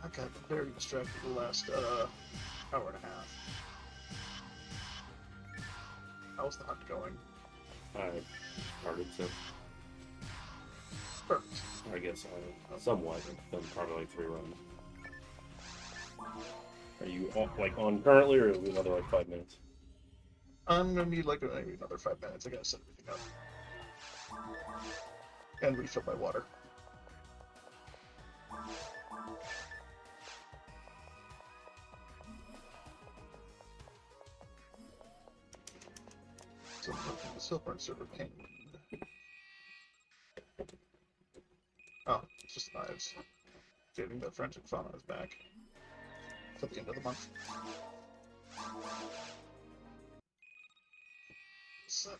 I got very distracted the last hour and a half. How's the hunt going? I started, so Perfect. I guess somewhat. I've done probably like 3 runs. Are you on currently, or another like 5 minutes? I'm gonna need like maybe another 5 minutes. I gotta set everything up and refill my water. So the Silver server ping. Oh, it's just knives. Saving the forensic fauna is back till the end of the month. So.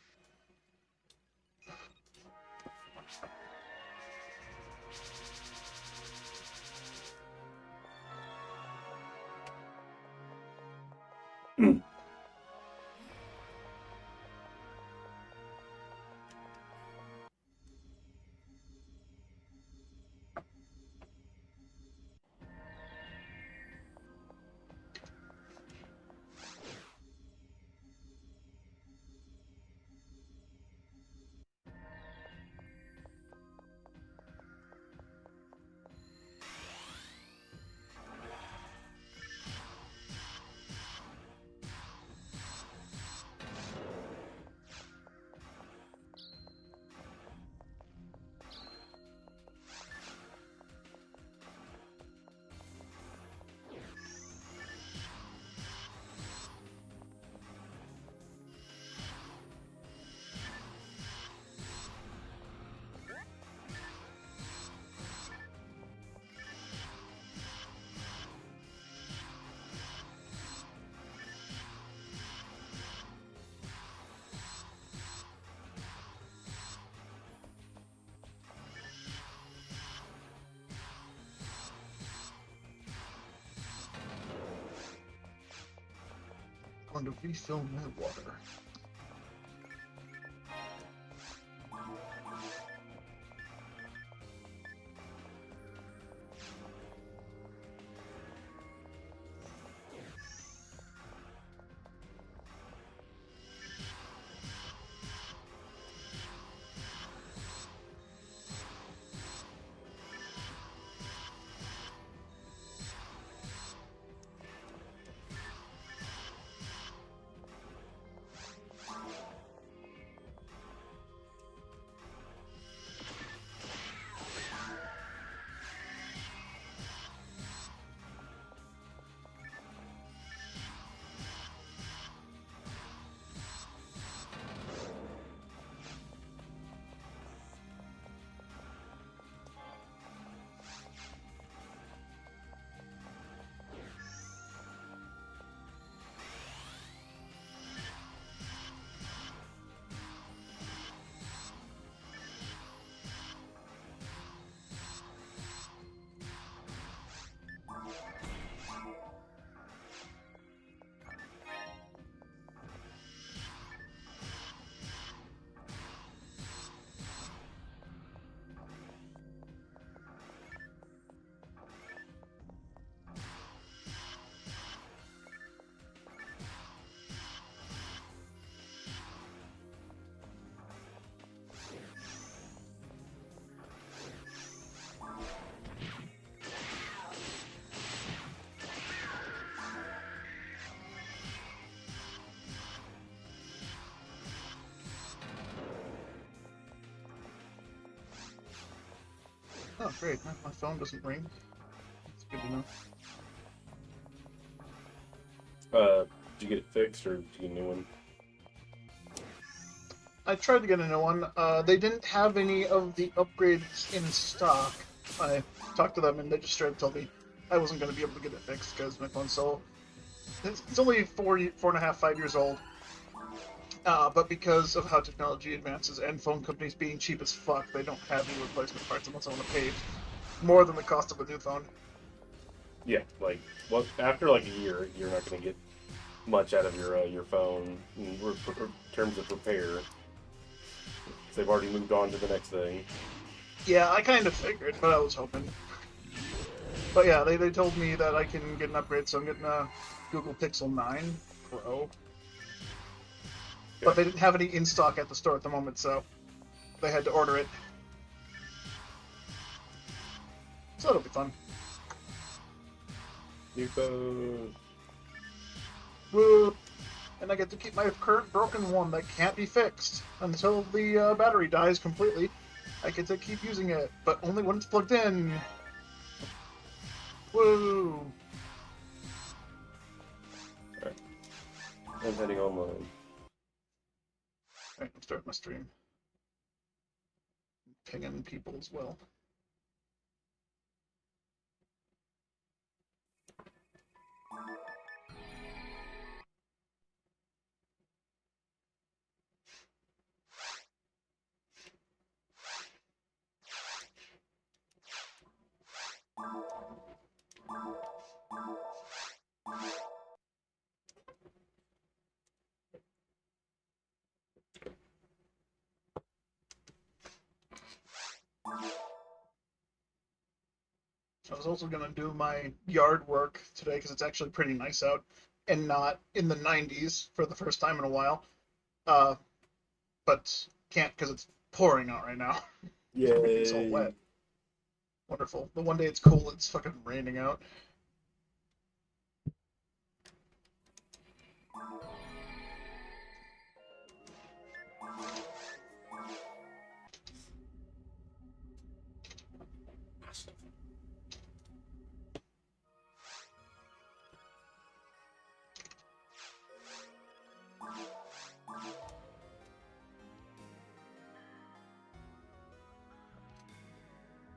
Going to refill my water. Oh, great. My phone doesn't ring. It's good to know. Did you get it fixed, or did you get a new one? I tried to get a new one. They didn't have any of the upgrades in stock. I talked to them and they just straight up told me I wasn't going to be able to get it fixed because my phone's so... It's only 4.5, 5 years old. But because of how technology advances and phone companies being cheap as fuck, they don't have any replacement parts unless I want to pay more than the cost of a new phone. Yeah, after like a year, you're not going to get much out of your phone in terms of repair. They've already moved on to the next thing. Yeah, I kind of figured, but I was hoping. But yeah, they told me that I can get an upgrade, so I'm getting a Google Pixel 9 Pro. But they didn't have any in stock at the store at the moment, so they had to order it. So it'll be fun. New phone. Woo! And I get to keep my current broken one that can't be fixed until the battery dies completely. I get to keep using it, but only when it's plugged in. Woo! Alright. I'm heading online. Alright, I'm starting my stream. Pinging people as well. I was also going to do my yard work today because it's actually pretty nice out and not in the 90s for the first time in a while. But can't because it's pouring out right now. Everything's all Yay. wet. Wonderful. The one day it's cool, it's fucking raining out.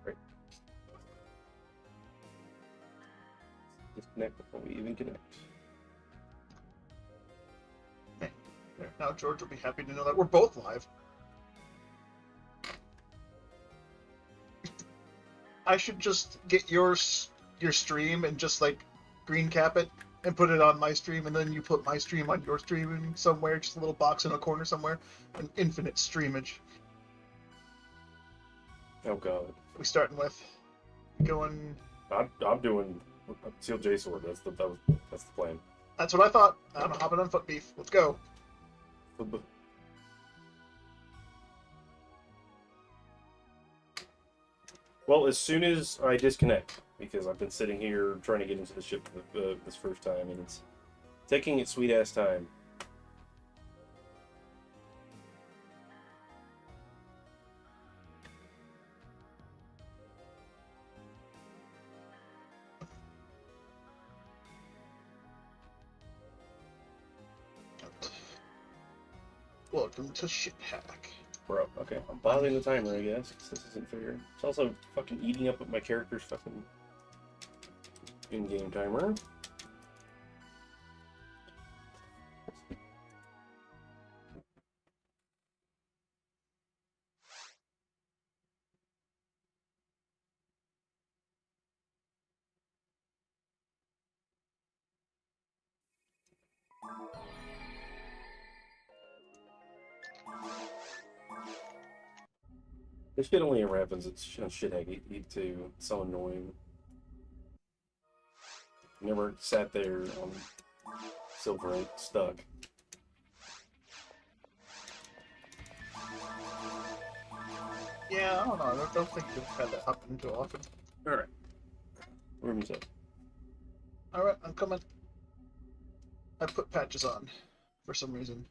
Right. Disconnect before we even connect. Now George will be happy to know that we're both live. I should just get your stream and just like green cap it and put it on my stream, and then you put my stream on your stream and somewhere, just a little box in a corner somewhere, an infinite streamage. Oh god. We starting with going. I'm doing Seal J Sword. That's the plan. That's what I thought. I'm hopping on foot beef. Let's go. Well, as soon as I disconnect, because I've been sitting here trying to get into the ship this first time, and it's taking its sweet ass time. Welcome to Shit Hack. Bro, okay, I'm pausing the timer, I guess, because this isn't fair. It's also fucking eating up with my character's fucking in-game timer. This shit only ever happens at Shithead too. It's so annoying. Never sat there on Silver 8 stuck. Yeah, I don't know. I don't think you've had that happen too often. Alright. Room's up. Alright, I'm coming. I put patches on for some reason.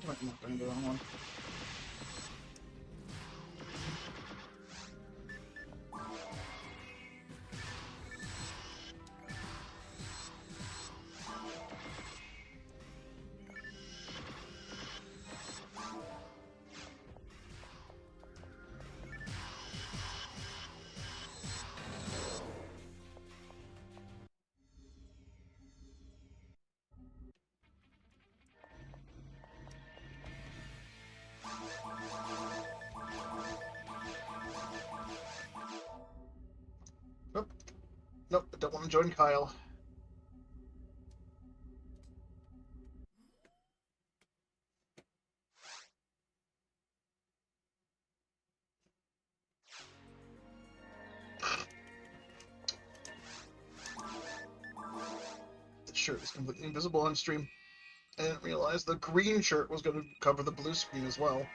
Might not bring the wrong one. Nope. Nope, I don't want to join Kyle. The shirt is completely invisible on stream. I didn't realize the green shirt was going to cover the blue screen as well.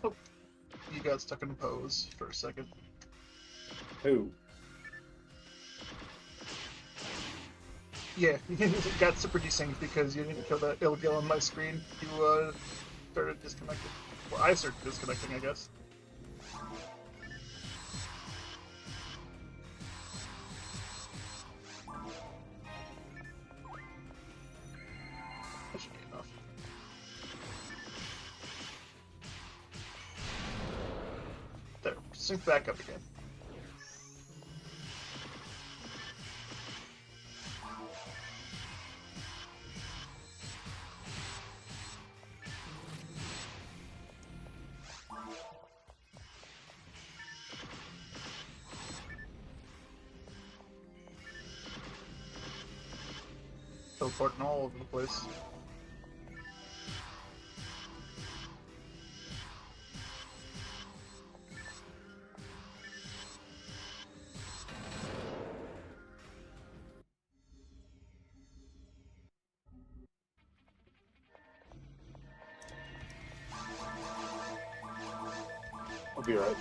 Oh, you got stuck in a pose for a second. Who? Yeah, you got super desynced because you didn't kill that Ilgil on my screen. You started disconnecting. Well, I started disconnecting, I guess. That should be enough. There, sync back up again. Teleporting all over the place. I'll be right back.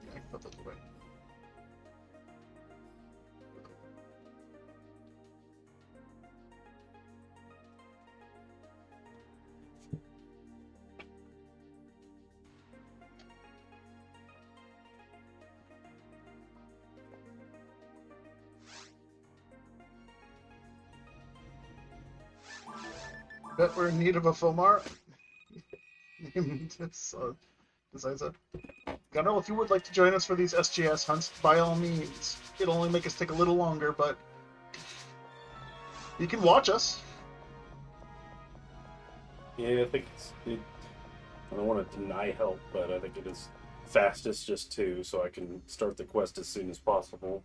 I can put those away. Bet we're in need of a Fomar. It's Ziza. Gunnar, if you would like to join us for these SJS hunts, by all means. It'll only make us take a little longer, but you can watch us. Yeah, I think I don't want to deny help, but I think it is fastest just two, so I can start the quest as soon as possible.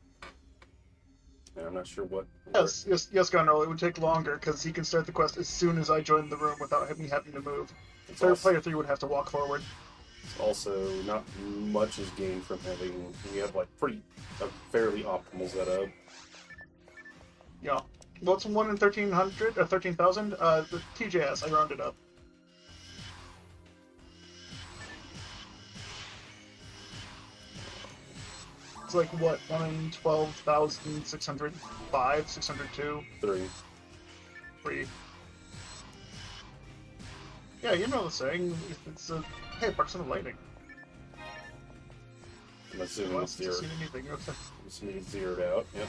And I'm not sure what. Yes, Gunnar, it would take longer because he can start the quest as soon as I join the room without me having to move. Player 3 would have to walk forward. It's also not much is gained from having. We have like a fairly optimal setup. Yeah. Well, it's 1 in 1,300 or 13,000. The TJS, I rounded up. It's like what, 1 in 12,605, 602, 3. Yeah, you know the saying. It's a percent of lightning. I'm assuming it's zeroed. I'm assuming it's zeroed out. Yep.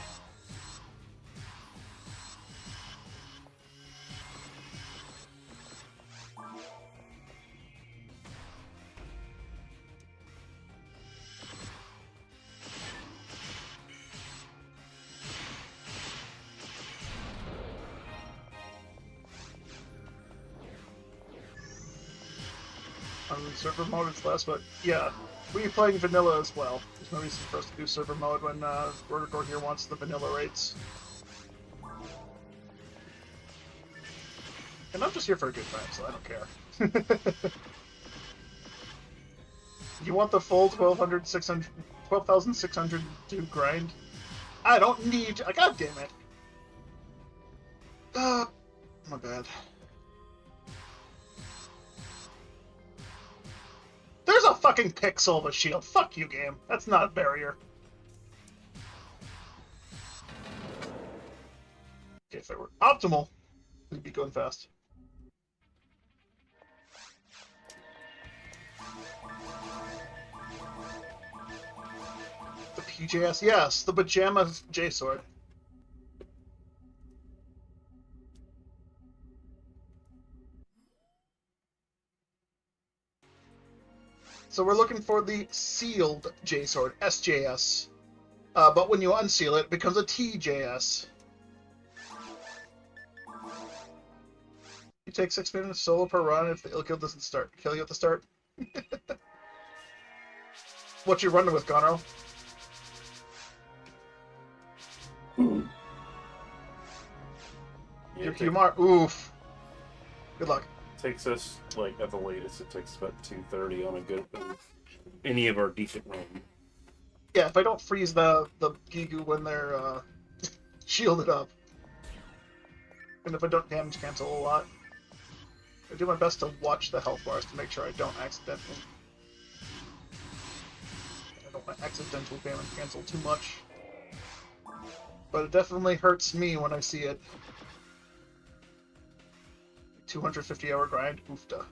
on server mode, it's less, but yeah, we're playing vanilla as well. There's no reason for us to do server mode when Vertigor here wants the vanilla rates. And I'm just here for a good time, so I don't care. You want the full 12,600 to grind? I don't need... God damn it. My bad. There's a fucking pixel of a shield. Fuck you, game. That's not a barrier. Okay, if it were optimal, we'd be going fast. The PJS, yes, the pajama J-sword. So we're looking for the sealed J-sword, SJS. But when you unseal it, it becomes a TJS. You take 6 minutes solo per run if the ill kill doesn't kill you at the start. What you running with, Gonro? Your Qmar? Oof. Good luck. Takes us, like, at the latest, it takes about 2:30 on a good... any of our decent run. Yeah, if I don't freeze the Gigu when they're shielded up. And if I don't damage cancel a lot. I do my best to watch the health bars to make sure I don't accidentally damage cancel too much. But it definitely hurts me when I see it. 250-hour grind, oofta.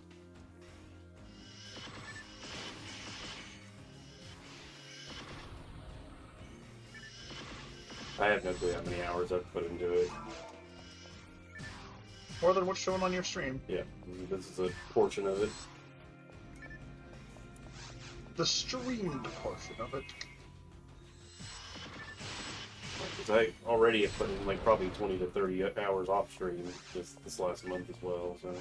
I have no clue how many hours I've put into it. More than what's shown on your stream. Yeah, this is a portion of it. The streamed portion of it. Because I already have put in like probably 20 to 30 hours off stream this last month as well, so.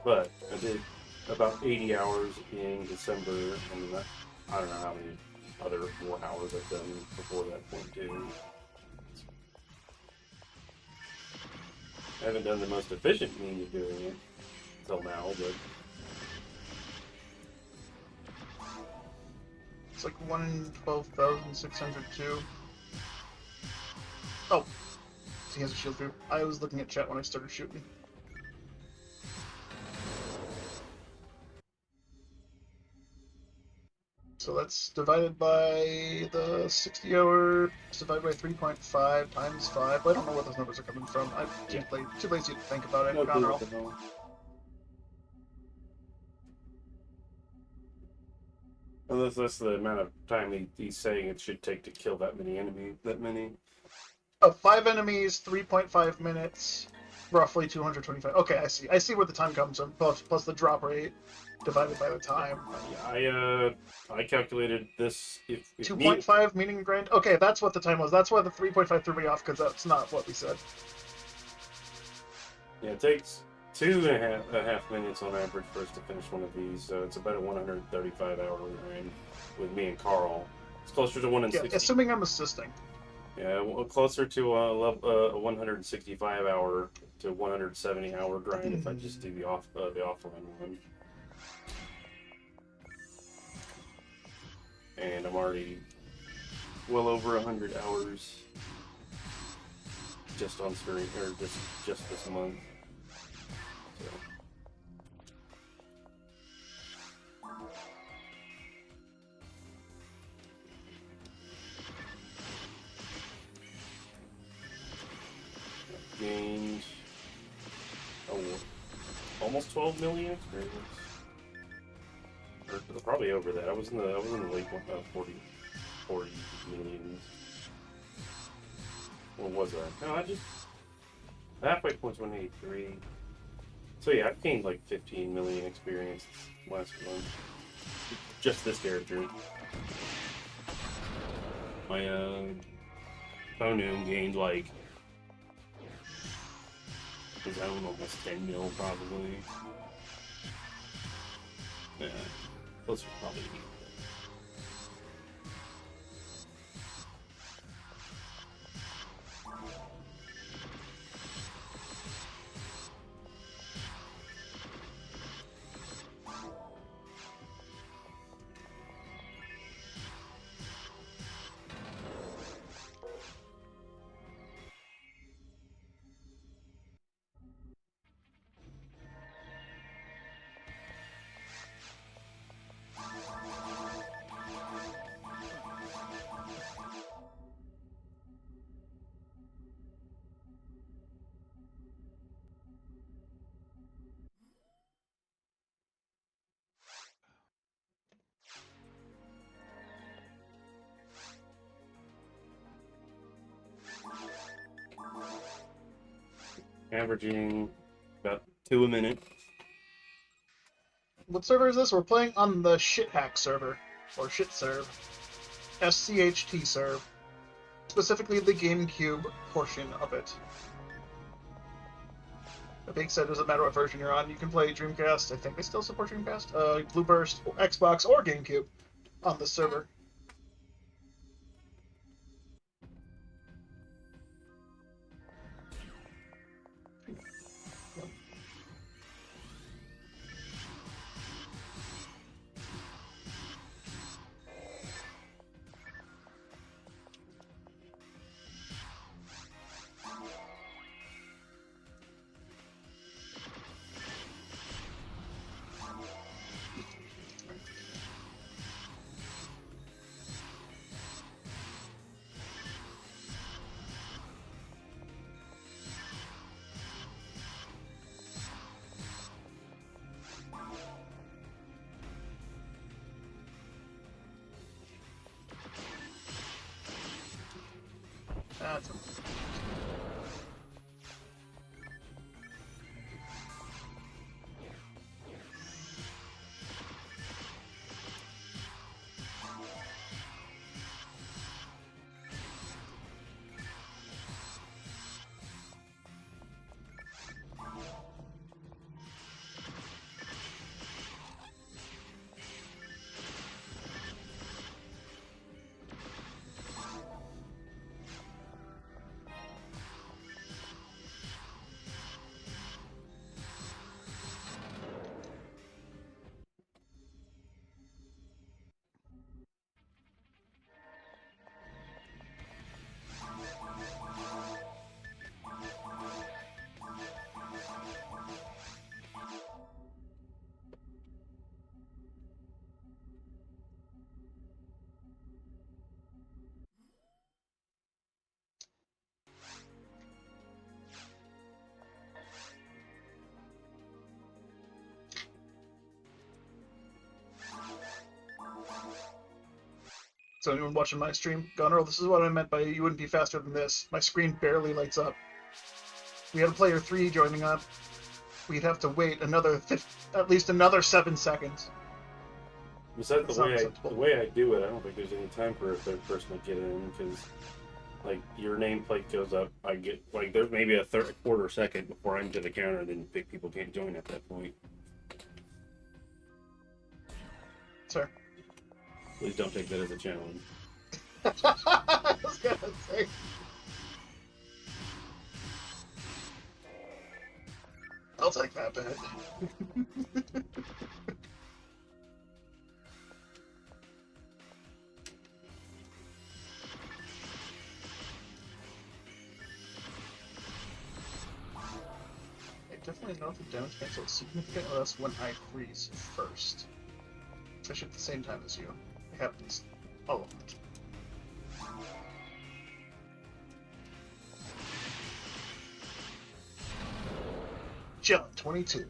But I did about 80 hours in December, and I don't know how many other more hours I've done before that point too. I haven't done the most efficient means of doing it until now, but it's like 1 in 12,602. Oh, he has a shield through. I was looking at chat when I started shooting. So that's divided by the 60 hour, divided by 3.5 times 5. I don't know where those numbers are coming from. I'm too lazy to think about it. no, well, that's the amount of time he's saying it should take to kill that many enemies. That many? 5 enemies, 3.5 minutes, roughly 225. Okay, I see. I see where the time comes from, plus the drop rate divided by the time. Yeah, I calculated this. If 2.5 meaning grind. Okay, that's what the time was. That's why the 3.5 threw me off, because that's not what we said. Yeah, it takes 2.5 minutes on average for us to finish one of these, so it's about a 135-hour grind with me and Carl. It's closer to 160. Yeah, assuming I'm assisting. Yeah, well, closer to a 165-hour to 170-hour grind if I just do the offline one. And I'm already well over 100 hours just on stream, or just this month. So. Gained almost 12 million experience. Or probably over that. I was in the late 40 millions. What was that? No, halfway point's 183. So yeah, I've gained like 15 million experience last month. Just this character. My Phonum gained like His own almost 10 mil probably. Yeah, those are probably. Averaging about 2 a minute. What server is this? We're playing on the shit hack server, or shit serve. SCHT serve. Specifically the GameCube portion of it. That being said, it doesn't matter what version you're on. You can play Dreamcast. I think they still support Dreamcast. Blueburst, Xbox, or GameCube on the server. That's So anyone watching my stream, Gunner, this is what I meant by you wouldn't be faster than this. My screen barely lights up. We had a player 3 joining up. We'd have to wait at least another 7 seconds. Besides the way I do it, I don't think there's any time for a third person to get in because, like, your nameplate goes up. I get like there's maybe a quarter second before I'm to the counter, and then big people can't join at that point. Sir. Please don't take that as a challenge. I was gonna say. I'll take that bet. I definitely know if the damage cancel is significant or less when I freeze first. Especially at the same time as you. It happens a lot. John 22.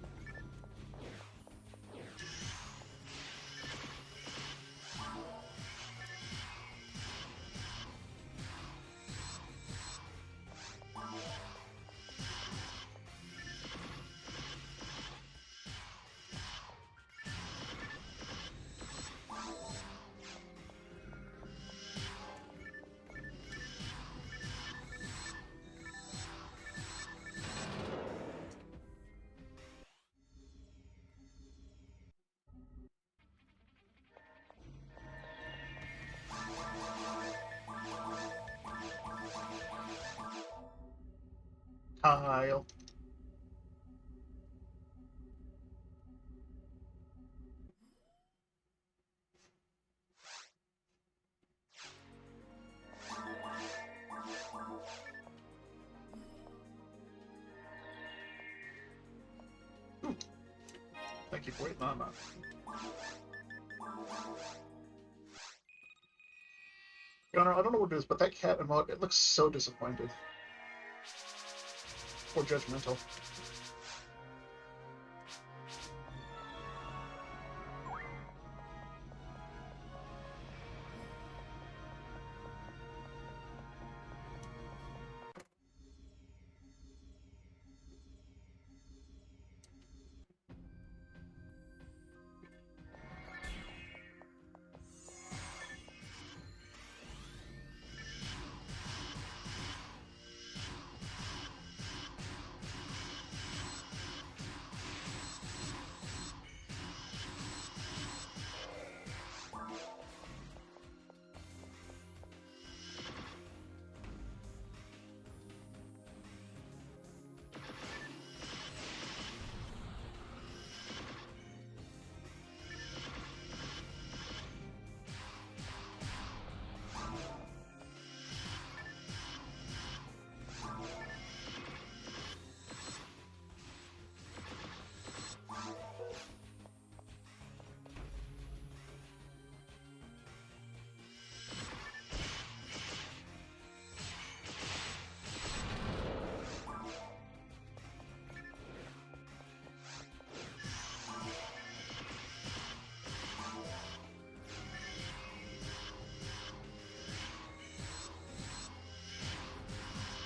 Kyle. Thank you for waiting on that. Your Honor, I don't know what it is, but that cat emote, it looks so disappointed. Or judgmental.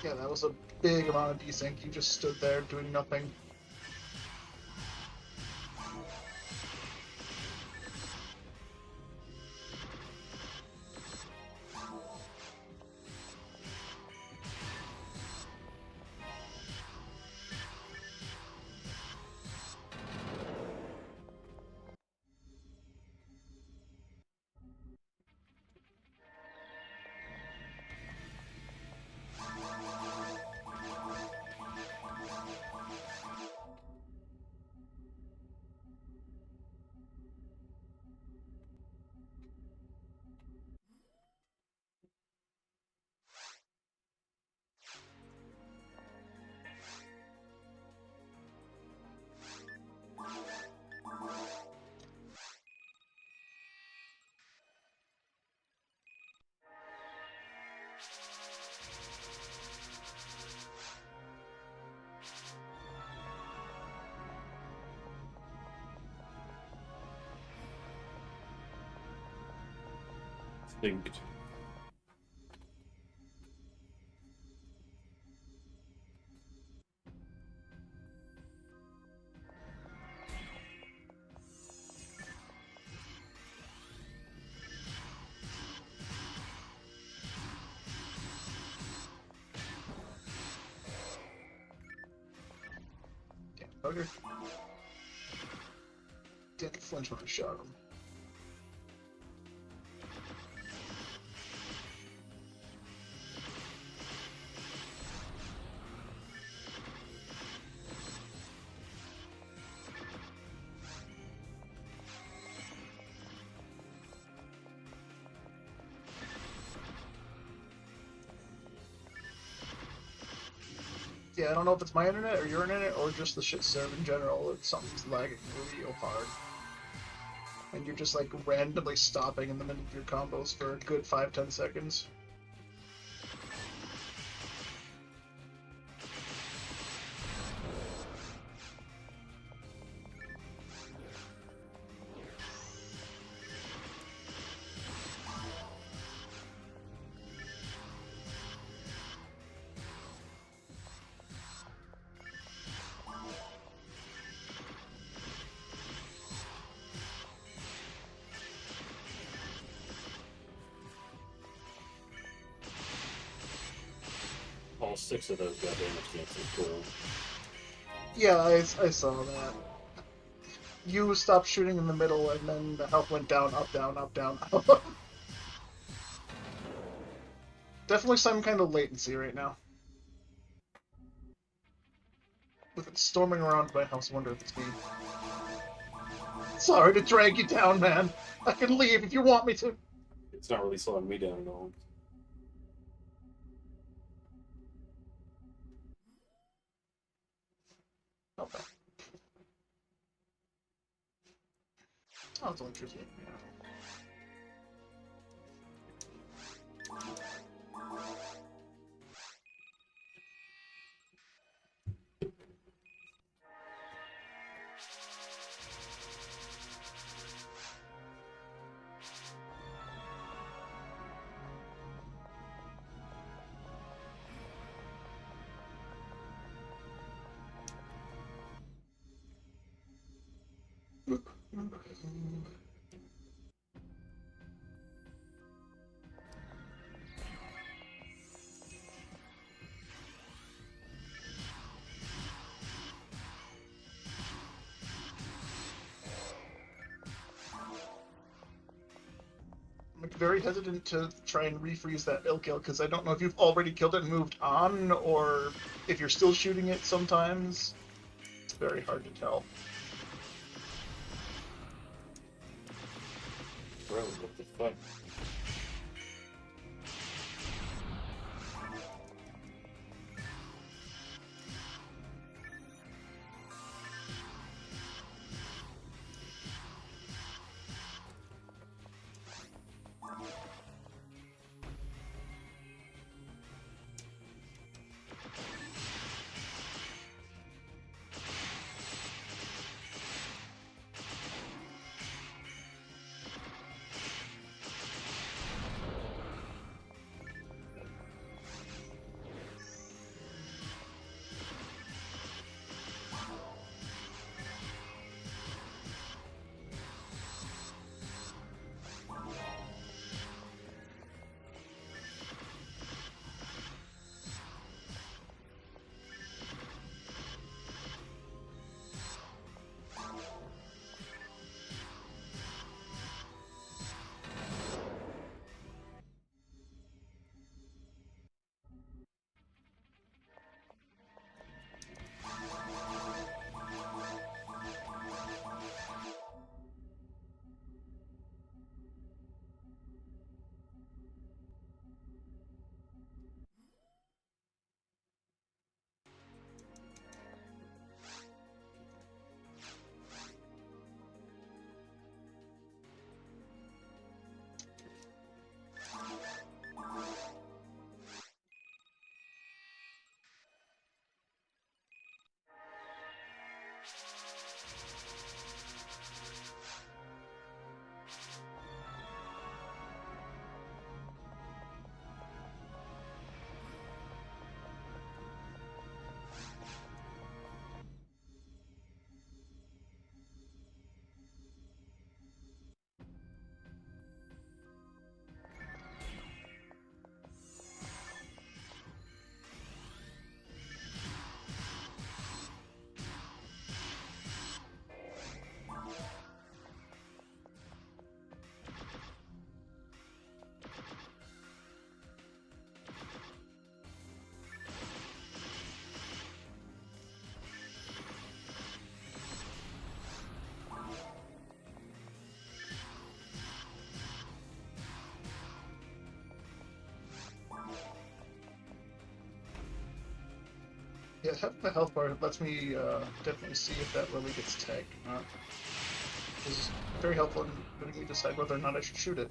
Yeah, that was a big amount of desync. You just stood there doing nothing. Synced. Damn bugger. Didn't flinch when I shot him. Yeah, I don't know if it's my internet or your internet or just the shit server in general. Something's lagging real hard. And you're just like randomly stopping in the middle of your combos for a good 5-10 seconds. All 6 of those got damage canceling cool. Yeah, I saw that. You stopped shooting in the middle, and then the health went down, up, down, up, down, up. Definitely some kind of latency right now. If it's storming around my house, I wonder if it's me. Sorry to drag you down, man. I can leave if you want me to. It's not really slowing me down at all. Okay. Oh, it's electricity. Yeah. I'm very hesitant to try and refreeze that ill kill because I don't know if you've already killed it and moved on, or if you're still shooting it sometimes. It's very hard to tell. Bro, what the fuck? Yeah, having the health bar lets me definitely see if that lily gets tagged or not. Which is very helpful in letting me decide whether or not I should shoot it.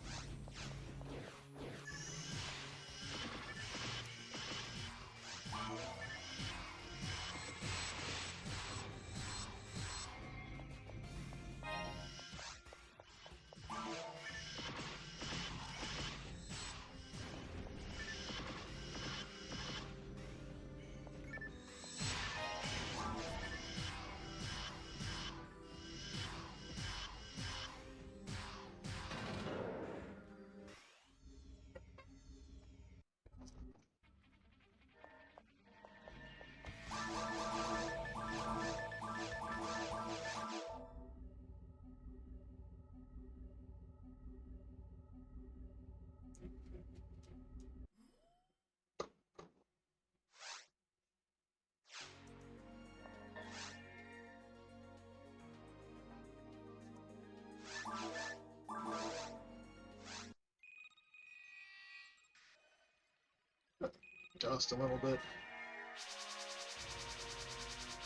dust a little bit.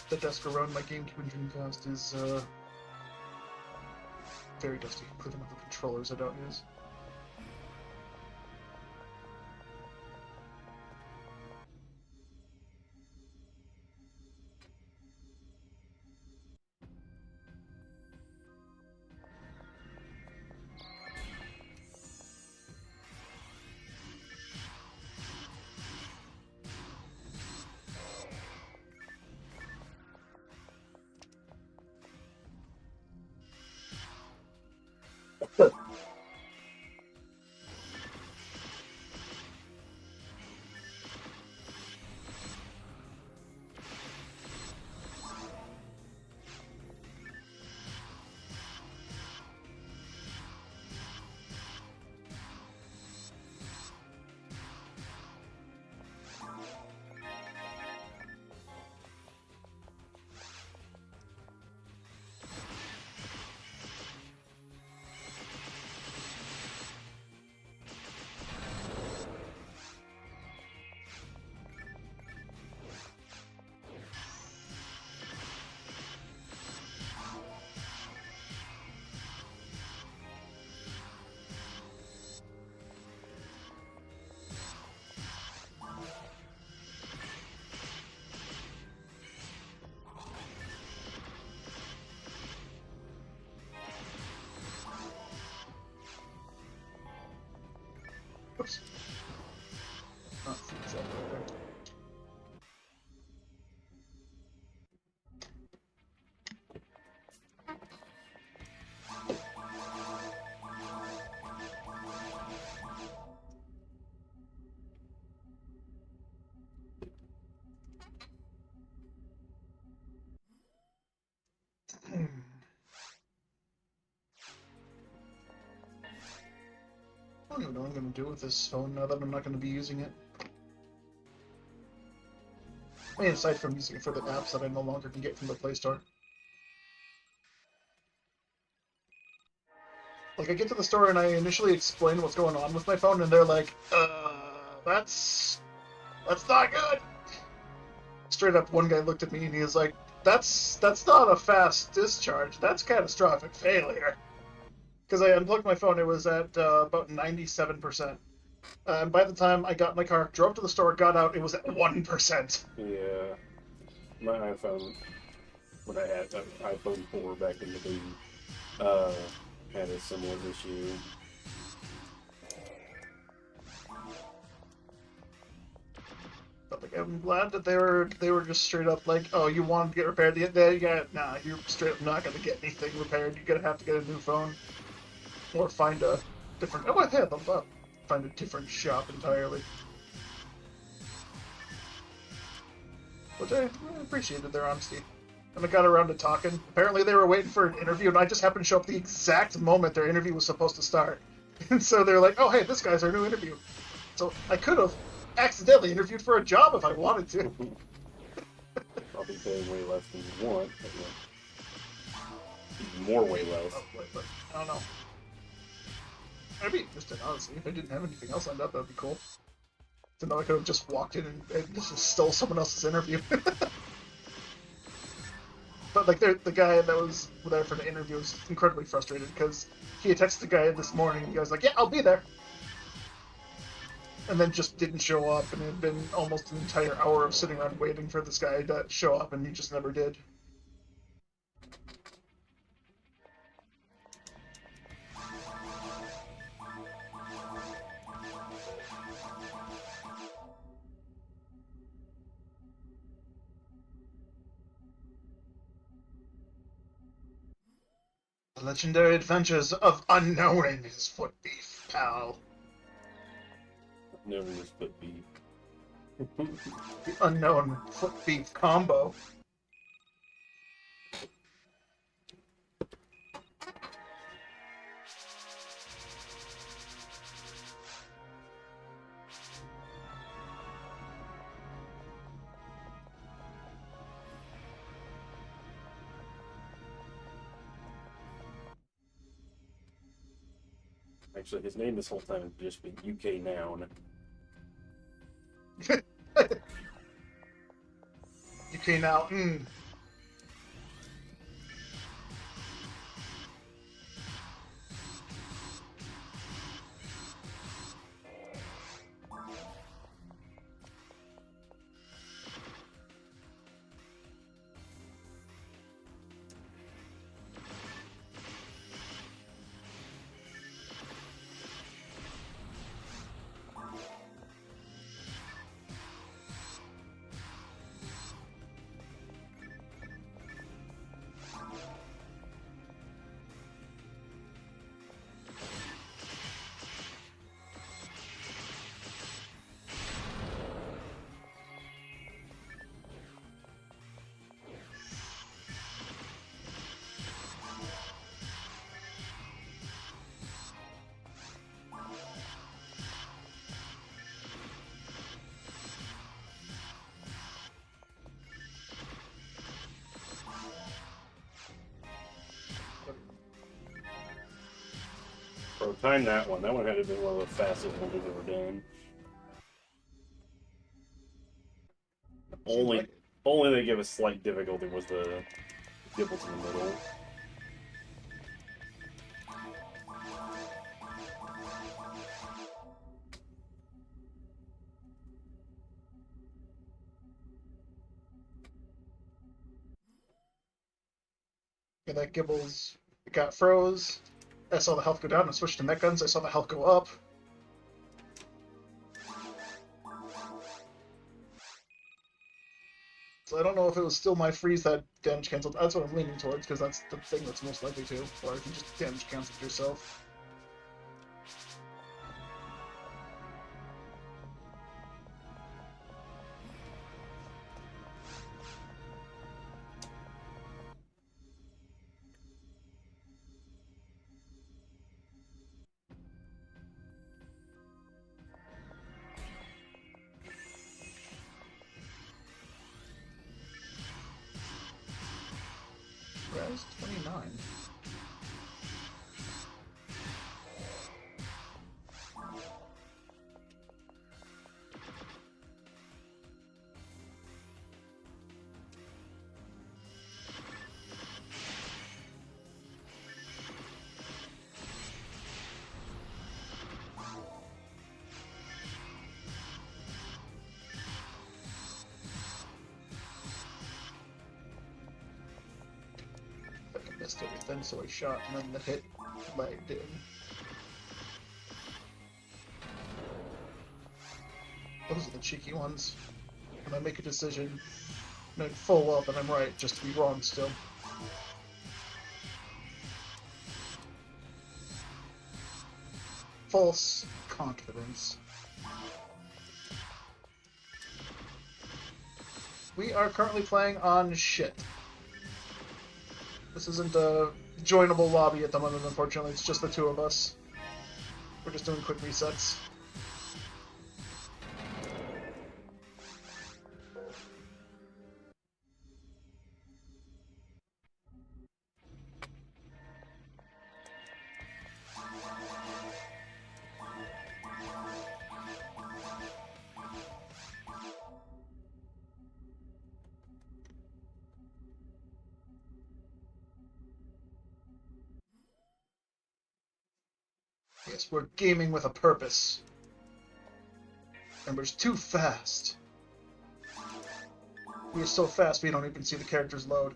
The desk around my GameCube and Dreamcast is very dusty, including with the controllers I don't use. Oops. Oh, it's up right there. I don't even know what I'm going to do with this phone now that I'm not going to be using it. I mean, aside from using it for the apps that I no longer can get from the Play Store. Like, I get to the store and I initially explain what's going on with my phone, and they're like, that's not good. Straight up, one guy looked at me and he was like, that's not a fast discharge, that's catastrophic failure. Because I unplugged my phone, it was at about 97%. And by the time I got in my car, drove to the store, got out, it was at 1%. Yeah. My iPhone, when I had iPhone 4 back in the day, had a similar issue. But like, I'm glad that they were just straight up like, oh, you wanted to get repaired? Yeah, nah, you're straight up not gonna get anything repaired. You're gonna have to get a new phone, or find a different. Oh, I had them up. Find a different shop entirely. Which I appreciated their honesty. And I got around to talking. Apparently they were waiting for an interview, and I just happened to show up the exact moment their interview was supposed to start. And so they're like, oh, hey, this guy's our new interview. So I could have accidentally interviewed for a job if I wanted to. Probably paying way less than you want, but even more way less. Probably, but I don't know. I'd be interested, honestly. If I didn't have anything else lined up, that'd be cool. To know I could have just walked in and just stole someone else's interview. But like the guy that was there for the interview was incredibly frustrated because he had texted the guy this morning and he was like, yeah, I'll be there. And then just didn't show up, and it had been almost an entire hour of sitting around waiting for this guy to show up, and he just never did. The legendary adventures of Unknown and his foot beef, pal. Never just put beef. The Unknown foot beef combo. Actually, his name this whole time has just been UK Noun. Okay, now, Bro, time that one. That one had to be one of the fastest ones we've ever done. Only, like only they give a slight difficulty was the Gibbles in the middle. yeah, that Gibbles got froze. I saw the health go down and switched to mech guns. I saw the health go up. So I don't know if it was still my freeze that damage canceled. That's what I'm leaning towards, because that's the thing that's most likely to. Or if you just damage cancel yourself. Res 29. I missed everything, so I shot, and then the hit lagged in. Those are the cheeky ones. When I make a decision, knowing full well that I'm right, just to be wrong still. False confidence. We are currently playing on shit. This isn't a joinable lobby at the moment, unfortunately. It's just the two of us. We're just doing quick resets. Yes, we're gaming with a purpose. And we're just too fast. We are so fast we don't even see the characters load.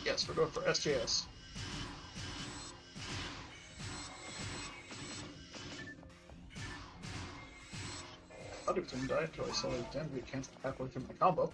Yes, we're going for SJS. I thought he was going to die until I saw his damage get canceled halfway through my combo.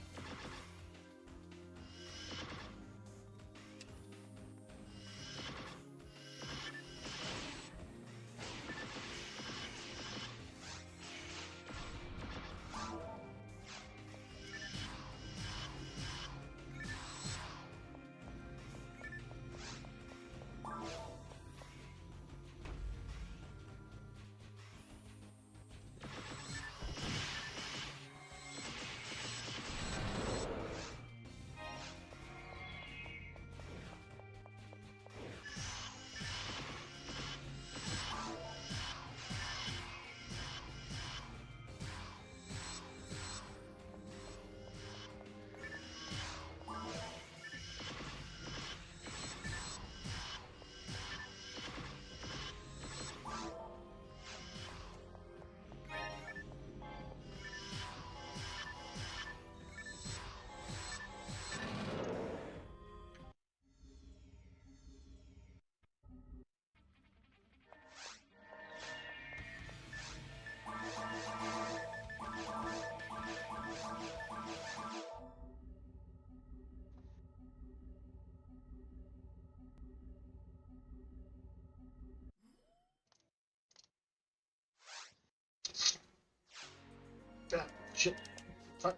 Ah, shit. Fuck.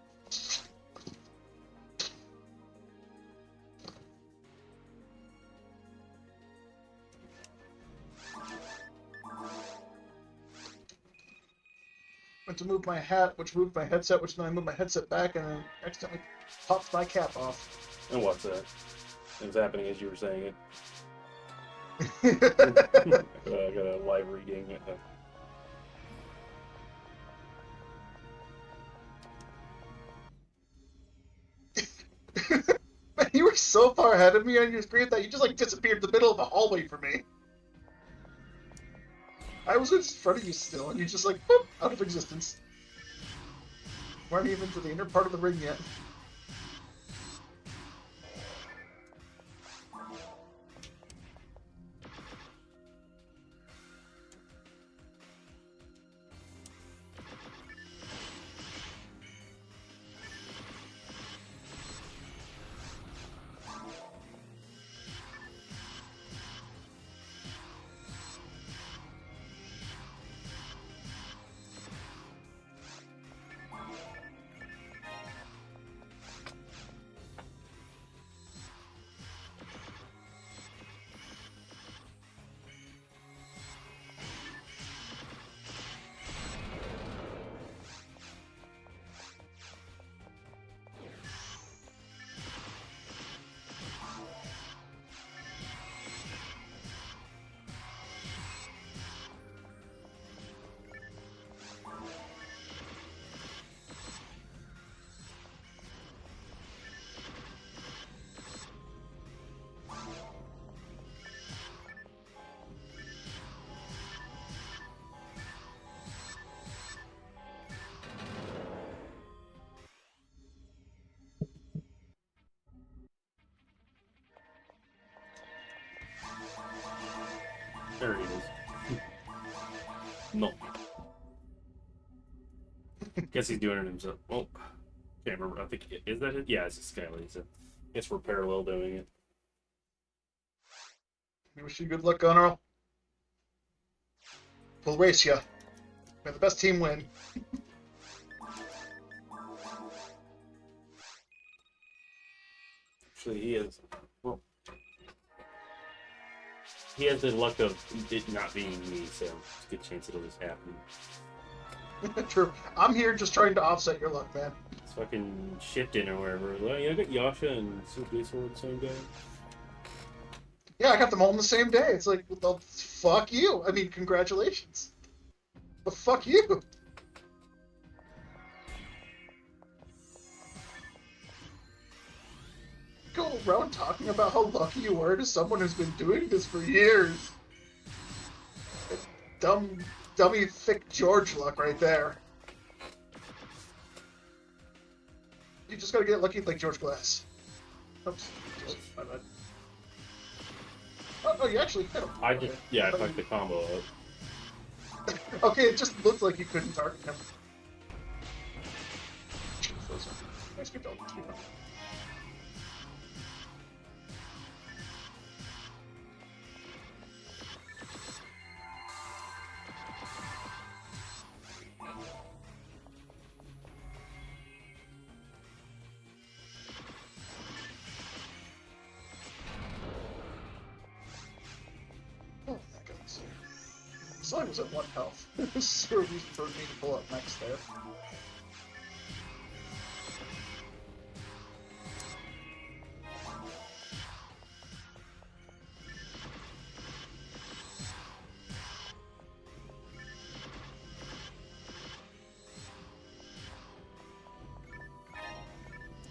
Went to move my hat, which moved my headset, which then I moved my headset back and then accidentally popped my cap off. And what's that? It was happening as you were saying it. I got a live reading. Man, you were so far ahead of me on your screen that you just like disappeared in the middle of a hallway for me. I was in front of you still, and you just like, boop, out of existence. Weren't even to the inner part of the ring yet. There he is. No. Guess he's doing it himself. Oh, can't remember. I think is that it? Yeah, it's a Skyline. So guess we're parallel doing it. I wish you good luck, Gunnar. We'll race you. May the best team win. Actually, he is. Well, he has the luck of it not being me, so it's a good chance it'll just happen. True. I'm here just trying to offset your luck, man. It's fucking shifting or wherever. Well, yeah, I got Yasha and Super Sword the same day. Yeah, I got them all on the same day. It's like, well, fuck you. I mean, congratulations. But fuck you. Go around talking about how lucky you are to someone who's been doing this for years. Dummy thick George luck right there. You just gotta get lucky like George Glass. Oops. My bad. Oh, you actually hit him. I just, yeah, I fucked the combo up. Okay, it just looked like you couldn't target him. Nice, good job. Oh, my goodness. Slime was at 1 health. Sure reason for me to pull up next there.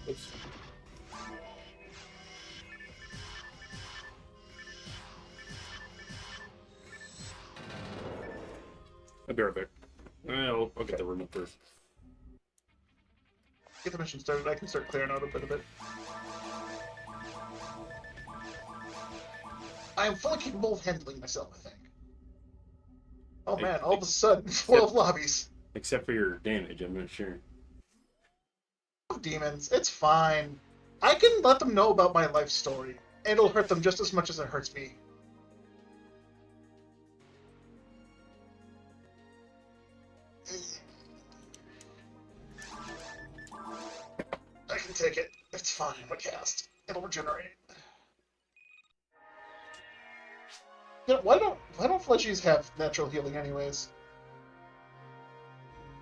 Oops. I'll be right back. I'll get the remote first. Get the mission started, I can start clearing out a bit of it. I am fully capable of handling myself, I think. Oh man, all of a sudden, 12 lobbies. Except for your damage, I'm not sure. Demons, it's fine. I can let them know about my life story, and it'll hurt them just as much as it hurts me. can take it. It's fine. We cast. It'll regenerate. You know, why don't fleshies have natural healing anyways?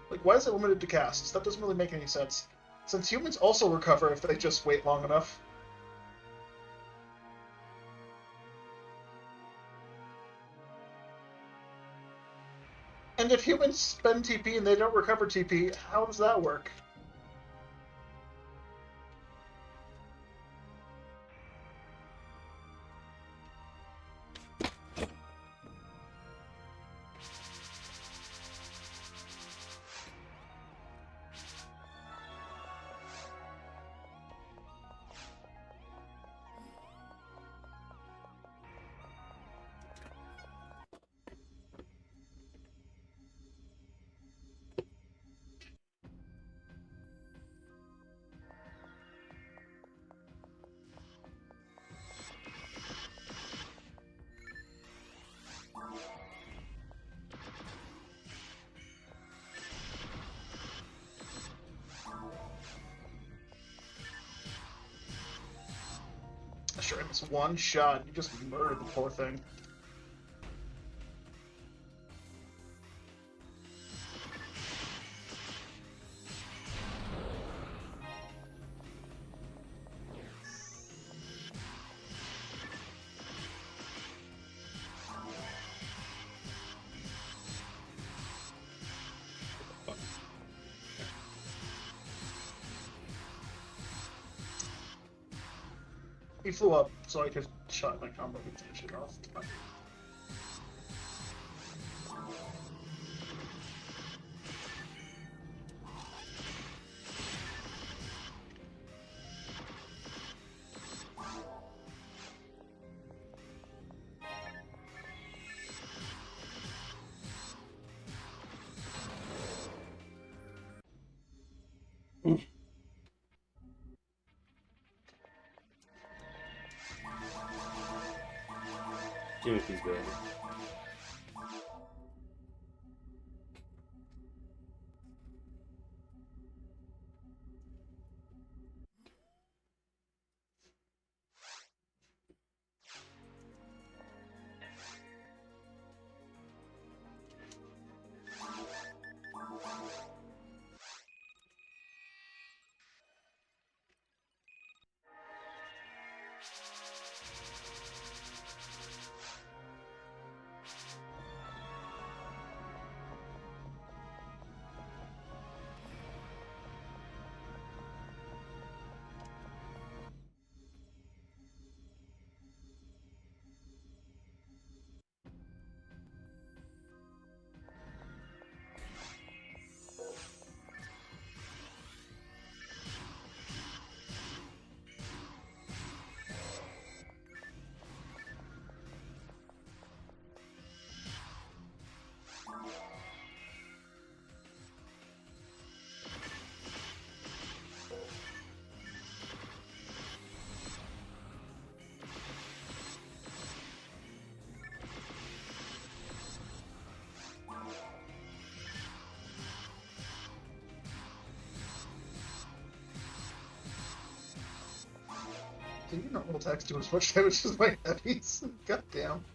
Like, why is it limited to casts? That doesn't really make any sense. Since humans also recover if they just wait long enough. And if humans spend TP and they don't recover TP, how does that work? Sure, it's one shot. You just murdered the poor thing. He flew up, so I could shot my combo and finish it off. Timothy's bad. Can you not little attacks do as much damage as my heavies? God damn.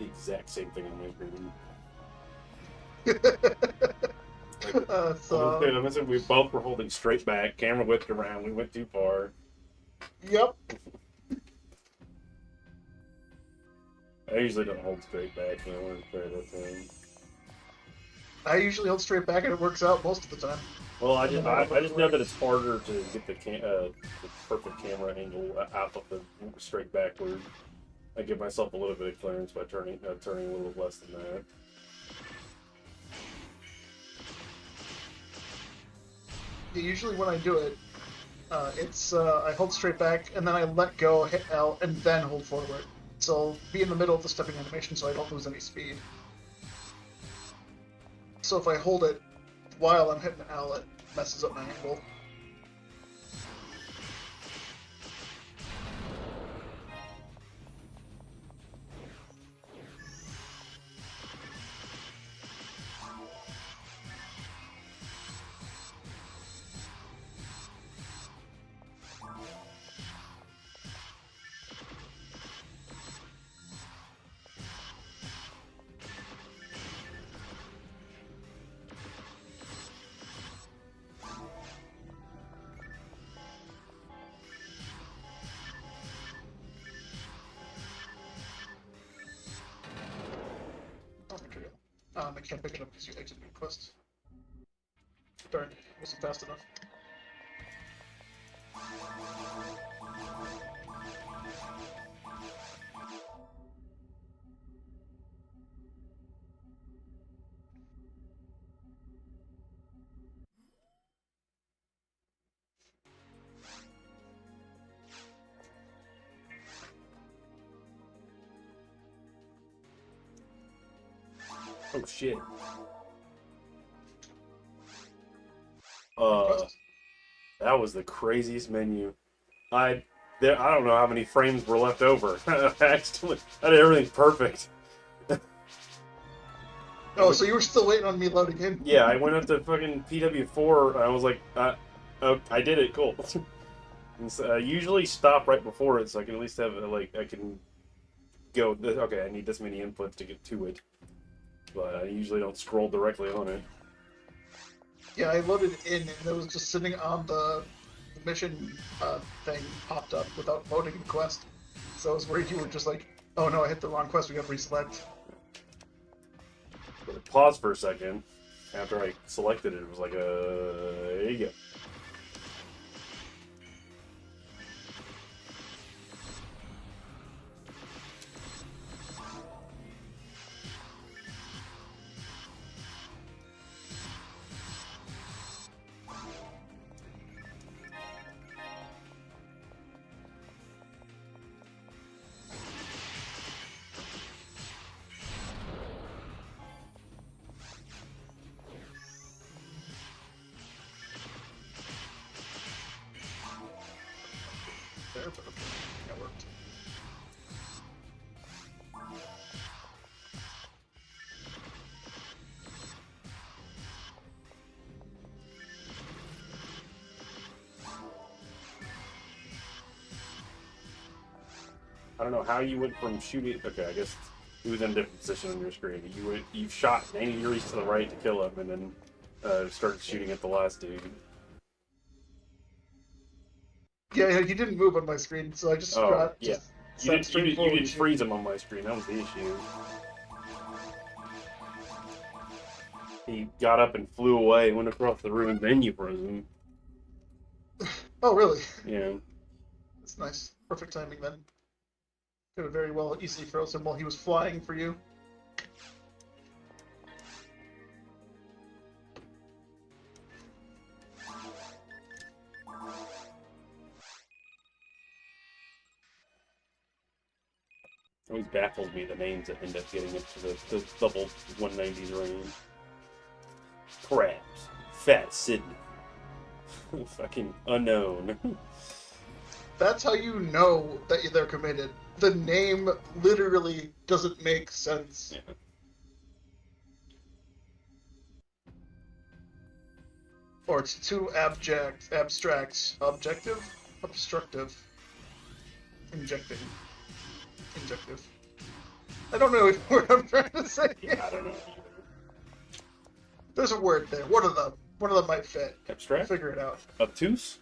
the exact same thing on my screen. We both were holding straight back. Camera whipped around. We went too far. Yep. I usually don't hold straight back when I want to play that thing. I usually hold straight back and it works out most of the time. Well, I just know that it's harder to get the perfect camera angle out of the straight backward. I give myself a little bit of clearance by turning a little less than that. Yeah, usually when I do it, it's I hold straight back and then I let go, hit L, and then hold forward. So I'll be in the middle of the stepping animation so I don't lose any speed. So if I hold it while I'm hitting L, it messes up my angle. I can't pick it up because you exited your quest. Darn, wasn't fast enough. Oh shit. That was the craziest menu. I don't know how many frames were left over. I did everything perfect. Oh, so you were still waiting on me loading in? Yeah, I went up to fucking PW4 and I was like, oh, I did it, cool. And so I usually stop right before it so I can at least have, like, I can go, okay, I need this many inputs to get to it. But I usually don't scroll directly on it. Yeah, I loaded in and it was just sitting on the mission thing popped up without loading the quest. So I was worried you were just like, oh no, I hit the wrong quest, we gotta reselect. But it paused for a second after I selected it. It was like, there you go. There, but okay, that worked. I don't know how you went from shooting. Okay, I guess he was in a different position on your screen. You shot 90 degrees to the right to kill him, and then started shooting at the last dude. Yeah, he didn't move on my screen, so I just yeah. You didn't freeze him on my screen. That was the issue. He got up and flew away, went across the room, and then you froze him. Oh, really? Yeah. That's nice. Perfect timing then. Could have very well easily froze him while he was flying for you. It always baffles me the names that end up getting it to the double 190s range. Crabs. Fat Sydney. Fucking unknown. That's how you know that they're committed. The name literally doesn't make sense. Yeah. Or it's too abstract, objective, obstructive, injective. I don't know what I'm trying to say. Yeah, I don't know. There's a word there. One of them might fit. Abstract? We'll figure it out. Obtuse?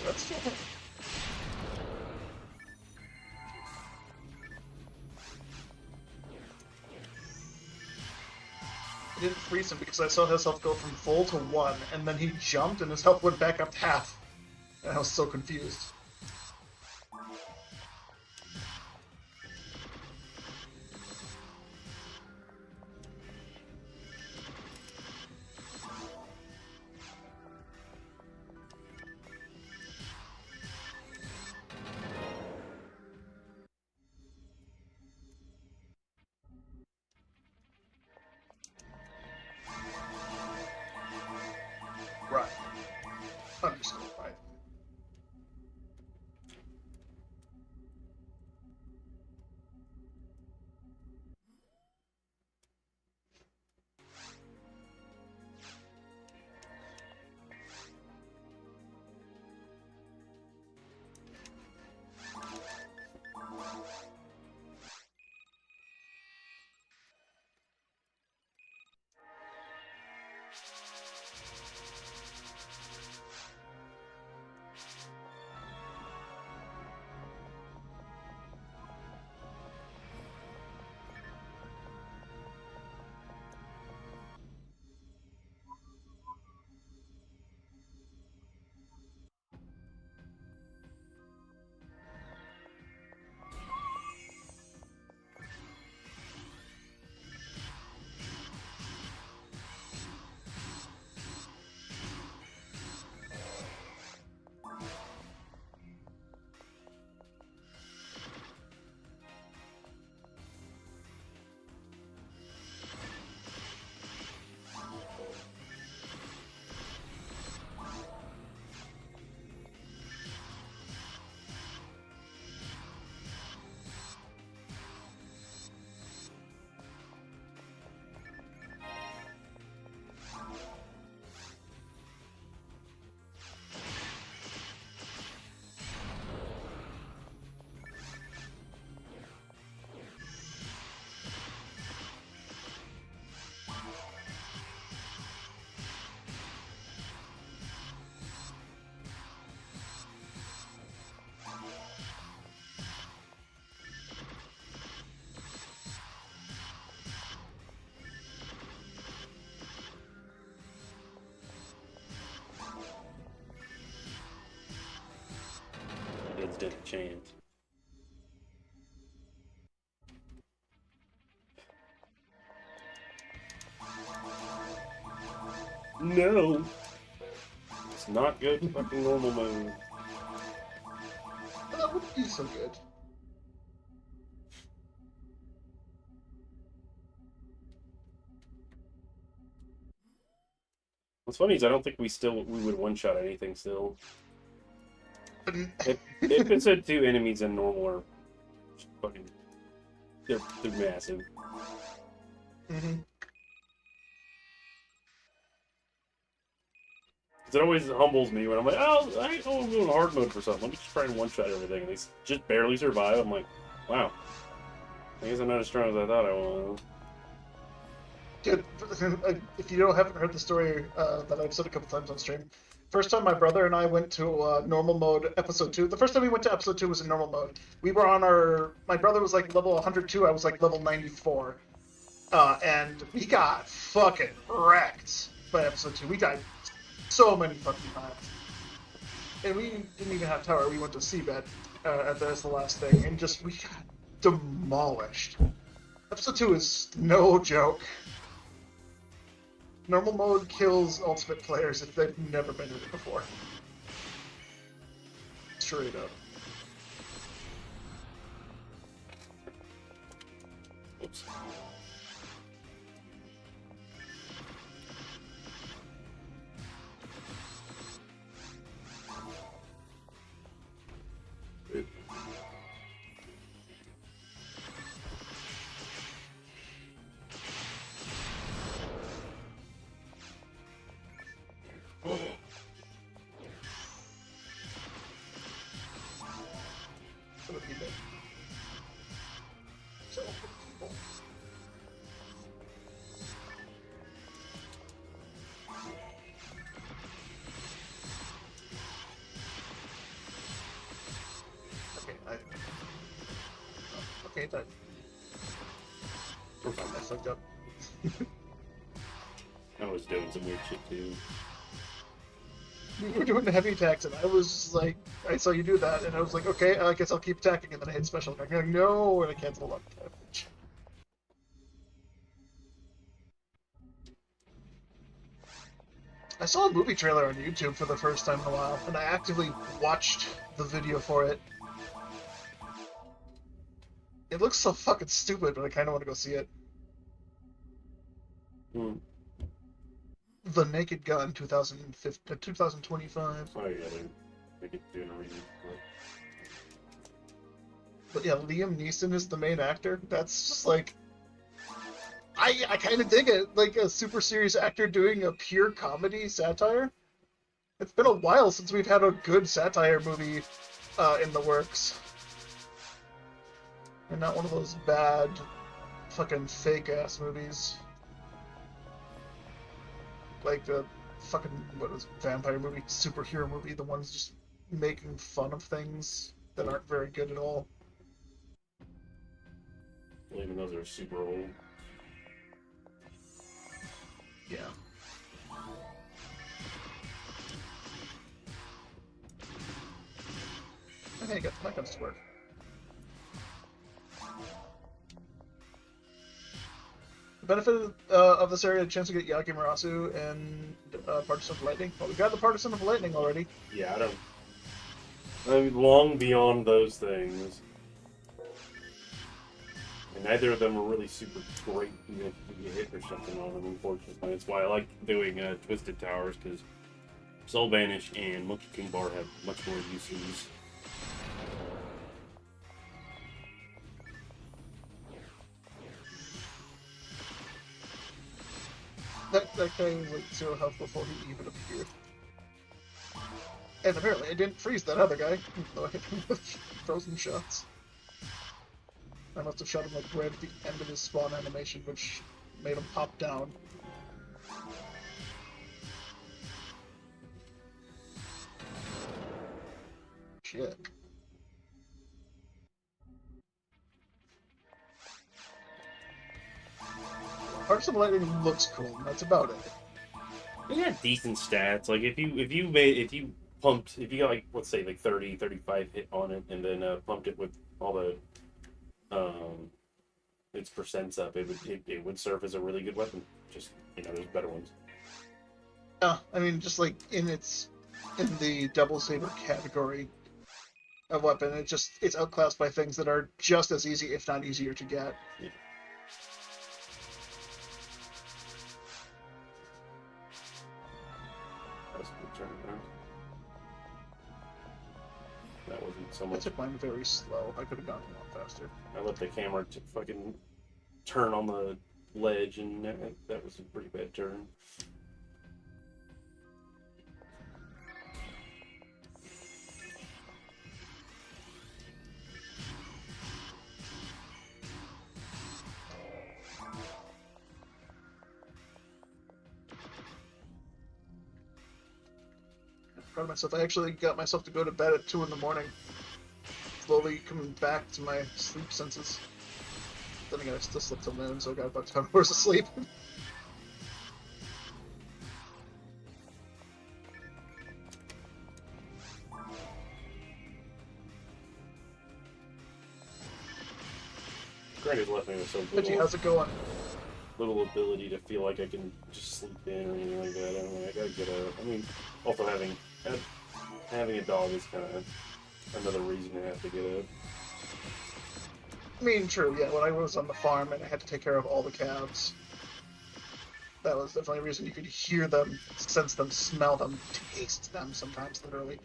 That's fine. I didn't freeze him because I saw his health go from full to 1, and then he jumped and his health went back up to half. And I was so confused. Right. Understood, right. It did a chance. No! It's not good to fucking normal mode. That wouldn't be so good. What's funny is I don't think we would one-shot anything still. If it said 2 enemies in normal are fucking... They're massive. Mm-hmm. Because it always humbles me when I'm like, oh, I'm going hard mode for something. Let me just try and one-shot everything. And they just barely survive. I'm like, wow. I guess I'm not as strong as I thought I was. Dude, if you haven't heard the story that I've said a couple times on stream, first time my brother and I went to normal mode episode 2. The first time we went to episode 2 was in normal mode. We were on my brother was like level 102, I was like level 94. And we got fucking wrecked by episode 2. We died so many fucking times. And we didn't even have tower, we went to seabed as the last thing, and we got demolished. Episode 2 is no joke. Normal mode kills ultimate players if they've never been in it before. Straight up. Oops. So what do you do? So, okay, okay, that. I fucked up. I was doing some weird shit too. We were doing the heavy attacks, and I was like, I saw you do that, and I was like, okay, I guess I'll keep attacking, and then I hit special attack. Like, no, and I canceled a lot of damage. I saw a movie trailer on YouTube for the first time in a while, and I actively watched the video for it. It looks so fucking stupid, but I kind of want to go see it. The Naked Gun, 2025. Oh yeah, they could do a remake. But yeah, Liam Neeson is the main actor. That's just like, I kind of dig it. Like a super serious actor doing a pure comedy satire. It's been a while since we've had a good satire movie in the works. And not one of those bad, fucking fake-ass movies. Like the fucking, what is it, vampire movie, superhero movie, the ones just making fun of things that aren't very good at all. Well, even those are super old. Yeah. Okay, that comes to work. The benefit of this area, a chance to get Yakimurasu and Partisan of Lightning. Well, we got the Partisan of Lightning already. Yeah, I'm long beyond those things. And neither of them are really super great, even if you get hit or something on them, unfortunately. That's why I like doing Twisted Towers, because Soul Banish and Monkey King Bar have much more uses. That guy was like 0 health before he even appeared. And apparently I didn't freeze that other guy, even though I hit him with frozen shots. I must have shot him like right at the end of his spawn animation, which made him pop down. Shit. Hearts of Lightning looks cool, and that's about it. They got decent stats. Like if you got like, let's say like 30, 35 hit on it, and then pumped it with all the its percents up, it would serve as a really good weapon. Just, there's better ones. Yeah, I mean, just like in the double saber category of weapon, it's outclassed by things that are just as easy, if not easier, to get. Yeah. That was a good turn around. That wasn't so much. I took mine very slow. I could have gone a lot faster. I let the camera fucking turn on the ledge, and that was a pretty bad turn. Proud of myself. I actually got myself to go to bed at 2 in the morning. Slowly coming back to my sleep senses. Then again, I still slept till noon, so I got about 10 hours of sleep. Granted, left me with so Pidgey, how's it going? little ability to feel like I can just sleep in or anything like that. I don't know. I gotta get also having a dog is kind of another reason to have to get up. I mean, true, yeah, when I was on the farm and I had to take care of all the calves, that was definitely a reason. You could hear them, sense them, smell them, taste them sometimes, literally.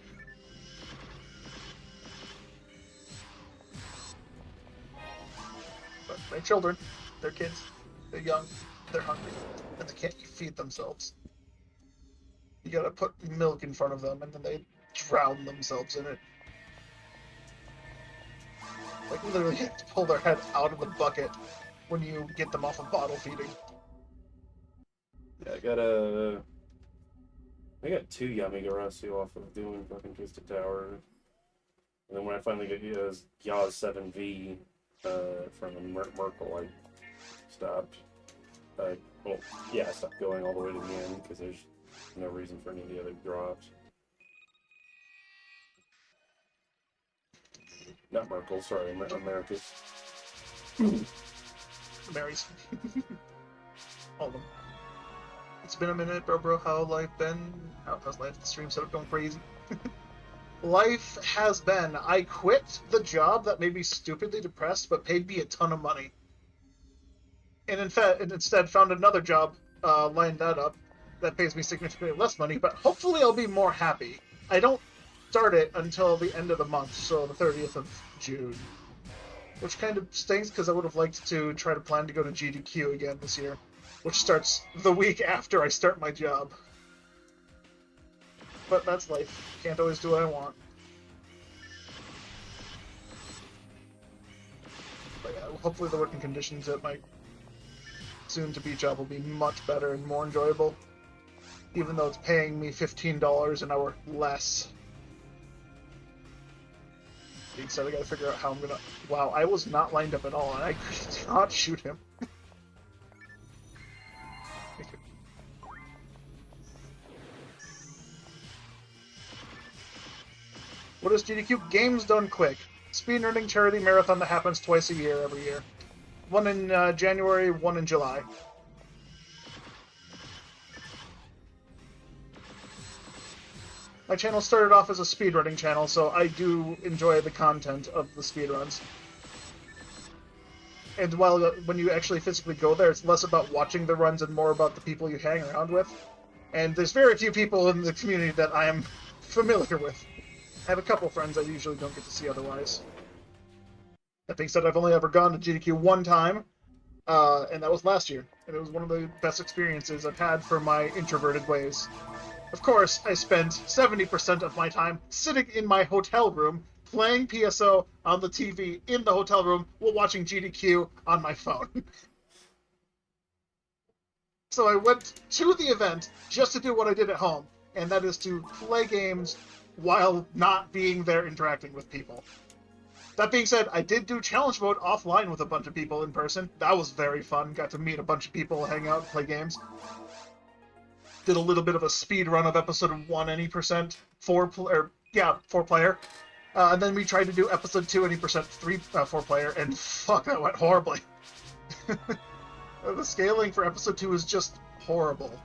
But they're children, they're kids, they're young, they're hungry, and they can't feed themselves. You gotta put milk in front of them, and then they drown themselves in it. Like, literally have to pull their head out of the bucket when you get them off of bottle feeding. Yeah, I got 2 Yamagarasu off of doing fucking Twisted Tower. And then when I finally got Yaz 7V from Merkel, I stopped. I stopped going all the way to the end because there's no reason for any of the other drops. Not Merkel, sorry, America. Marys. All of them. It's been a minute, bro. How life been? How's life? The stream setup going crazy. Life has been. I quit the job that made me stupidly depressed, but paid me a ton of money. And instead found another job, lined that up, that pays me significantly less money, but hopefully I'll be more happy. I don't start it until the end of the month, so the 30th of June. Which kind of stinks, because I would have liked to try to plan to go to GDQ again this year, which starts the week after I start my job. But that's life. Can't always do what I want. But yeah, hopefully the working conditions at my soon-to-be job will be much better and more enjoyable, even though it's paying me $15 an hour less. Being said, I gotta figure out how I'm gonna... Wow, I was not lined up at all, and I could not shoot him. What is GDQ? Games Done Quick. Speedrunning charity marathon that happens twice a year every year. One in January, one in July. My channel started off as a speedrunning channel, so I do enjoy the content of the speedruns. And when you actually physically go there, it's less about watching the runs and more about the people you hang around with. And there's very few people in the community that I am familiar with. I have a couple friends I usually don't get to see otherwise. That being said, I've only ever gone to GDQ one time, and that was last year. And it was one of the best experiences I've had for my introverted ways. Of course, I spent 70% of my time sitting in my hotel room, playing PSO on the TV in the hotel room while watching GDQ on my phone. So I went to the event just to do what I did at home, and that is to play games while not being there interacting with people. That being said, I did do challenge mode offline with a bunch of people in person. That was very fun. Got to meet a bunch of people, hang out, play games. Did a little bit of a speed run of episode 1 any percent, 4 player. And then we tried to do episode 2 any percent, 4 player, and fuck, that went horribly. The scaling for episode 2 is just horrible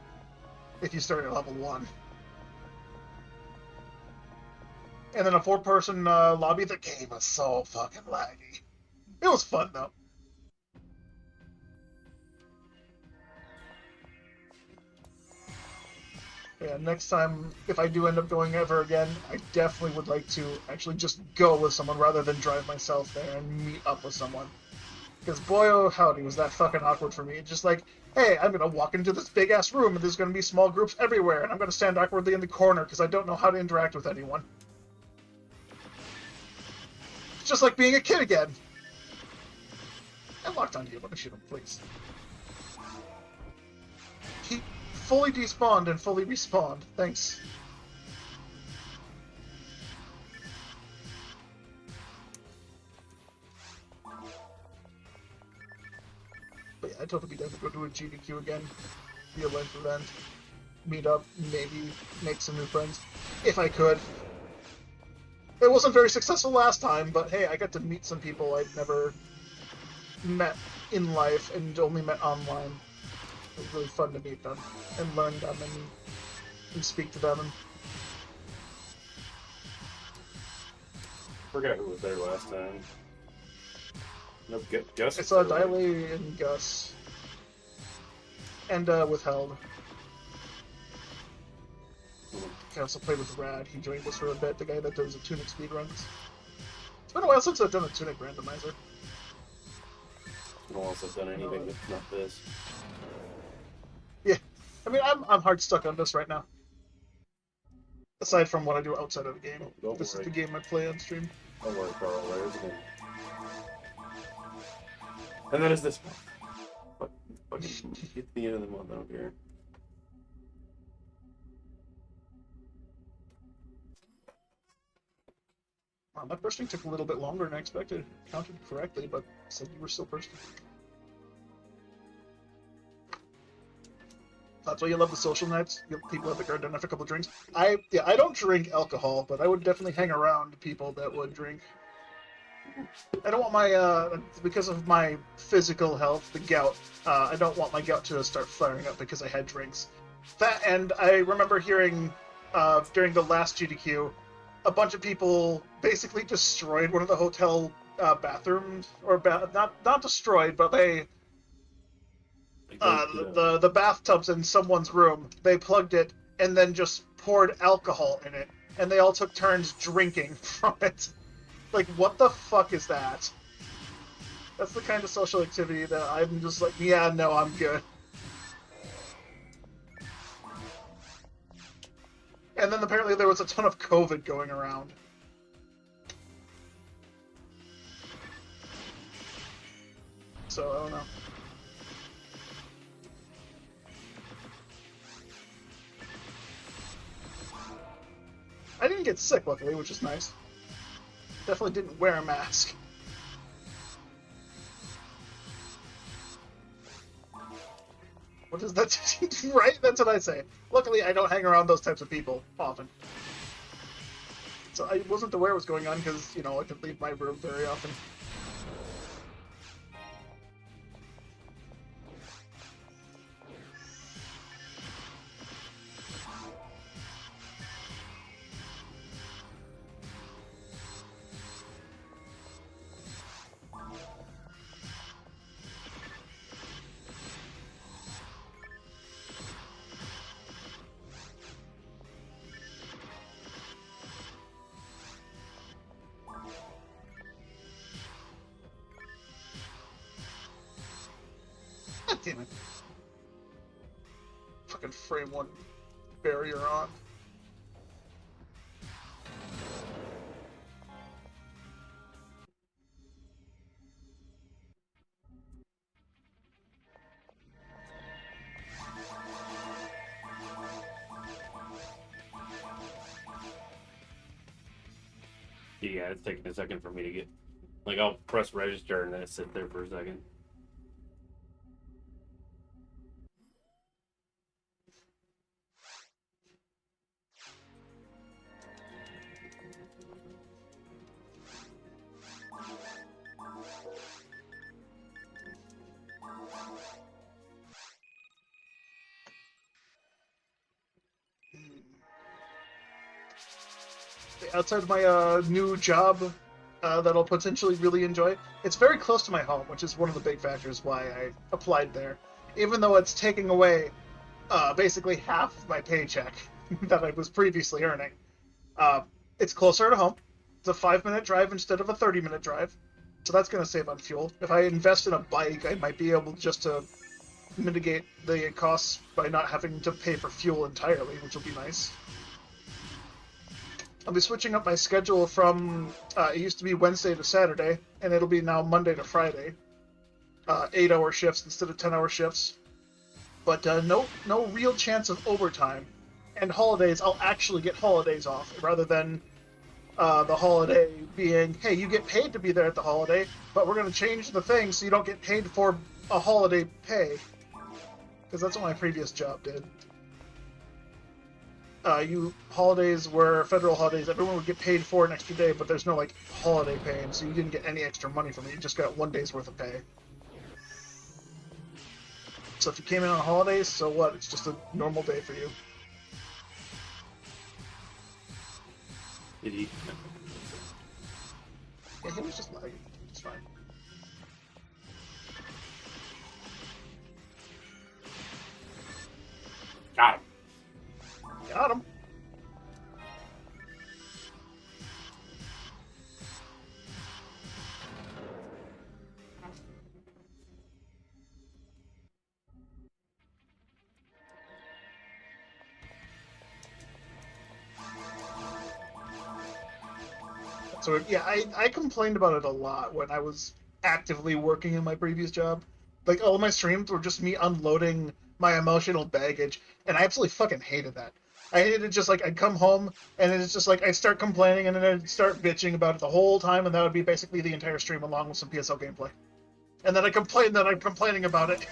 if you start at level 1. And then a 4-person lobby, the game was so fucking laggy. It was fun, though. Yeah, next time, if I do end up going ever again, I definitely would like to actually just go with someone rather than drive myself there and meet up with someone. Because boy, oh howdy, was that fucking awkward for me. Just like, hey, I'm going to walk into this big-ass room and there's going to be small groups everywhere, and I'm going to stand awkwardly in the corner because I don't know how to interact with anyone. It's just like being a kid again. I locked onto you. Let me shoot him, please. He fully despawned and fully respawned. Thanks. But yeah, I'd totally be down to go do a GDQ again. Be a life event. Meet up, maybe make some new friends. If I could. It wasn't very successful last time, but hey, I got to meet some people I'd never met in life and only met online. It was really fun to meet them and learn them and speak to them. And... Forgot who was there last time. No, Gus. I saw Diley and Gus. And Withheld. I also played with Rad. He joined us for a bit, the guy that does the Tunic speedruns. It's been a while since I've done a Tunic randomizer. No one else has done anything that's not this. Yeah. I mean, I'm hard stuck on this right now. Aside from what I do outside of the game. This is the game I play on stream. Don't worry, Carl. There's a game. And that is this month. Fucking get to the end of the month out here. My bursting took a little bit longer than I expected. Counted correctly, but said you were still bursting. That's why you love the social nights. People at the guard don't have a couple drinks. I don't drink alcohol, but I would definitely hang around people that would drink. I don't want my because of my physical health, the gout. I don't want my gout to start flaring up because I had drinks. That, and I remember hearing during the last GDQ, a bunch of people basically destroyed one of the hotel bathrooms, or not destroyed, but they the bathtubs in someone's room. They plugged it and then just poured alcohol in it, and they all took turns drinking from it. Like, what the fuck is that? That's the kind of social activity that I'm just like, yeah, no, I'm good. And then apparently there was a ton of COVID going around. So, I don't know. I didn't get sick, luckily, which is nice. Definitely didn't wear a mask. What is that? Right? That's what I say. Luckily, I don't hang around those types of people often. So I wasn't aware what was going on because, you know, I could leave my room very often. God damn it. Fucking frame one barrier on. Yeah, it's taking a second for me to get. Like, I'll press register and then sit there for a second. Outside of my new job that I'll potentially really enjoy, it's very close to my home, which is one of the big factors why I applied there. Even though it's taking away basically half of my paycheck that I was previously earning. It's closer to home. It's a 5-minute drive instead of a 30-minute drive. So that's going to save on fuel. If I invest in a bike, I might be able just to mitigate the costs by not having to pay for fuel entirely, which will be nice. I'll be switching up my schedule from, it used to be Wednesday to Saturday, and it'll be now Monday to Friday. 8-hour shifts instead of 10-hour shifts. But no real chance of overtime. And holidays, I'll actually get holidays off, rather than the holiday being, hey, you get paid to be there at the holiday, but we're going to change the thing so you don't get paid for a holiday pay. Because that's what my previous job did. Holidays were federal holidays, everyone would get paid for an extra day, but there's no, like, holiday pay, and so you didn't get any extra money from it, you just got 1 day's worth of pay. So if you came in on holidays, so what? It's just a normal day for you. Did he? Yeah, he was just lagging. It's fine. Got him. Got him. So yeah, I complained about it a lot when I was actively working in my previous job. Like, all of my streams were just me unloading my emotional baggage, and I absolutely fucking hated that. I hated it just like I'd come home, and it's just like I'd start complaining, and then I'd start bitching about it the whole time, and that would be basically the entire stream along with some PSL gameplay. And then I complain that I'm complaining about it.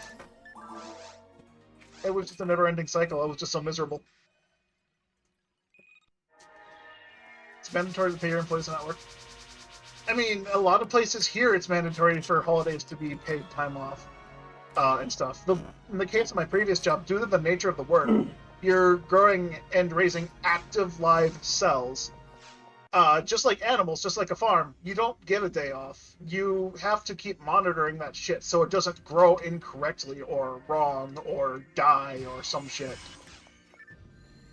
It was just a never-ending cycle. I was just so miserable. It's mandatory to pay your employees an hour. I mean, a lot of places here, it's mandatory for holidays to be paid time off and stuff. In the case of my previous job, due to the nature of the work, you're growing and raising active live cells. Just like animals, just like a farm, you don't get a day off. You have to keep monitoring that shit so it doesn't grow incorrectly or wrong or die or some shit.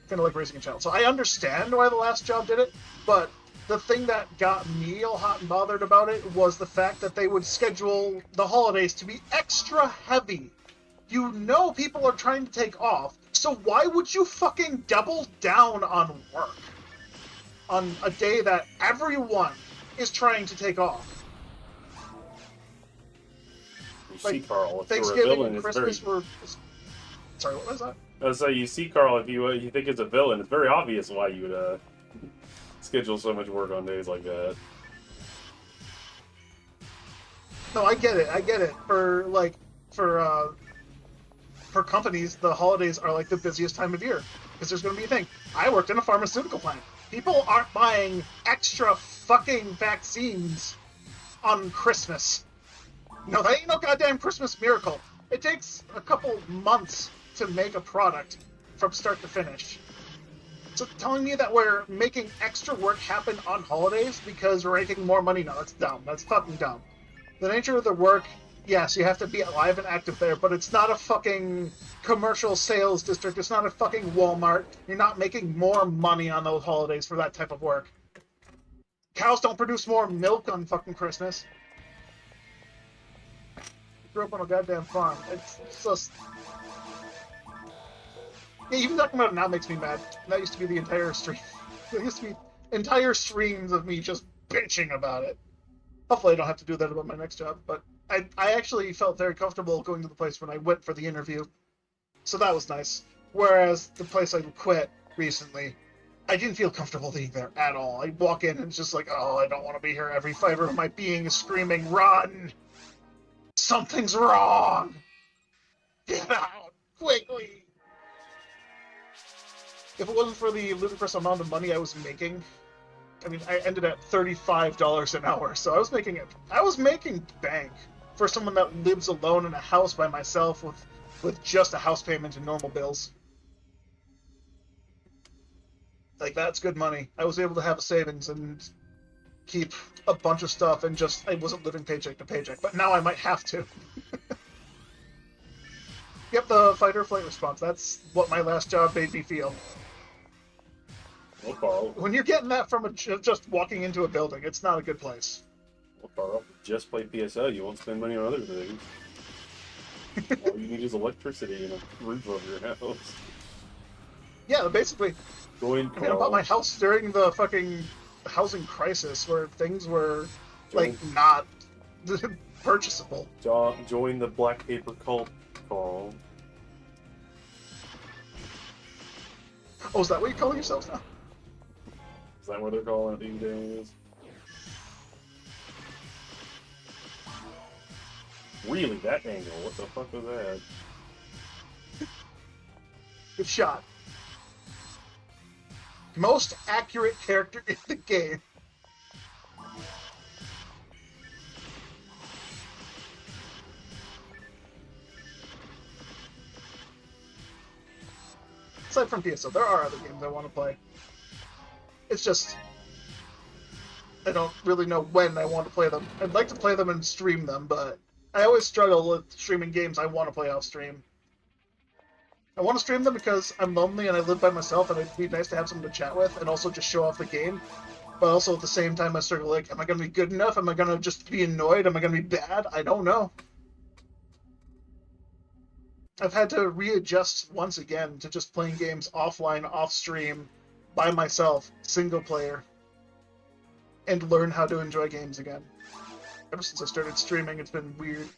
Kind of like raising a child. So I understand why the last job did it, but the thing that got me all hot and bothered about it was the fact that they would schedule the holidays to be extra heavy. You know people are trying to take off, so why would you fucking double down on work on a day that everyone is trying to take off? You see, Carl, if Thanksgiving you're a villain, and Christmas were... Sorry, what was that? So you see, Carl, if you think it's a villain, it's very obvious why you would schedule so much work on days like that. No, I get it. For companies, the holidays are like the busiest time of year because there's going to be a thing. I worked in a pharmaceutical plant. People aren't buying extra fucking vaccines on Christmas. No, that ain't no goddamn Christmas miracle. It takes a couple months to make a product from start to finish. So telling me that we're making extra work happen on holidays because we're making more money, no, that's dumb. That's fucking dumb. The nature of the work, yes, you have to be alive and active there, but it's not a fucking commercial sales district. It's not a fucking Walmart. You're not making more money on those holidays for that type of work. Cows don't produce more milk on fucking Christmas. I grew up on a goddamn farm. It's just... Yeah, even talking about it now makes me mad. That used to be the entire stream. There used to be entire streams of me just bitching about it. Hopefully I don't have to do that about my next job, but I actually felt very comfortable going to the place when I went for the interview. So that was nice. Whereas the place I quit recently, I didn't feel comfortable being there at all. I walk in and it's just like, oh, I don't want to be here. Every fiber of my being is screaming, run! Something's wrong! Get out! Quickly! If it wasn't for the ludicrous amount of money I was making, I mean, I ended at $35 an hour, so I was making bank for someone that lives alone in a house by myself with just a house payment and normal bills. Like, that's good money. I was able to have a savings and keep a bunch of stuff and just, I wasn't living paycheck to paycheck, but now I might have to. Yep, the fight or flight response. That's what my last job made me feel. Well, Carl. When you're getting that from just walking into a building, it's not a good place. Well, Carl, just play PSL. You won't spend money on other things. All you need is electricity and a roof over your house. Yeah, basically. Join Carl. I mean, I bought my house during the fucking housing crisis where things were, like, not purchasable. Join the black paper cult, Carl. Oh, is that what you call yourselves now? Is that what they're calling it these days? Really, that angle? What the fuck was that? Good shot. Most accurate character in the game. Aside from PSO, there are other games I want to play. It's just, I don't really know when I want to play them. I'd like to play them and stream them, but I always struggle with streaming games I want to play off stream. I want to stream them because I'm lonely and I live by myself and it'd be nice to have someone to chat with and also just show off the game. But also at the same time I struggle, like, am I going to be good enough? Am I going to just be annoyed? Am I going to be bad? I don't know. I've had to readjust once again to just playing games offline, off stream, by myself, single player, and learn how to enjoy games again. Ever since I started streaming, it's been weird.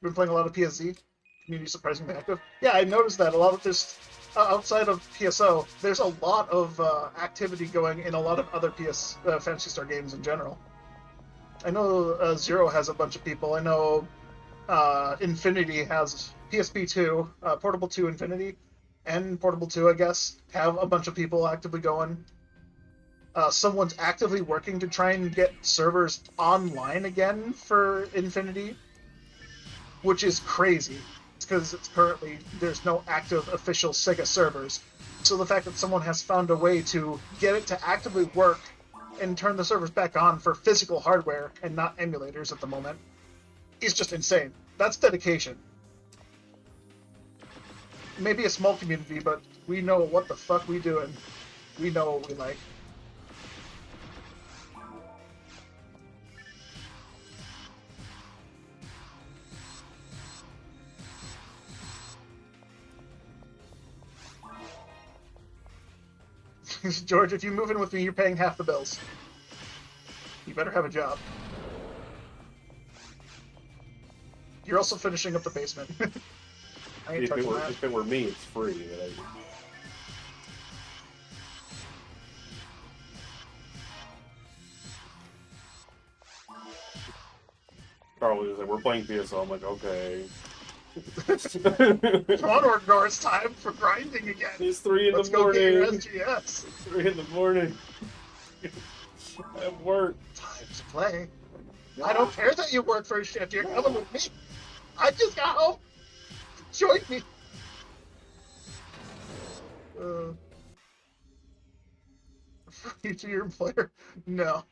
Been playing a lot of PSZ. Community surprisingly active. Yeah, I noticed that a lot of this outside of PSO, there's a lot of activity going in a lot of other Phantasy Star games in general. I know Zero has a bunch of people. I know Infinity has PSP 2, Portable 2 Infinity, and Portable 2, I guess, have a bunch of people actively going. Someone's actively working to try and get servers online again for Infinity, which is crazy. It's because there's no active official Sega servers. So the fact that someone has found a way to get it to actively work and turn the servers back on for physical hardware and not emulators at the moment is just insane. That's dedication. Maybe a small community, but we know what the fuck we doing. We know what we like. George, if you move in with me, you're paying half the bills. You better have a job. You're also finishing up the basement. I ain't touching that. If it were me, it's free. Carl was like, we're playing PSO. I'm like, okay. Come on, Orgnar, it's time for grinding again. It's 3 in Let's the morning. Let's go get your SJS. It's 3 in the morning. At work. Time to play. I don't care that you work for a shift. You're coming with me. I just got home. Join me. Free to your employer? No.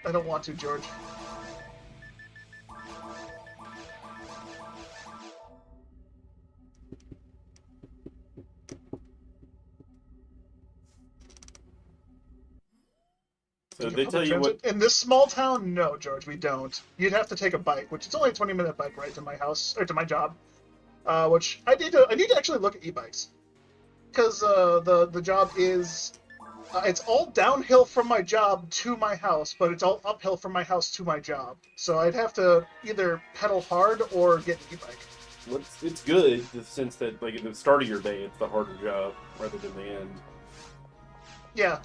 I don't want to, George. So they tell you what... In this small town, no, George, we don't. You'd have to take a bike, which is only a 20-minute bike ride to my house, or to my job. Which I need to actually look at e-bikes. Because the job is... it's all downhill from my job to my house, but it's all uphill from my house to my job. So I'd have to either pedal hard or get an e-bike. Well, it's good in the sense that, like, at the start of your day, it's the harder job rather than the end. Yeah.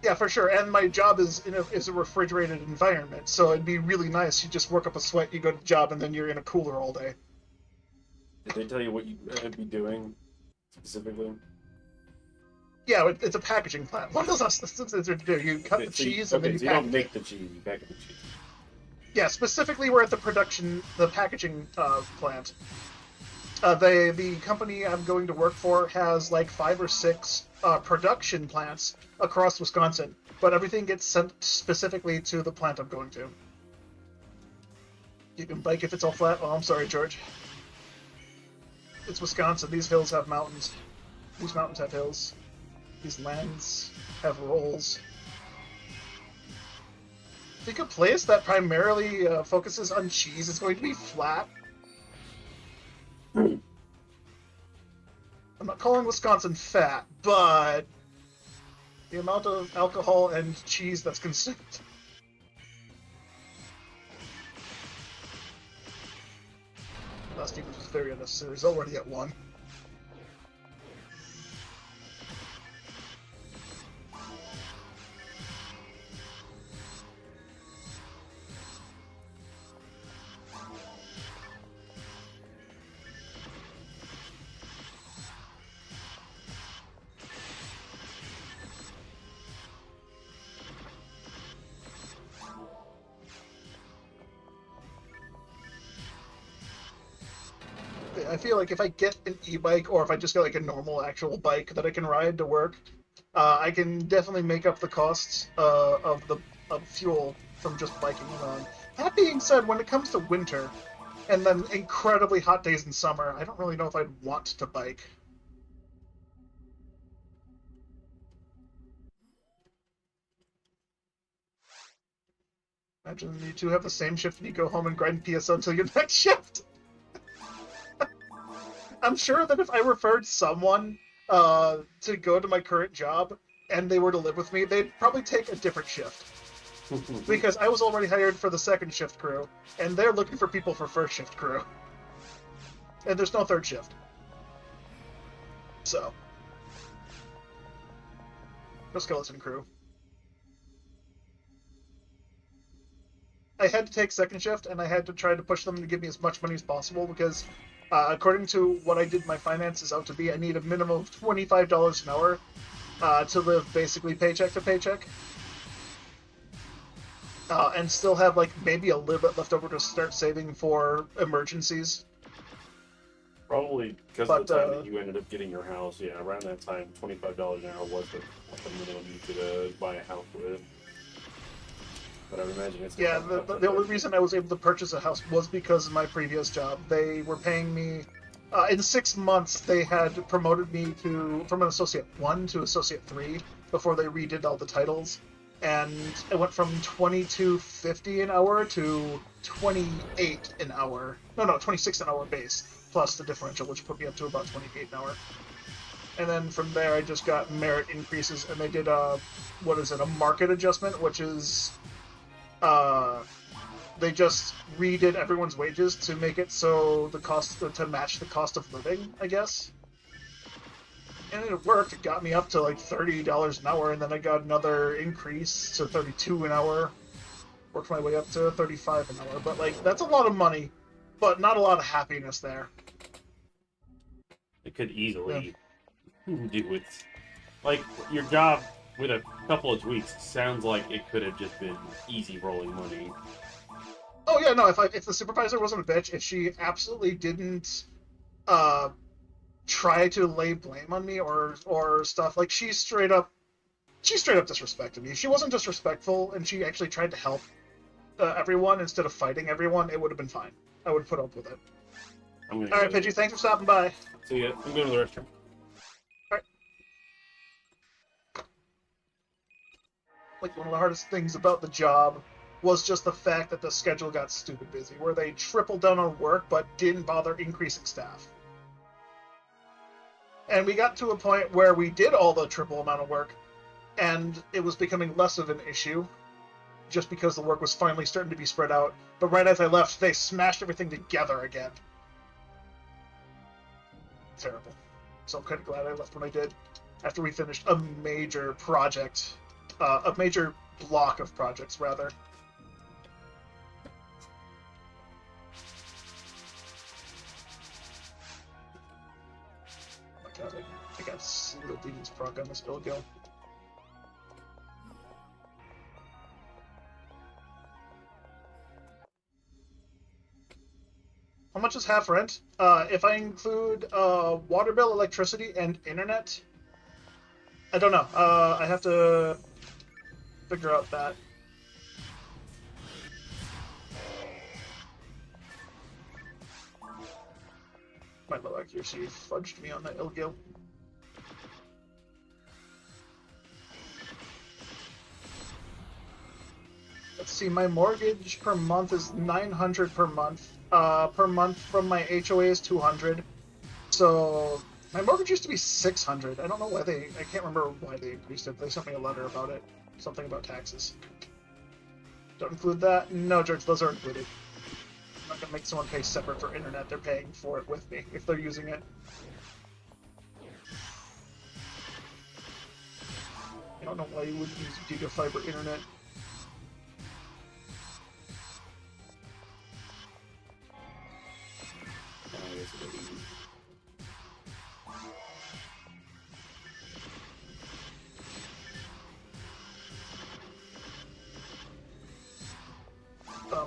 Yeah, for sure. And my job is a refrigerated environment, so it'd be really nice. You just work up a sweat, you go to the job, and then you're in a cooler all day. Did they tell you what you'd be doing specifically? Yeah, it's a packaging plant. What else does it do? You cut the cheese and then you so you don't make the cheese, you package the cheese. Yeah, specifically we're at the packaging plant. The company I'm going to work for has like 5 or 6 production plants across Wisconsin, but everything gets sent specifically to the plant I'm going to. You can bike if it's all flat. Oh, I'm sorry, George. It's Wisconsin. These hills have mountains. These mountains have hills. These lands have rolls. I think a place that primarily focuses on cheese is going to be flat. I'm not calling Wisconsin fat, but the amount of alcohol and cheese that's consumed. Last Stevens was very unnecessary. He's already at 1. I feel like if I get an e-bike, or if I just get like a normal actual bike that I can ride to work, I can definitely make up the costs of fuel from just biking around. That being said, when it comes to winter, and then incredibly hot days in summer, I don't really know if I'd want to bike. Imagine you two have the same shift and you go home and grind PSO until your next shift. I'm sure that if I referred someone to go to my current job and they were to live with me, they'd probably take a different shift. Because I was already hired for the second shift crew, and they're looking for people for first shift crew. And there's no third shift. So. No skeleton crew. I had to take second shift, and I had to try to push them to give me as much money as possible because, according to what I did my finances out to be, I need a minimum of $25 an hour to live basically paycheck to paycheck. And still have like maybe a little bit left over to start saving for emergencies. Probably because of the time that you ended up getting your house, yeah, around that time, $25 an hour was the minimum you could buy a house with. But I would imagine it's... Yeah, the only reason I was able to purchase a house was because of my previous job. They were paying me... in 6 months, they had promoted me from an Associate 1 to Associate 3 before they redid all the titles. And it went from $22.50 an hour to $28 an hour. No, 26 an hour base, plus the differential, which put me up to about $28 an hour. And then from there, I just got merit increases, and they did a market adjustment, which is... they just redid everyone's wages to make it so to match the cost of living, I guess. And it worked. It got me up to like $30 an hour, and then I got another increase to $32 an hour. Worked my way up to $35 an hour, but like that's a lot of money, but not a lot of happiness there. It could easily do with, like, your job with a couple of tweaks sounds like it could have just been easy rolling money. Oh yeah, no. If the supervisor wasn't a bitch, if she absolutely didn't try to lay blame on me or stuff, like she straight up disrespected me. If she wasn't disrespectful and she actually tried to help everyone instead of fighting everyone, it would have been fine. I would have put up with it. All right, Pidgey, thanks for stopping by. See ya. I'm going to the restroom. All right. Like, one of the hardest things about the job was just the fact that the schedule got stupid busy, where they tripled down on work but didn't bother increasing staff. And we got to a point where we did all the triple amount of work, and it was becoming less of an issue, just because the work was finally starting to be spread out. But right as I left, they smashed everything together again. Terrible. So I'm kind of glad I left when I did, after we finished a major project, a major block of projects, rather. God, I got Little Demon's proc on this build go. How much is half rent? If I include water bill, electricity, and internet, I don't know. I have to figure out that. My low accuracy fudged me on that Ilgil. Let's see, my mortgage per month is $900 per month. Per month from my HOA is $200. So my mortgage used to be $600. I don't know why I can't remember why they increased it. They sent me a letter about it. Something about taxes. Don't include that? No, George, those are included. I'm not gonna make someone pay separate for internet. They're paying for it with me if they're using it. I don't know why you would use gigafiber internet.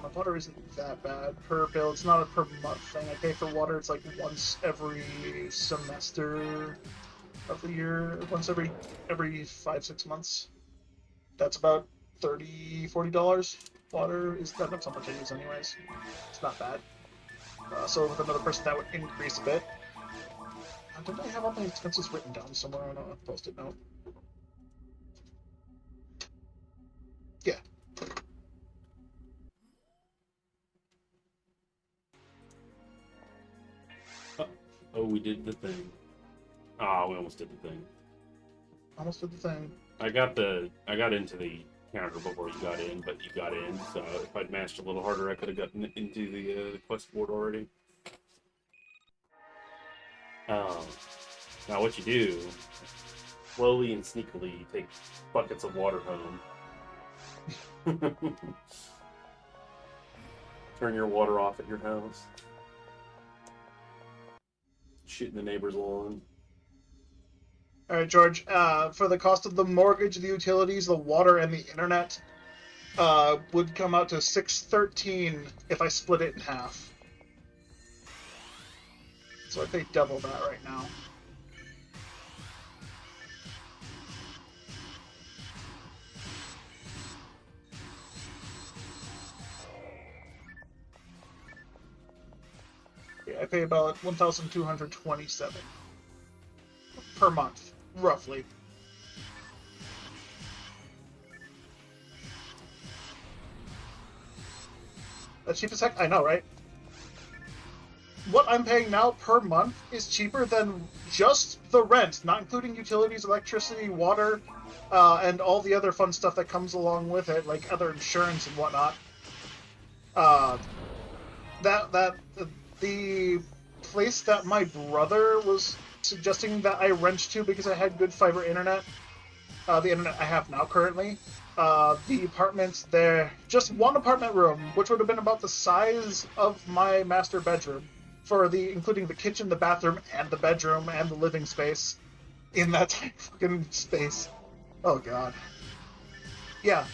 My water isn't that bad per bill. It's not a per month thing. I pay for water. It's like once every semester of the year. Once every 5-6 months. That's about $30-$40. Water is that's how much I use anyways. It's not bad. So with another person that would increase a bit. Didn't I have all my expenses written down somewhere on a post-it note? Yeah. Oh, we did the thing. Ah, we almost did the thing. Almost did the thing. I got into the counter before you got in, but you got in. So if I'd mashed a little harder, I could have gotten into the quest board already. Now what you do, slowly and sneakily, you take buckets of water home. Turn your water off at your house. Shit in the neighbor's lawn. All right, George. For the cost of the mortgage, the utilities, the water, and the internet, would come out to $613 if I split it in half. So I pay double that right now. Yeah, I pay about $1,227 per month, roughly. That's cheap as heck. I know, right? What I'm paying now per month is cheaper than just the rent, not including utilities, electricity, water, and all the other fun stuff that comes along with it, like other insurance and whatnot. The place that my brother was suggesting that I rent to because I had good fiber internet, the internet I have now currently, the apartments there, just one apartment room, which would have been about the size of my master bedroom, including the kitchen, the bathroom, and the bedroom, and the living space in that tiny fucking space. Oh god. Yeah,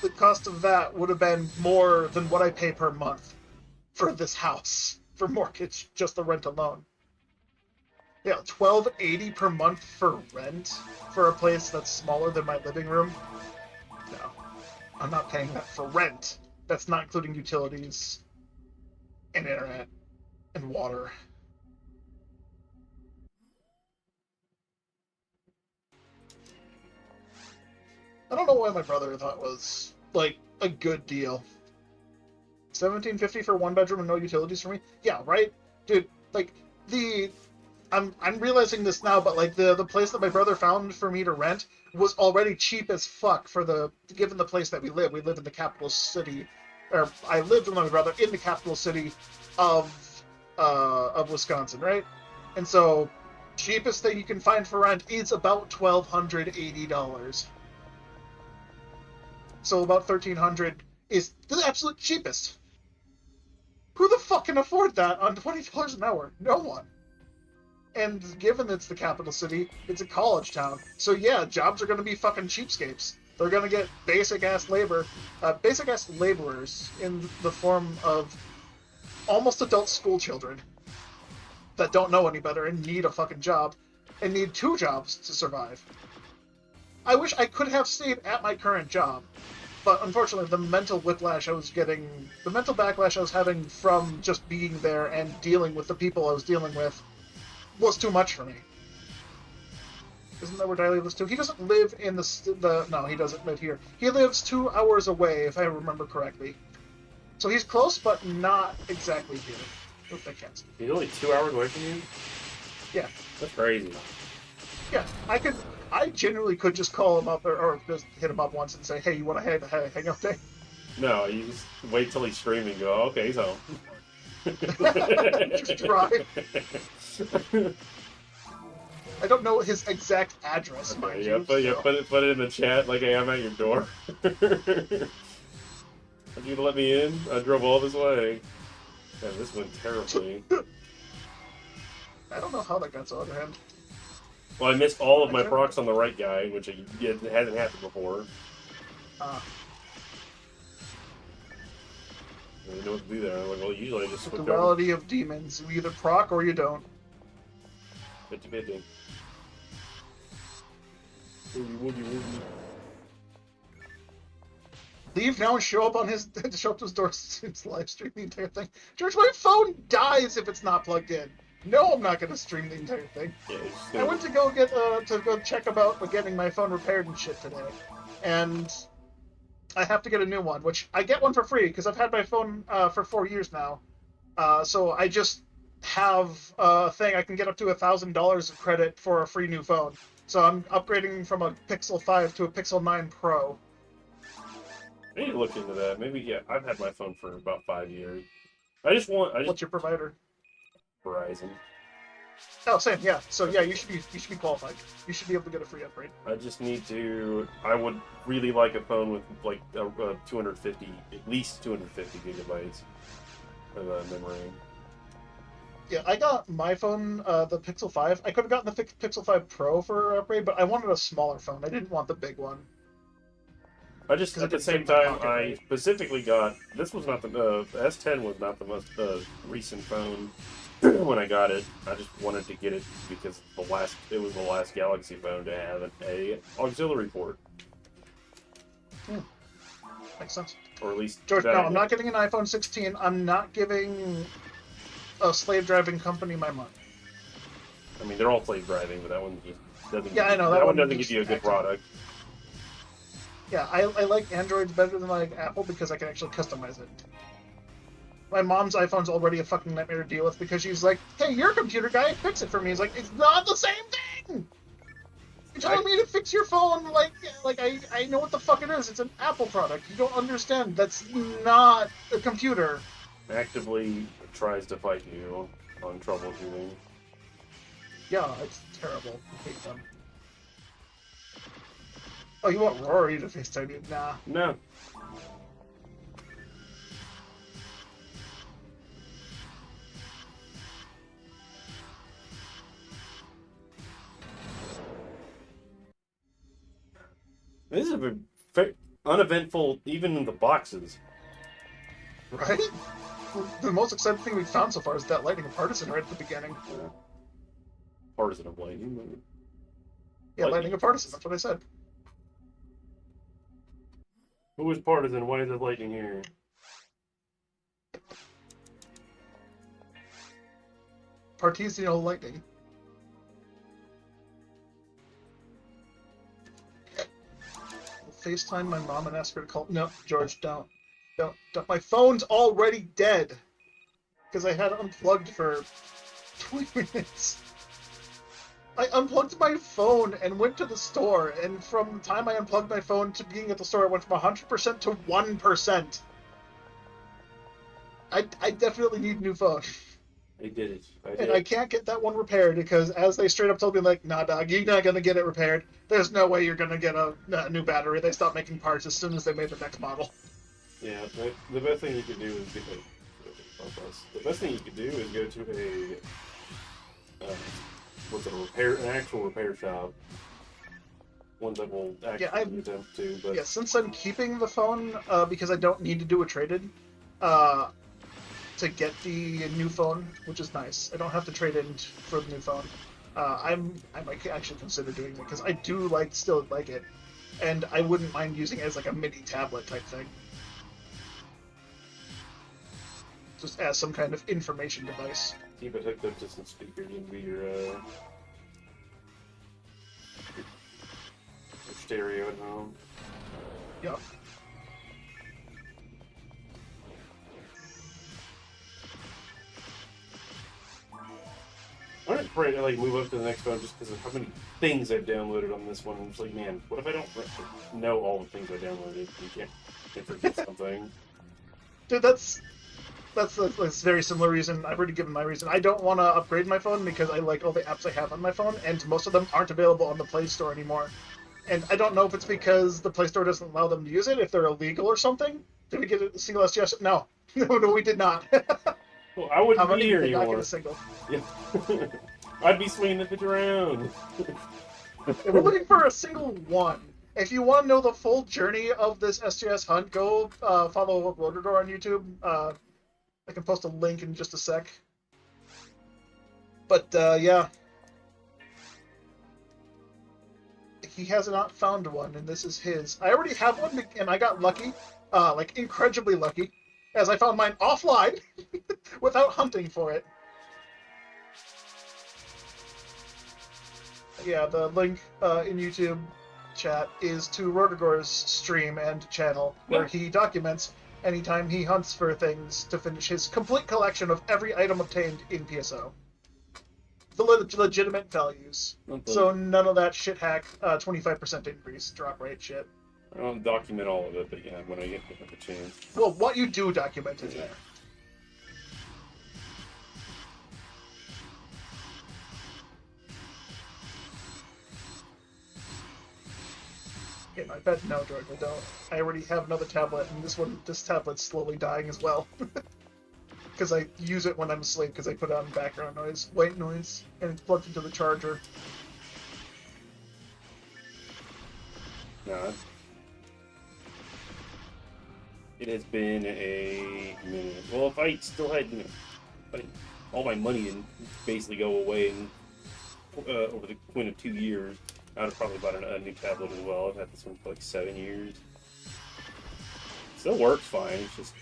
the cost of that would have been more than what I pay per month for this house, for mortgage, just the rent alone. Yeah, $1,280 per month for rent for a place that's smaller than my living room. No, I'm not paying that for rent. That's not including utilities and internet and water. I don't know why my brother thought it was like a good deal. $1,750 for one bedroom and no utilities for me? Yeah, right? Dude, like I'm realizing this now, but like the place that my brother found for me to rent was already cheap as fuck given the place that we live. We live in the capital city, or I lived with my brother in the capital city of Wisconsin, right? And so cheapest thing you can find for rent is about $1,280. So about $1,300 is the absolute cheapest. Who the fuck can afford that on $20 an hour? No one. And given it's the capital city, it's a college town. So yeah, jobs are going to be fucking cheapskates. They're going to get basic-ass basic-ass laborers in the form of almost adult school children that don't know any better and need a fucking job, and need 2 jobs to survive. I wish I could have stayed at my current job, but unfortunately the mental whiplash I was getting, the mental backlash I was having from just being there and dealing with the people I was dealing with was too much for me. Isn't that where Diley lives too? He doesn't live in no, he doesn't live here. He lives 2 hours away, if I remember correctly. So he's close, but not exactly here. Oops, I can't see. He's only 2 hours away from you? Yeah. That's crazy. Yeah, I genuinely could just call him up or just hit him up once and say, hey, you want to hang out day? No, you just wait till he's streaming and go, okay, he's home. Just drive. I don't know his exact address, Okay, mind yeah, you. put So. it in the chat like, hey, I'm at your door. Are you gonna let me in? I drove all this way. Man, this went terribly. I don't know how that got so out of hand. Well, I missed all of my procs on the right guy, which it hasn't happened before. I didn't know what to do there. I'm like, well, usually I just The switch duality of demons. You either proc or you don't. 50-50. Leave now and show up on his door since live stream the entire thing. George, my phone dies if it's not plugged in. No, I'm not going to stream the entire thing. Yeah, I went to go check about getting my phone repaired and shit today, and I have to get a new one, which I get one for free because I've had my phone for 4 years now. So I just have a thing I can get up to $1,000 of credit for a free new phone. So I'm upgrading from a Pixel 5 to a Pixel 9 Pro. I need to look into that. Maybe, yeah, I've had my phone for about 5 years. What's your provider? Verizon. Oh, same, yeah. So yeah, you should be qualified. You should be able to get a free upgrade. I just need to. I would really like a phone with like 250, at least 250 gigabytes of memory. Yeah, I got my phone, the Pixel 5. I could have gotten the Pixel 5 Pro for an upgrade, but I wanted a smaller phone. I didn't want the big one. I just, at the same time, I specifically got, this was not the S10 was not the most recent phone when I got it. I just wanted to get it because it was the last Galaxy phone to have a auxiliary port. Makes sense. Or at least... George, no, I'm not getting an iPhone 16. I'm not giving a slave-driving company my money. I mean, they're all slave-driving, but that one just doesn't... Yeah, I know. That one doesn't give you a good product. Yeah, I like Androids better than I like Apple because I can actually customize it. My mom's iPhone's already a fucking nightmare to deal with because she's like, hey, you're a computer guy, fix it for me. He's like, it's not the same thing! You're telling me to fix your phone like I know what the fuck it is. It's an Apple product. You don't understand. That's not a computer. Actively tries to fight you on troubleshooting. Yeah, it's terrible. I hate them. Oh, you want Rory to FaceTime you? Nah. No. This is a very uneventful, even in the boxes. Right? The most exciting thing we've found so far is that lightning of partisan right at the beginning. Yeah. Partisan of lightning. Yeah, lightning of partisan. That's what I said. Who is partisan? Why is there lightning here? Partisan lightning. I'll FaceTime my mom and ask her to call. No, George, don't. Don't. My phone's already dead. Because I had it unplugged for 20 minutes. I unplugged my phone and went to the store, and from the time I unplugged my phone to being at the store, it went from 100% to 1%. I definitely need a new phone. I did it. And I can't get that one repaired because, as they straight up told me, like, nah, dog, you're not going to get it repaired. There's no way you're going to get a new battery. They stopped making parts as soon as they made the next model. Yeah, the best thing you could do is get the best thing you could do is go to an actual repair shop. One that will actually attempt to. But yeah, since I'm keeping the phone because I don't need to do a trade-in to get the new phone, which is nice. I don't have to trade in for the new phone. I might actually consider doing it because I do still like it, and I wouldn't mind using it as like a mini tablet type thing. Just as some kind of information device. Keep it hooked up to some speakers and be your stereo at home. Yep. I'm just afraid to move up to the next phone just because of how many things I've downloaded on this one. I'm just like, man, what if I don't know all the things I downloaded? You can't forget something. Dude, that's very similar reason. I've already given my reason. I don't want to upgrade my phone because I like all the apps I have on my phone, and most of them aren't available on the Play Store anymore. And I don't know if it's because the Play Store doesn't allow them to use it, if they're illegal or something. Did we get a single SJS? No. No, we did not. Well, I wouldn't be here anymore. Not get a single. Yeah. I'd be swinging the bitch around. Yeah, we're looking for a single one. If you want to know the full journey of this SJS Hunt, go follow Rotordor on YouTube. I can post a link in just a sec. But, yeah. He has not found one, and this is his. I already have one, and I got lucky. Incredibly lucky. As I found mine offline, without hunting for it. Yeah, the link in YouTube chat is to Rotogor's stream and channel, where he documents anytime he hunts for things to finish his complete collection of every item obtained in PSO. The legitimate values. So none of that shit hack 25% increase drop rate shit. I'll document all of it, but yeah, when I get the chance. Well, what you do document is there. Yeah, I bet no, George, I don't. I already have another tablet, and this tablet's slowly dying as well. Because I use it when I'm asleep, because I put on background noise, white noise, and it's plugged into the charger. No, it has been a minute. Well, if I still had, all my money didn't basically go away over the point of 2 years, I'd have probably bought a new tablet as well. I've had this one for like 7 years. Still works fine. It's just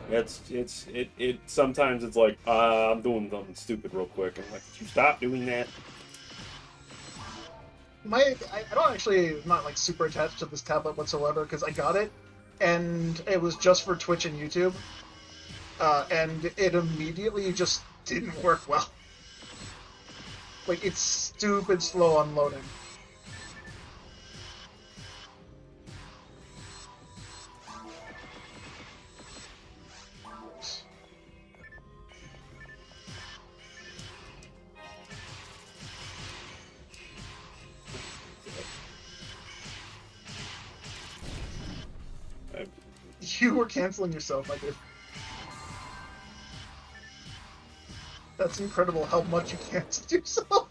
it sometimes it's like I'm doing something stupid real quick. I'm like, did you stop doing that? I don't actually, I'm not like super attached to this tablet whatsoever, because I got it, and it was just for Twitch and YouTube, and it immediately just didn't work well. Like, it's stupid slow on loading. You were canceling yourself, I did. That's incredible how much you canceled yourself.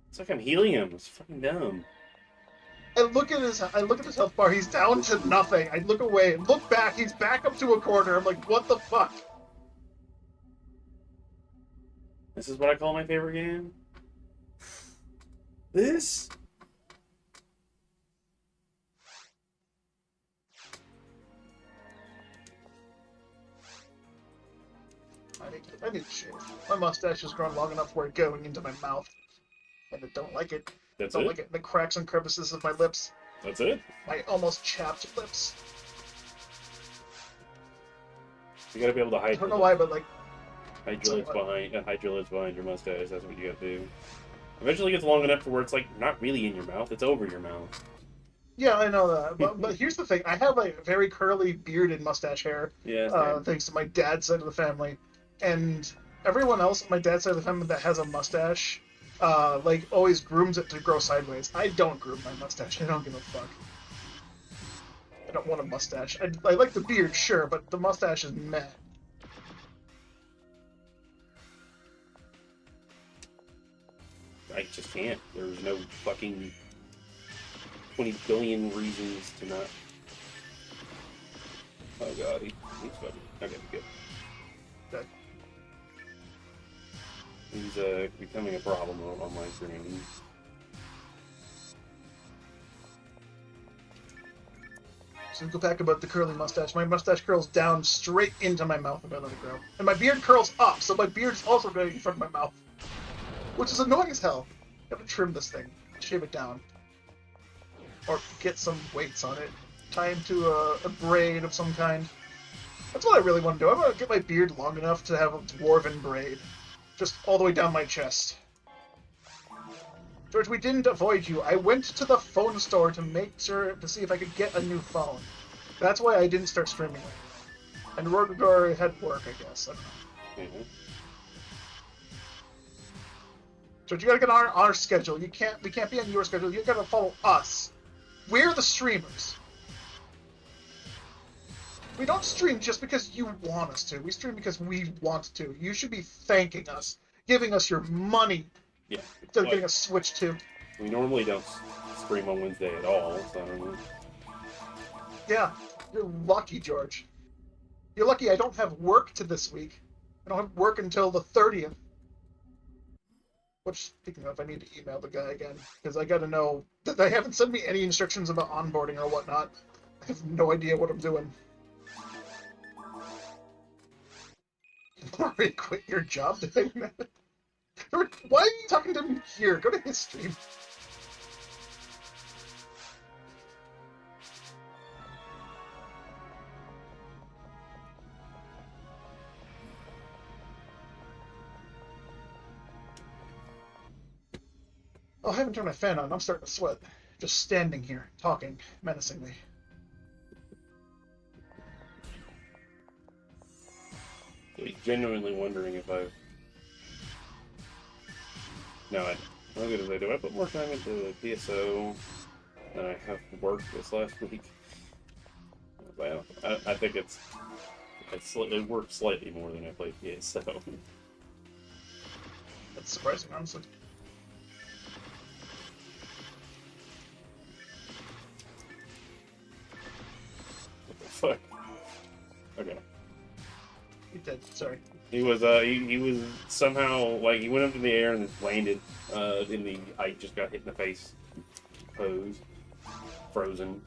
It's like I'm healing him. It's fucking dumb. I look at his health bar. He's down to nothing. I look away, look back. He's back up to a corner. I'm like, what the fuck? This is what I call my favorite game. This. I need to shave. My mustache has grown long enough where it's going into my mouth, and I don't like it. That's I don't it? like it. The cracks and crevices of my lips. That's it? My almost chapped lips. You gotta be able to hide. I don't know why, but like. Hide your lips behind your mustache. That's what you gotta do. Eventually, it gets long enough to where it's like not really in your mouth; it's over your mouth. Yeah, I know that. But here's the thing: I have a very curly beard and mustache hair. Yeah. Thanks to my dad's side of the family, and everyone else on my dad's side of the family that has a mustache, like always grooms it to grow sideways. I don't groom my mustache. I don't give a fuck. I don't want a mustache. I like the beard, sure, but the mustache is meh. I just can't. There's no fucking 20 billion reasons to not. Oh god, he's fucking. Okay, good. Okay. He's becoming a problem on my screen. So go back about the curly mustache. My mustache curls down straight into my mouth if I let it grow. And my beard curls up, so my beard's also going in front of my mouth. Which is annoying as hell. You have to trim this thing. Shave it down. Or get some weights on it. Tie him to a braid of some kind. That's what I really want to do. I want to get my beard long enough to have a dwarven braid. Just all the way down my chest. George, we didn't avoid you. I went to the phone store to make sure to see if I could get a new phone. That's why I didn't start streaming it. And Rogar had work, I guess. I don't know. George, you gotta get on our schedule. We can't be on your schedule. You gotta follow us. We're the streamers. We don't stream just because you want us to. We stream because we want to. You should be thanking us, giving us your money. Yeah. Instead of getting a Switch too. We normally don't stream on Wednesday at all, so. Yeah, you're lucky, George. You're lucky I don't have work to this week. I don't have work until the 30th. Which, speaking of, I need to email the guy again, because I gotta know that they haven't sent me any instructions about onboarding or whatnot. I have no idea what I'm doing. You already quit your job doing that? Why are you talking to me here? Go to his stream. Oh, I haven't turned my fan on. I'm starting to sweat. Just standing here, talking menacingly. He's genuinely wondering if I've... No, I'm going to say, do I put more time into PSO than I have worked this last week? Well, I think it worked slightly more than I played PSO. That's surprising, honestly. What the fuck? Okay. He did, sorry. He was somehow, like, he went up in the air and landed in the, I just got hit in the face pose. Frozen.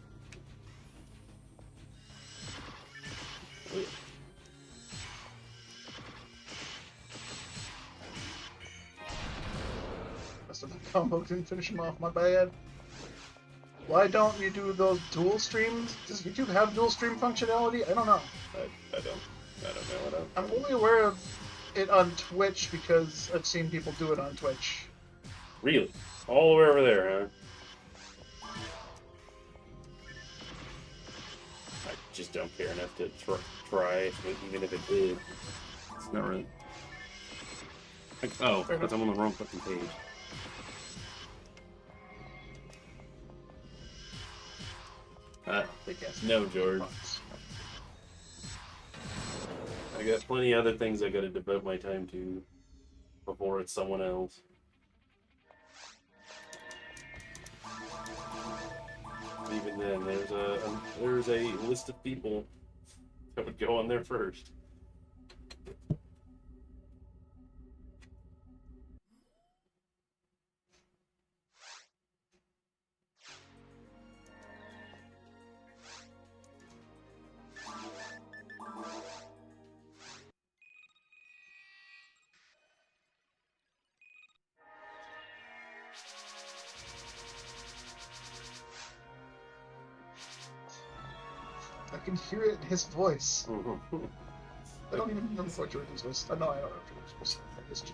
Rest of the combo didn't finish him off, my bad. Why don't you do those dual streams? Does YouTube have dual stream functionality? I don't know. I don't know. I'm only aware of it on Twitch because I've seen people do it on Twitch. Really? All the way over there, huh? I just don't care enough to try, even if it did. It's not really... Like, oh, because I'm on the wrong fucking page. No, George. I got plenty of other things I gotta devote my time to before it's someone else. Even then, there's a list of people that would go on there first. I can hear it in his voice. I don't even know what George's voice. I know I don't know George's voice.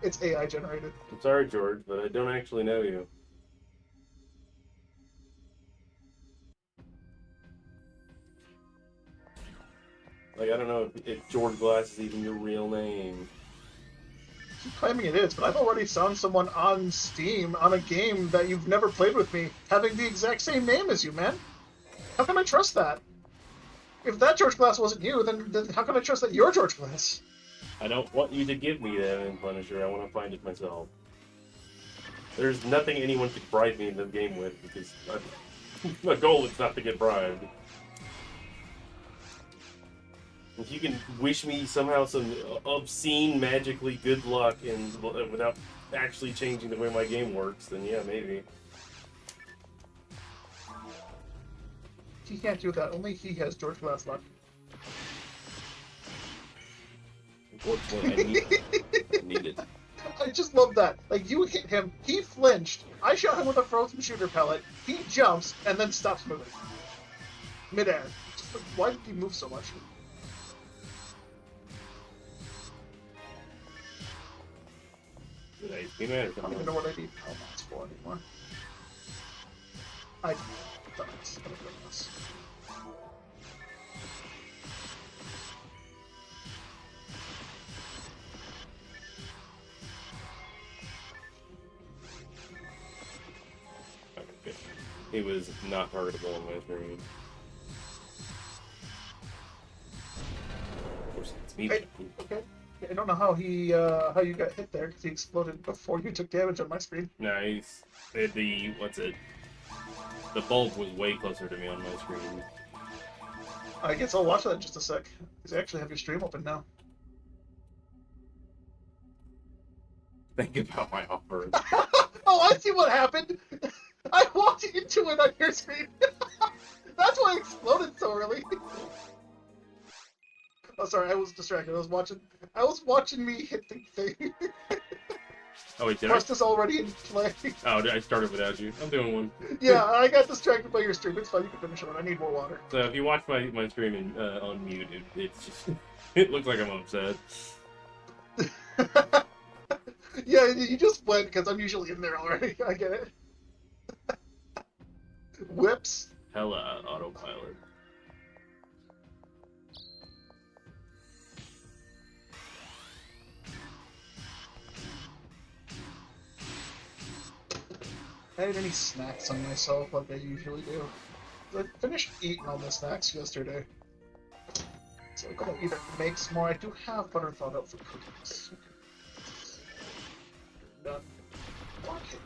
It's AI generated. I'm sorry, George, but I don't actually know you. Like, I don't know if George Glass is even your real name. Keep claiming it is, but I've already found someone on Steam on a game that you've never played with me having the exact same name as you, man. How can I trust that? If that George Glass wasn't you, then how can I trust that you're George Glass? I don't want you to give me that, Punisher. I want to find it myself. There's nothing anyone could bribe me in the game with, because my goal is not to get bribed. If you can wish me somehow some obscene, magically good luck and without actually changing the way my game works, then yeah, maybe. He can't do that. Only he has George Glass luck. Unfortunately, I need it. I just love that. Like, you hit him, he flinched. I shot him with a frozen shooter pellet. He jumps and then stops moving. Midair. Just like, why did he move so much? I don't even know what I need helmets for anymore. I don't know this. Okay. He was not targetable on my screen. Of course, it's me. Okay. I don't know how you got hit there because he exploded before you took damage on my screen. Nice. The bulb was way closer to me on my screen. I guess I'll watch that in just a sec. Because I actually have your stream open now. Think about my offer. Oh, I see what happened. I walked into it on your screen. That's why it exploded so early. Oh, sorry, I was distracted. I was watching me hit the thing. Oh wait, did Quest is already in play. Oh, I started without you. I'm doing one. Yeah, I got distracted by your stream. It's fine, you can finish it. I need more water. So if you watch my stream on mute, it's just it looks like I'm upset. Yeah, you just went because I'm usually in there already. I get it. Whips. Hella autopilot. I had any snacks on myself like I usually do. I finished eating all the snacks yesterday. So I'm gonna either make some more. I do have butter thawed out for cookies. Done. Okay.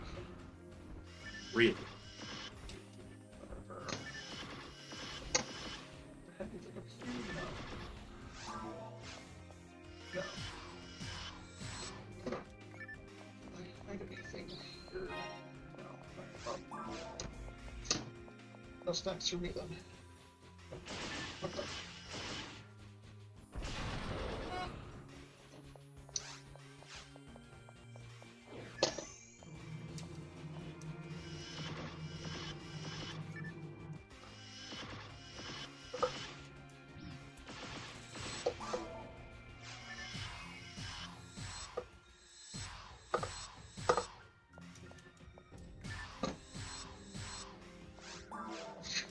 Really? No. Find anything here? No. No snacks for me then.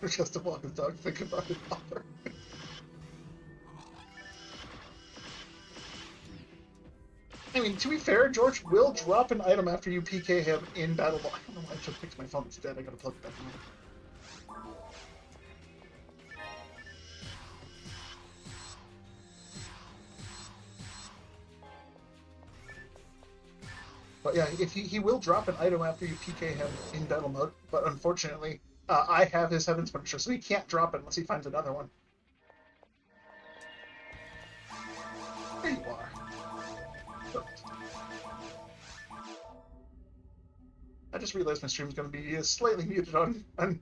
Just to walk his dog, think about his father. I mean, to be fair, George will drop an item after you PK him in battle. I don't know why I should pick my phone instead. I gotta plug it back in. But yeah, if he will drop an item after you PK him in battle mode, but unfortunately, I have his Heaven's Punisher, so he can't drop it unless he finds another one. There you are. Perfect. I just realized my stream's going to be slightly muted on. I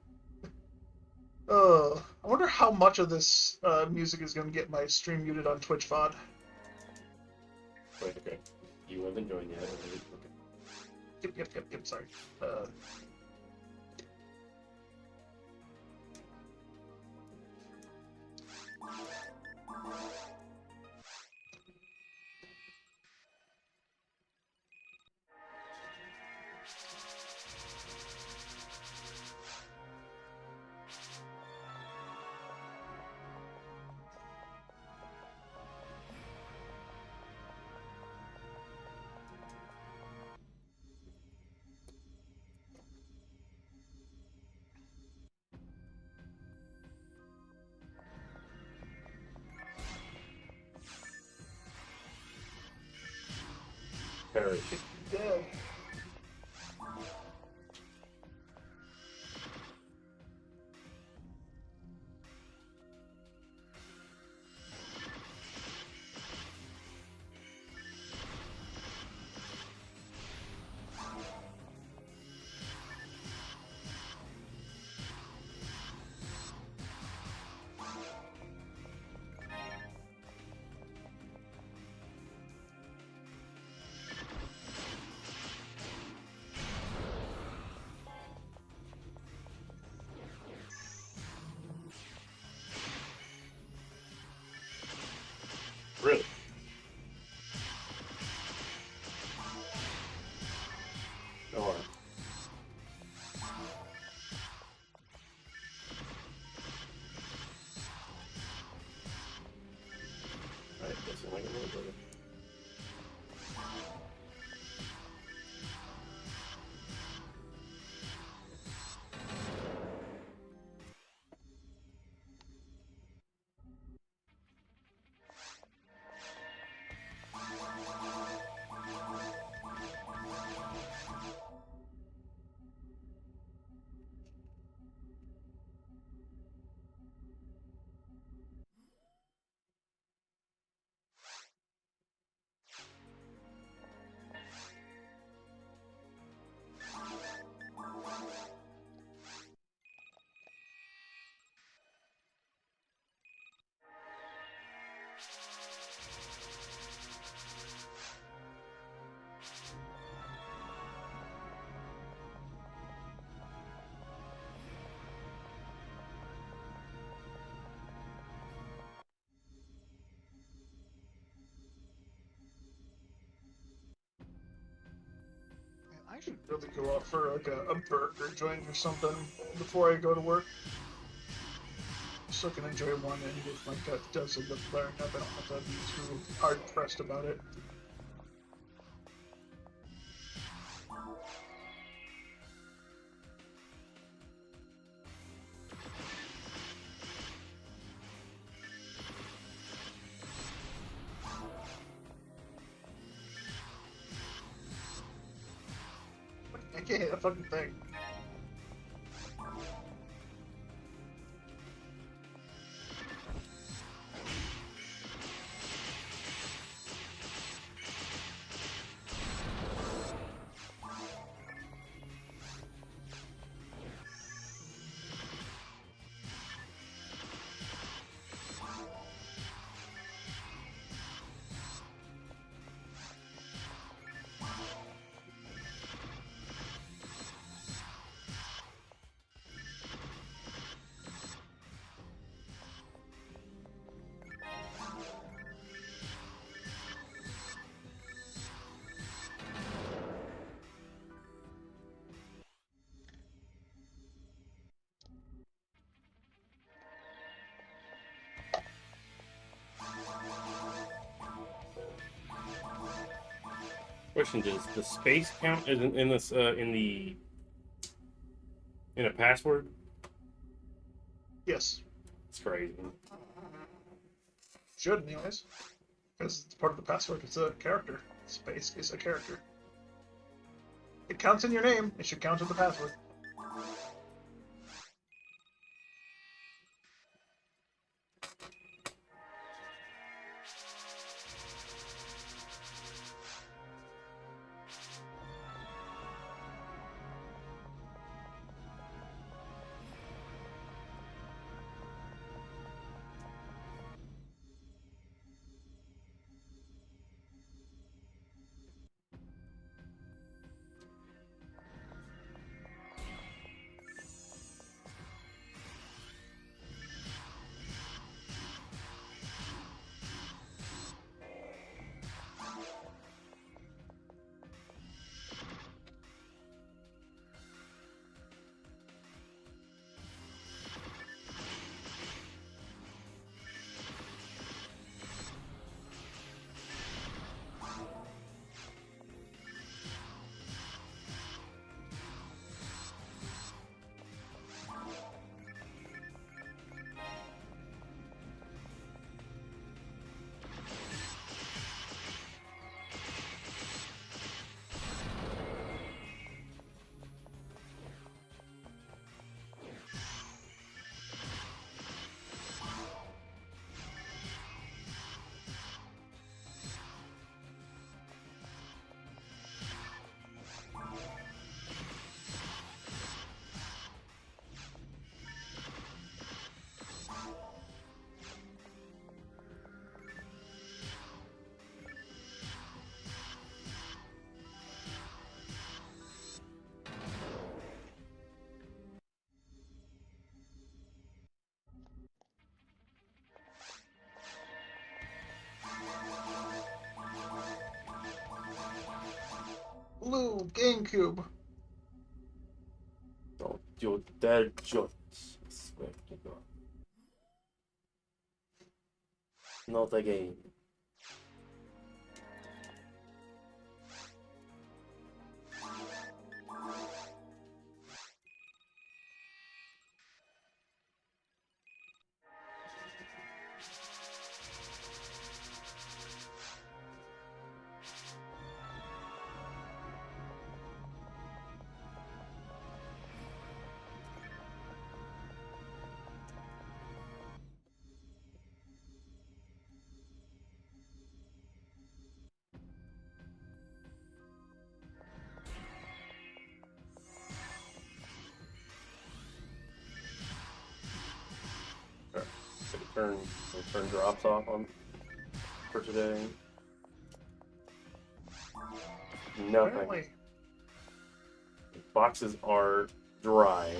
wonder how much of this music is going to get my stream muted on Twitch VOD. Wait, okay. You haven't joined yet. Okay. Yep, sorry. Parry. Dead. should really go out for like a burger joint or something before I go to work. So I can enjoy one and if my gut does end up flaring up, I don't have to be too hard pressed about it. I can't hit a fucking thing. Question: does the space count in this in a password? Yes. It's crazy. Should, anyways. Because it's part of the password. It's a character. Space is a character. It counts in your name. It should count in the password. Blue GameCube. Don't you dare just expect to go. Not again. Turn drops off on for today. Nothing. Apparently. Boxes are dry.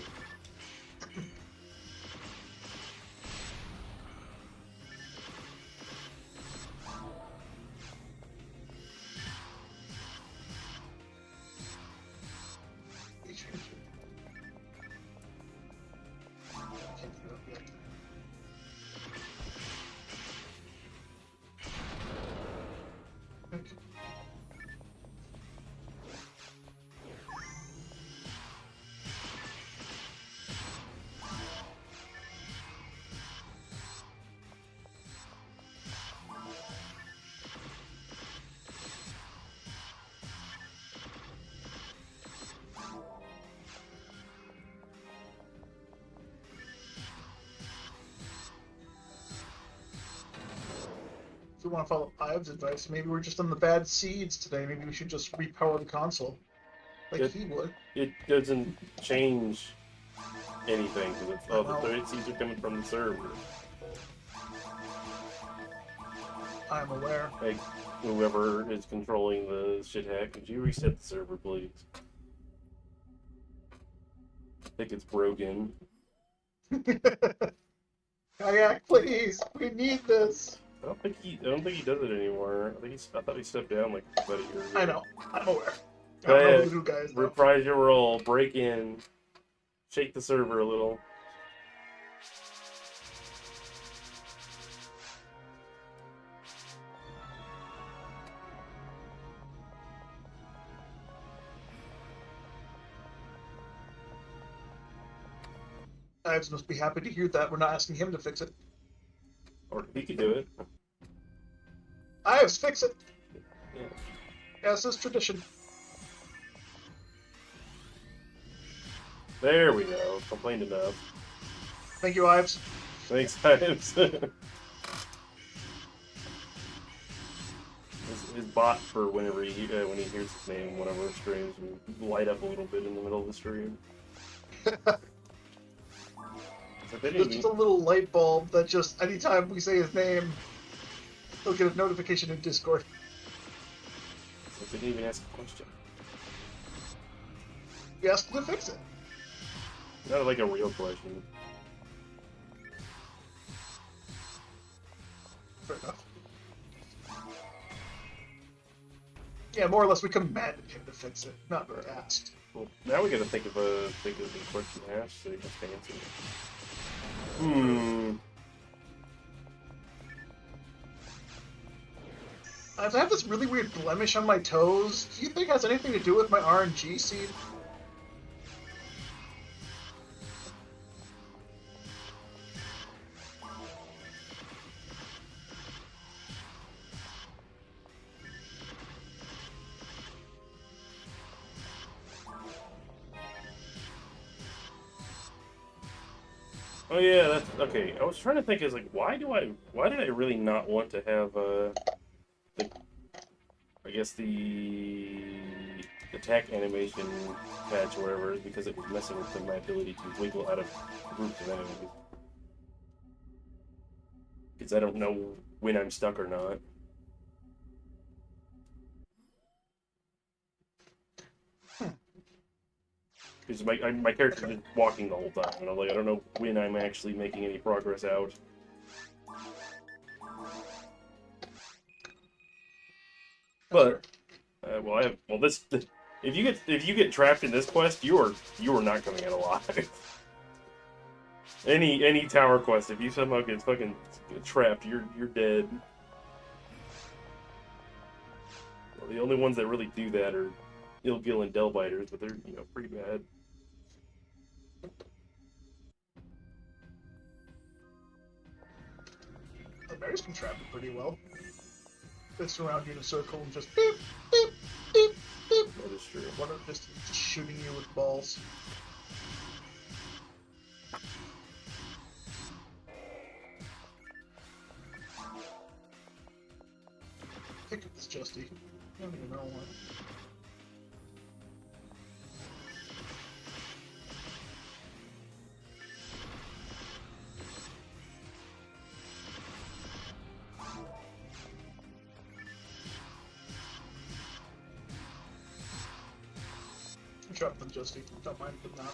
we want to follow Ives' advice, maybe we're just on the bad seeds today. Maybe we should just repower the console, like he would. It doesn't change anything because the thread seeds are coming from the server. I'm aware. Like, whoever is controlling the shit hack, could you reset the server, please? I think it's broken. Kayak, please! We need this! I don't think he does it anymore. I thought he stepped down like about a year ago. I know. I'm aware. I don't know who the new guy is, though. Reprise your role, break in, shake the server a little. Ives must be happy to hear that. We're not asking him to fix it. Or he could do it. Ives, fix it! Yeah. As is tradition. There we go. Complained enough. Thank you, Ives. Thanks, Ives. his bot for whenever when he hears his name, whatever streams, will light up a little bit in the middle of the stream. There's just a little light bulb that just, anytime we say his name, he'll get a notification in Discord. I didn't even ask a question. You asked him to fix it. Not like a real question. Fair enough. Yeah, more or less we commanded him to fix it, not really asked. Well, now we gotta think of the question asked so he has to answer it. I have this really weird blemish on my toes. Do you think it has anything to do with my RNG seed? Oh yeah, that's okay. I was trying to think, is like, why did I really not want to have I guess the attack animation patch or whatever, is because it was messing with my ability to wiggle out of groups of enemies. Because I don't know when I'm stuck or not. Because my character's just walking the whole time, and I'm like, I don't know when I'm actually making any progress out. But if you get trapped in this quest, you are not coming out alive. any tower quest, if you somehow get fucking trapped, you're dead. Well, the only ones that really do that are Ilgil and Delbiters, but they're pretty bad. The bears can trap it pretty well. They surround you in a circle and just beep, beep, beep, beep. That is true. One of just shooting you with balls. Pick up this Justy. I don't even know why. Drop them, Justy. Don't mind them not.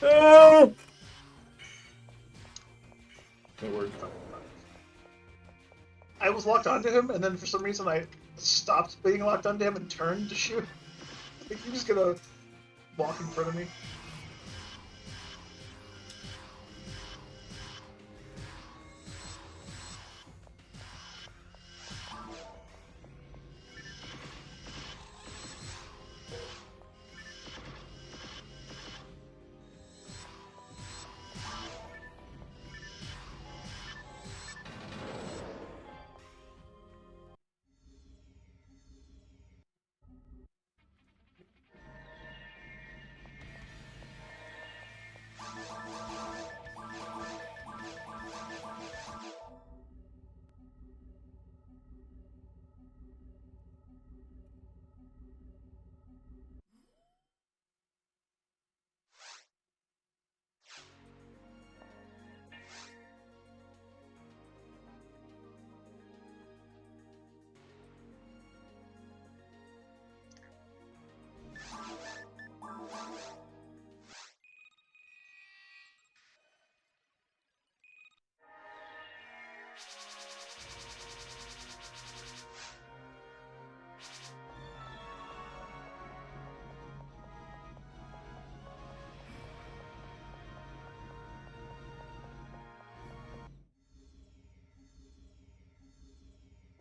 Oh! That worked. I was locked onto him, and then for some reason I stopped being locked onto him and turned to shoot. I think he was gonna walk in front of me.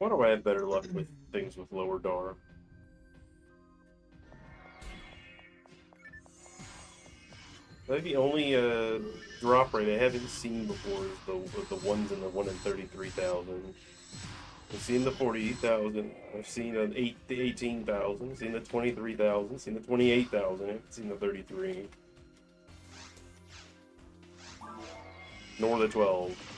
Why do I have better luck with things with lower DAR? I think the only drop rate I haven't seen before is the ones in the 1 in 33,000. I've seen the 48,000. I've seen the 18,000. I've seen the 23,000. I've seen the 28,000. I haven't seen the 33. Nor the 12.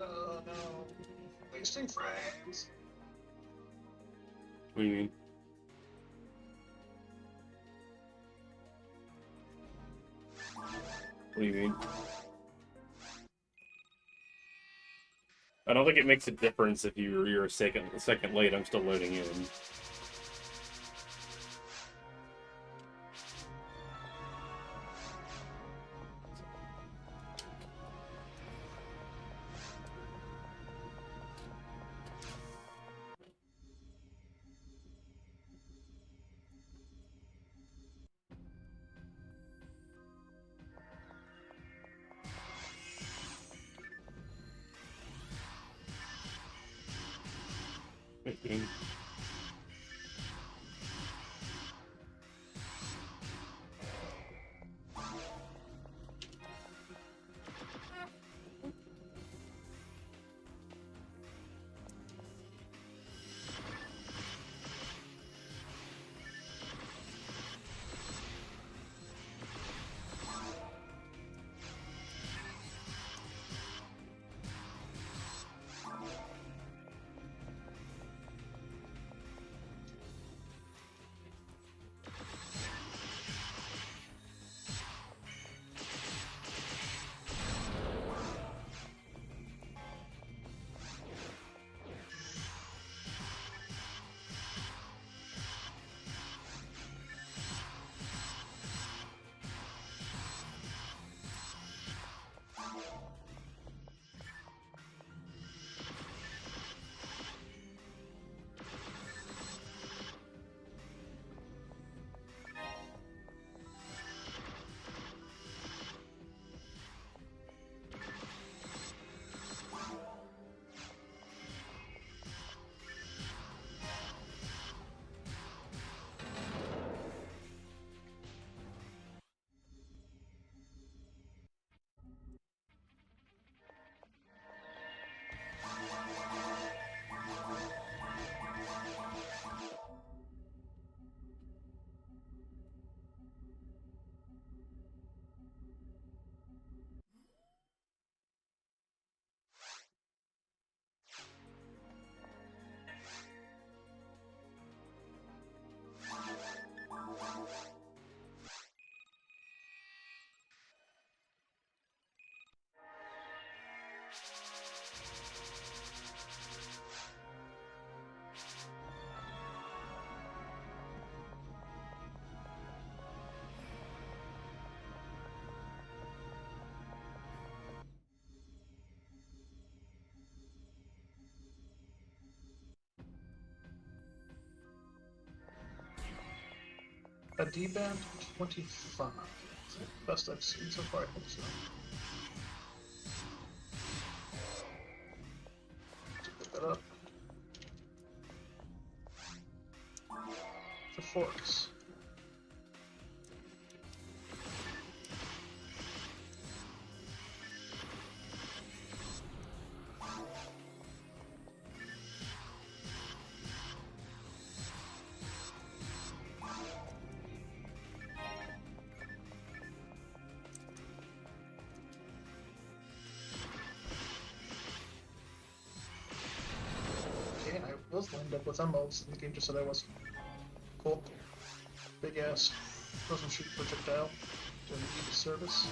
Oh no. Wasting frames. What do you mean? What do you mean? I don't think it makes a difference if you're a second late. I'm still loading in. A D-band 25. That's the best I've seen so far, I think so. for forks. Was lined up with emeralds, and the game just said I was. Cool. Big ass. Doesn't shoot projectile. Doesn't need a service.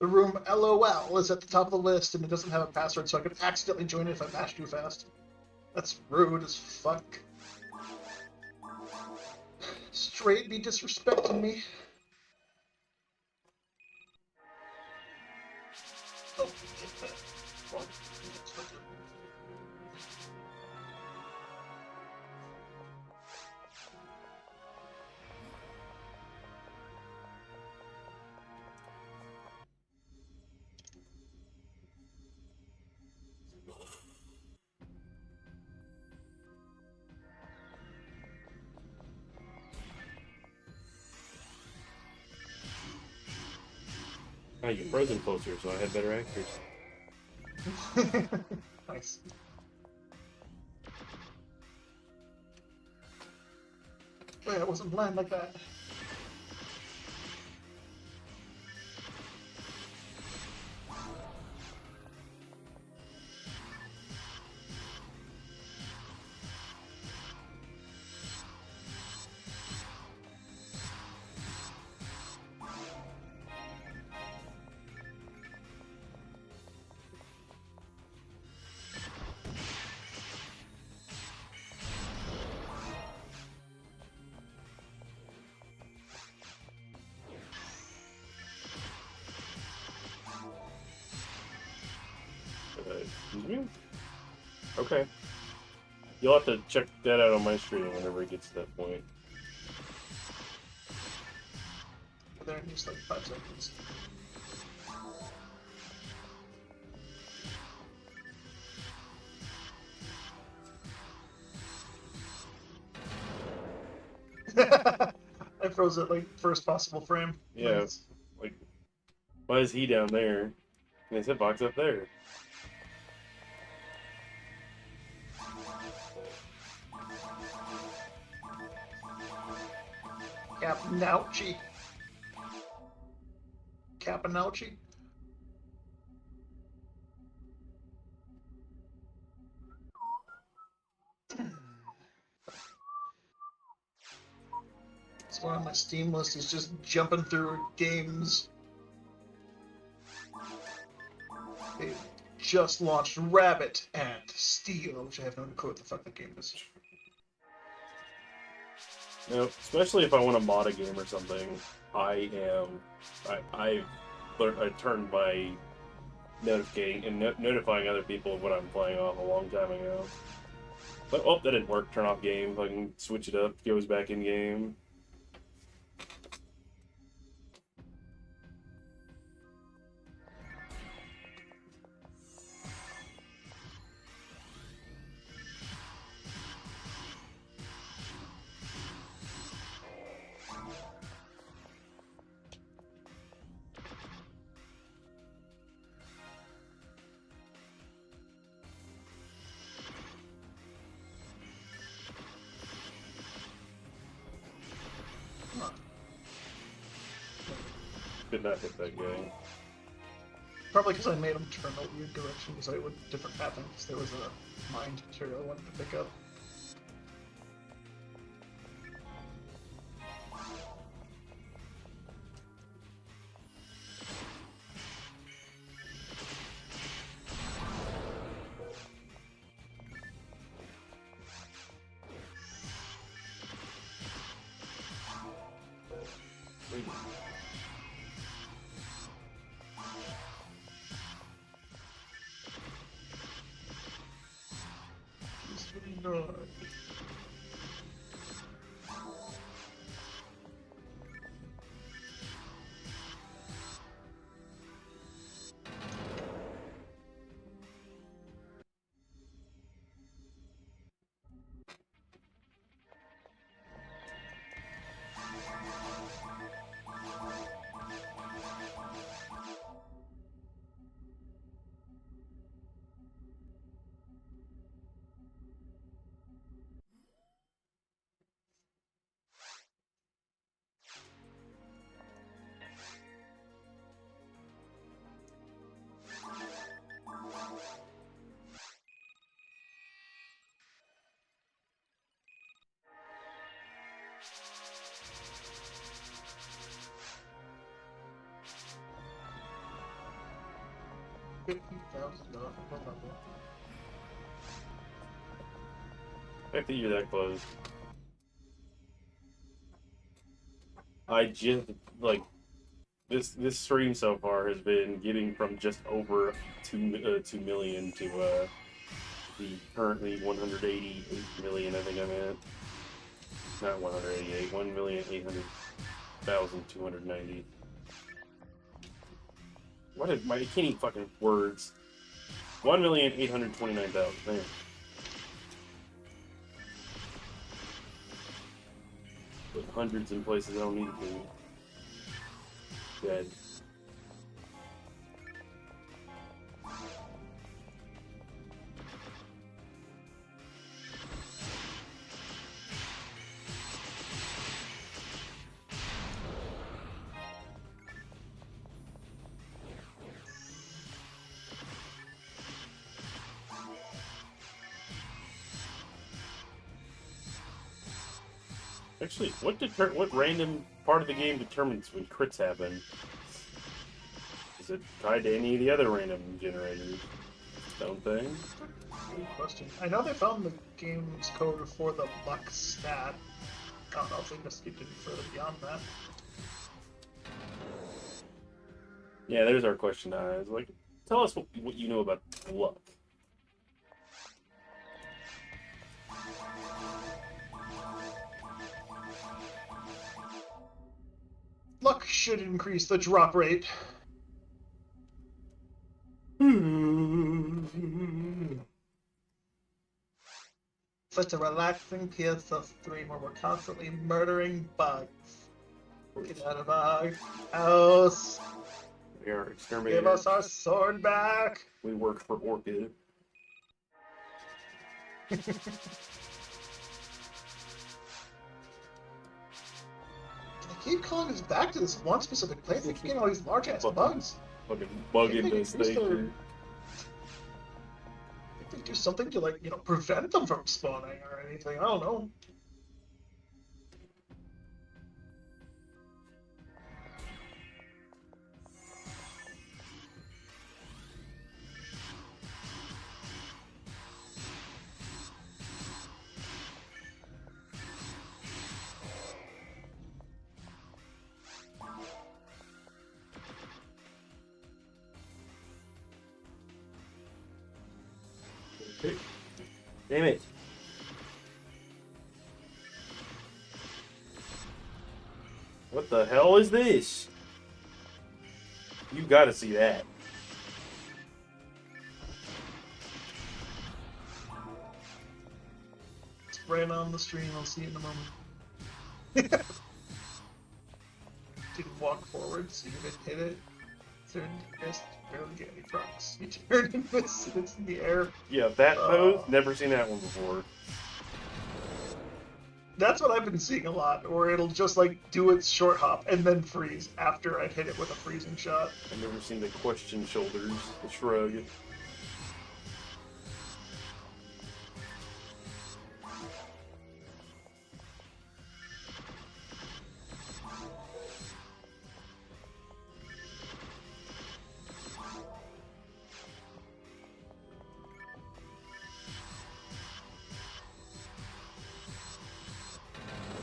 The room LOL is at the top of the list, and it doesn't have a password, so I could accidentally join it if I mash too fast. That's rude as fuck. Straight be disrespecting me. Oh, get that. Well, I get frozen closer, so I had better accuracy. nice. Wait, I wasn't blind like that. Excuse me? Okay. You'll have to check that out on my screen whenever it gets to that point. There in just like 5 seconds. I froze it like first possible frame. Yeah, Nice. like, why is he down there? And his hitbox up there. Capnouchi. Capnouchi. So on my Steam list is just jumping through games. They just launched Rabbit and Steel, which I have no clue what the fuck that game is. You know, especially if I want to mod a game or something, I turned my notifying other people of what I'm playing off a long time ago. But oh, that didn't work. Turn off game. I can switch it up. Goes back in game. Did not hit that guy. Probably because I made them turn a weird direction, so it would different pathing, because there was a mined material I wanted to pick up. No. $50,000. I think you're that close. I just like this stream so far has been getting from just over 2 million to the currently 188 million. I think I'm at. Not 188. 1,800,290. What did my I can't eat fucking words. 1,829,000. Damn. With hundreds in places I don't need to be. Dead. Actually, what random part of the game determines when crits happen? Is it tied to any of the other random generators? Don't they? Good question. I know they found the game's code for the luck stat. I don't know if they just skipped any further beyond that. Yeah, there's our question, Eyes. Like, tell us what you know about luck. Luck should increase the drop rate. Such a relaxing PS3 where we're constantly murdering bugs. Get out of our house. We are exterminators. Give us our sword back. We work for Orchid. They keep calling us back to this one specific place. They keep getting all these large ass bugs. Fucking bug infestation. They do something to, like, you know, prevent them from spawning or anything. I don't know. Damn it. What the hell is this? You gotta see that. Spray it on the stream, I'll see it in a moment. Dude, walk forward, see if it hit it. Turn missed, barely get any procs. You turn and miss, and it's in the air. Yeah, that pose, never seen that one before. That's what I've been seeing a lot, or it'll just like do its short hop and then freeze after I've hit it with a freezing shot. I've never seen the question shoulders, the shrug.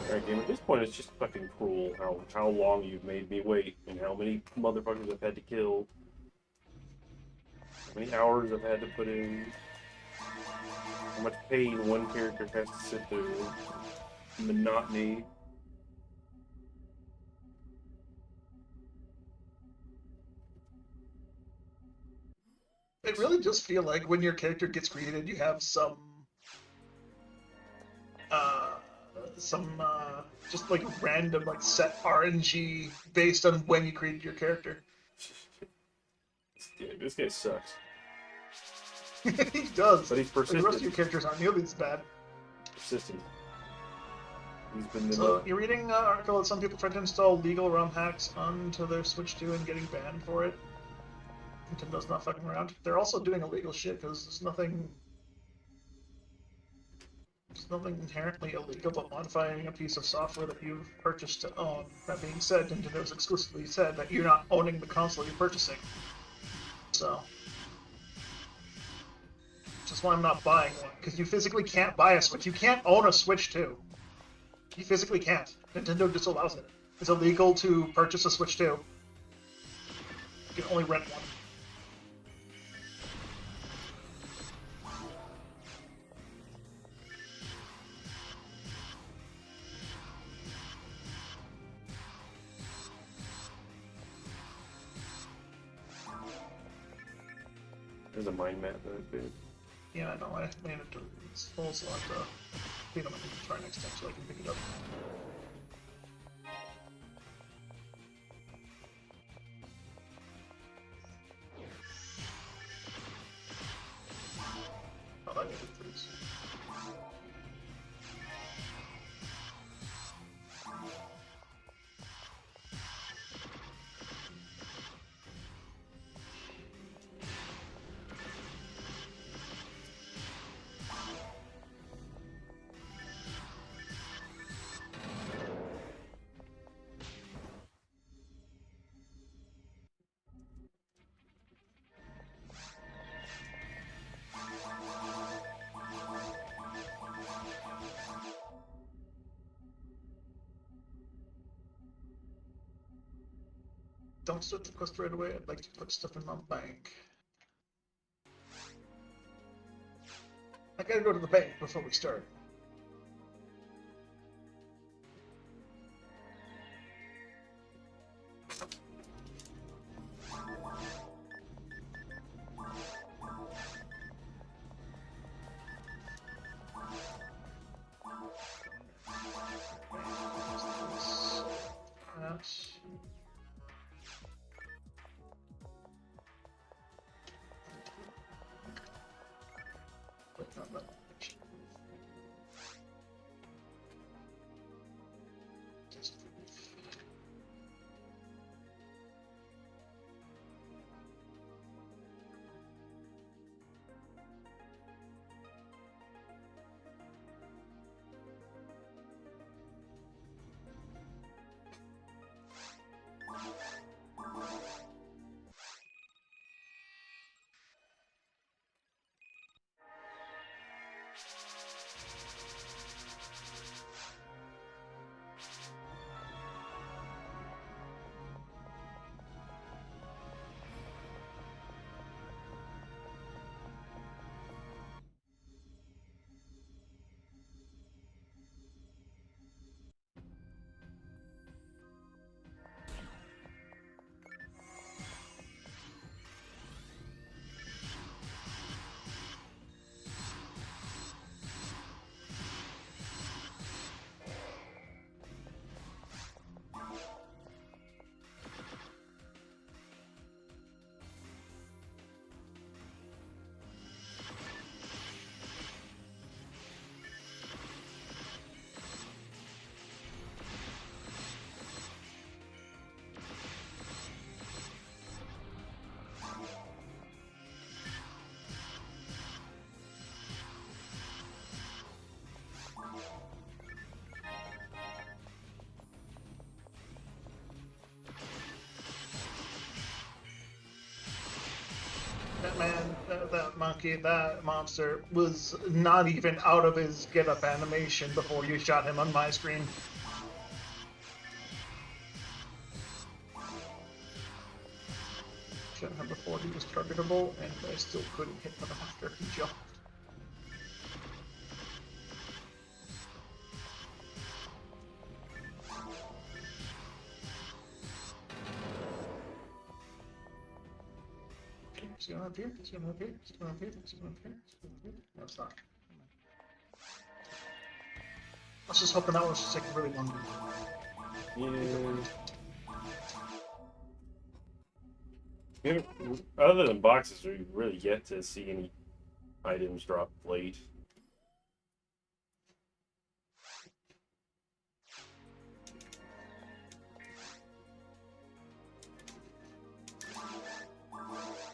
Alright, game, at this point it's just fucking cruel how long you've made me wait and how many motherfuckers I've had to kill. How many hours I've had to put in. How much pain one character has to sit through. Monotony. It really does feel like when your character gets created, you have some just like random like set RNG based on when you created your character. Yeah, this guy sucks. He does. But he's persistent. The rest of your characters aren't nearly as bad. Persistent. He's been So you're reading an article that some people tried to install legal ROM hacks onto their Switch 2 and getting banned for it. Nintendo's not fucking around. They're also doing illegal shit because there's nothing inherently illegal about modifying a piece of software that you've purchased to own. That being said, Nintendo's exclusively said that you're not owning the console you're purchasing. So, which is why I'm not buying one, because you physically can't buy a Switch. You can't own a Switch 2. You physically can't. Nintendo disallows it. It's illegal to purchase a Switch 2. You can only rent one. There's a mind map that I did. Yeah, I know. I made it to its full, so I'll have to clean them and try next time so I can pick it up. Oh, that needed freeze. Don't start the quest right away. I'd like to put stuff in my bank. I gotta go to the bank before we start. unlucky. That monster was not even out of his get-up animation before you shot him on my screen. Shot him before he was targetable, and I still couldn't hit him after he jumped. He's going up here, he's going up here, he's going up here, he's going up here, he's going up here. No, it's not. I was just hoping that was just like really long. Yeah. Other than boxes, we really yet to see any items drop late.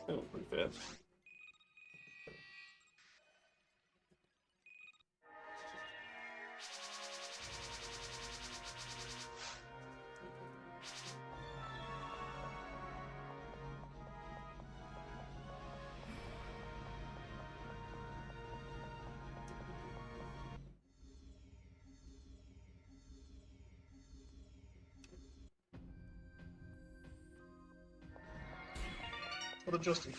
Oh, pretty fast. What a Justy.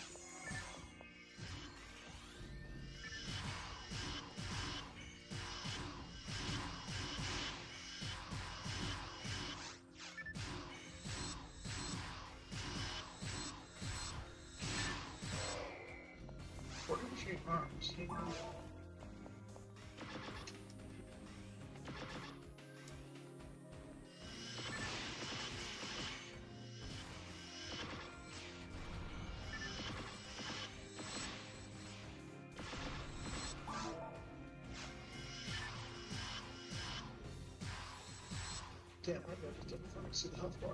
What did she arms? Damn, I just didn't finally see the health bar.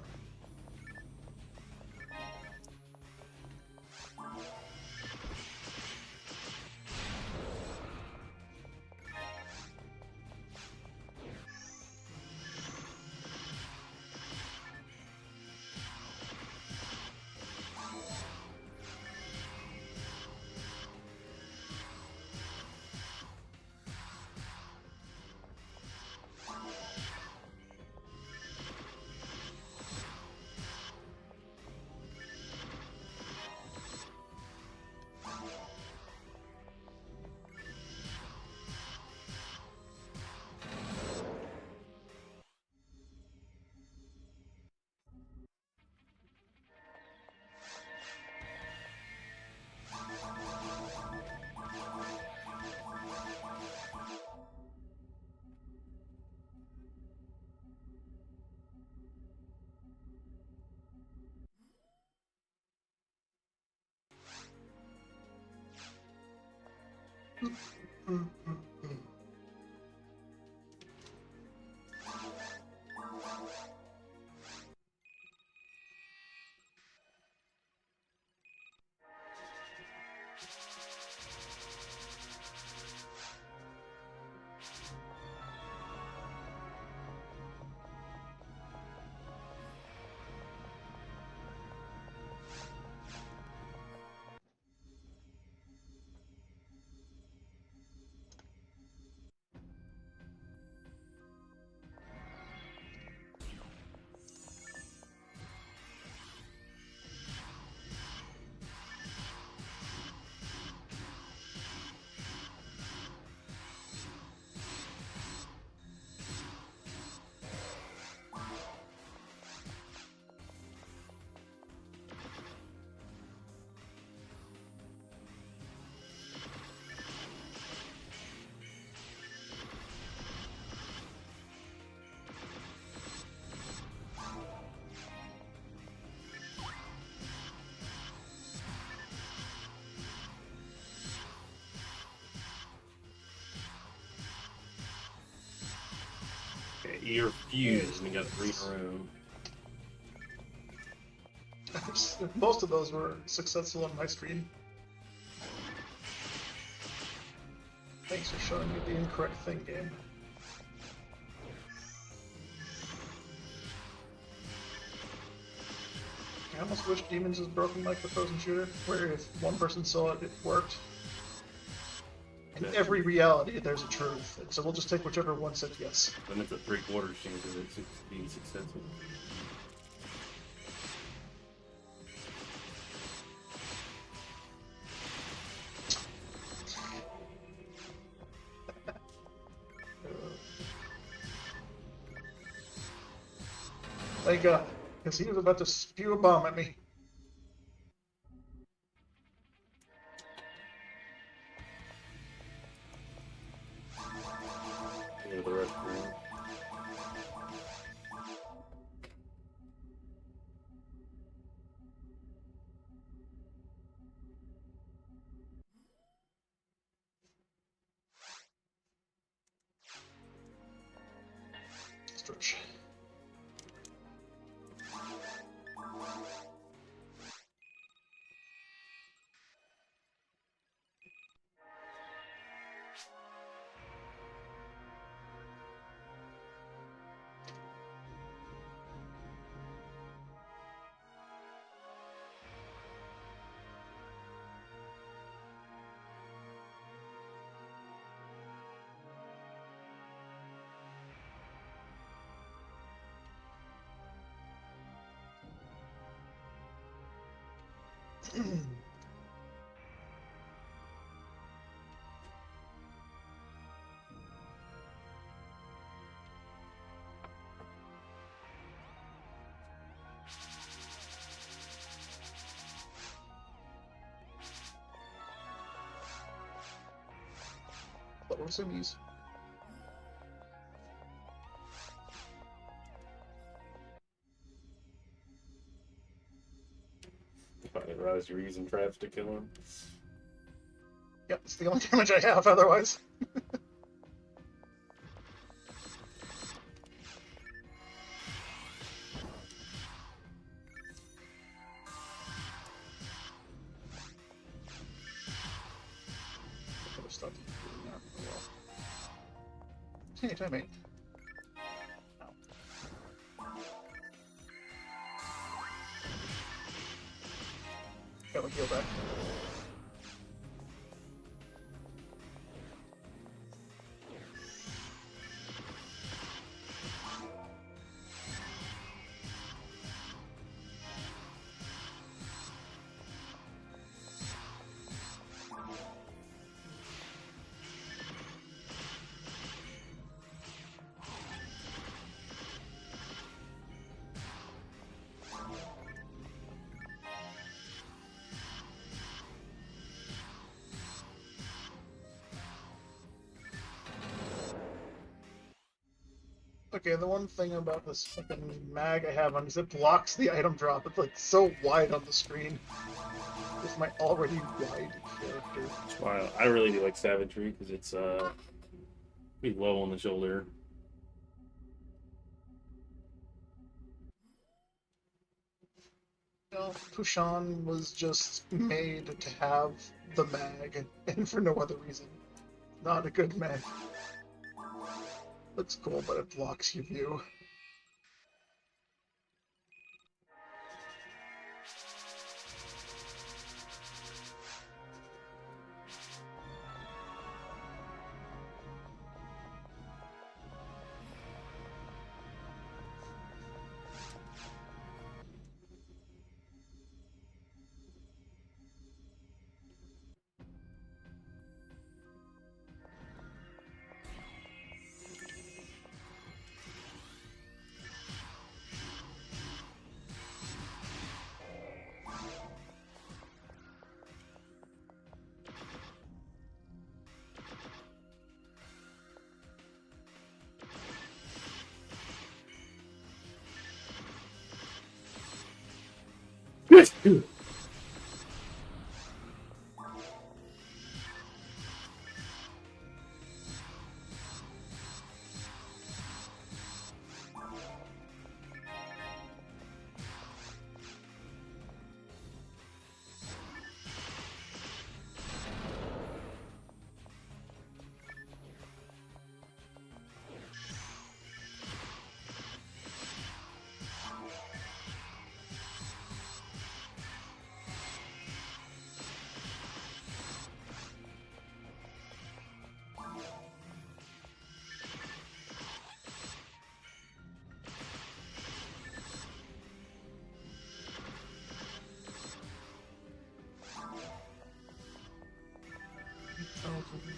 You're fused and you got a green room. Most of those were successful on my screen. Thanks for showing me the incorrect thing, game. I almost wish Demons was broken like the Frozen Shooter, where if one person saw it, it worked. In every reality, there's a truth. And so we'll just take whichever one said yes. Then it's a 3/4 chance of it being successful. Thank God, because he was about to spew a bomb at me. Yeah, the rest of them. Stretch. What were some use? I didn't realize you were using traps to kill him. Yep, it's the only damage I have otherwise. Stuff. Hey, time mate. Got my heal back. Okay, the one thing about this fucking mag I have on is it blocks the item drop. It's like so wide on the screen with my already wide character. That's why I really do like Savagery, because it's pretty low on the shoulder. You know, Pushan was just made to have the mag, and for no other reason. Not a good mag. Looks cool, but it blocks your view.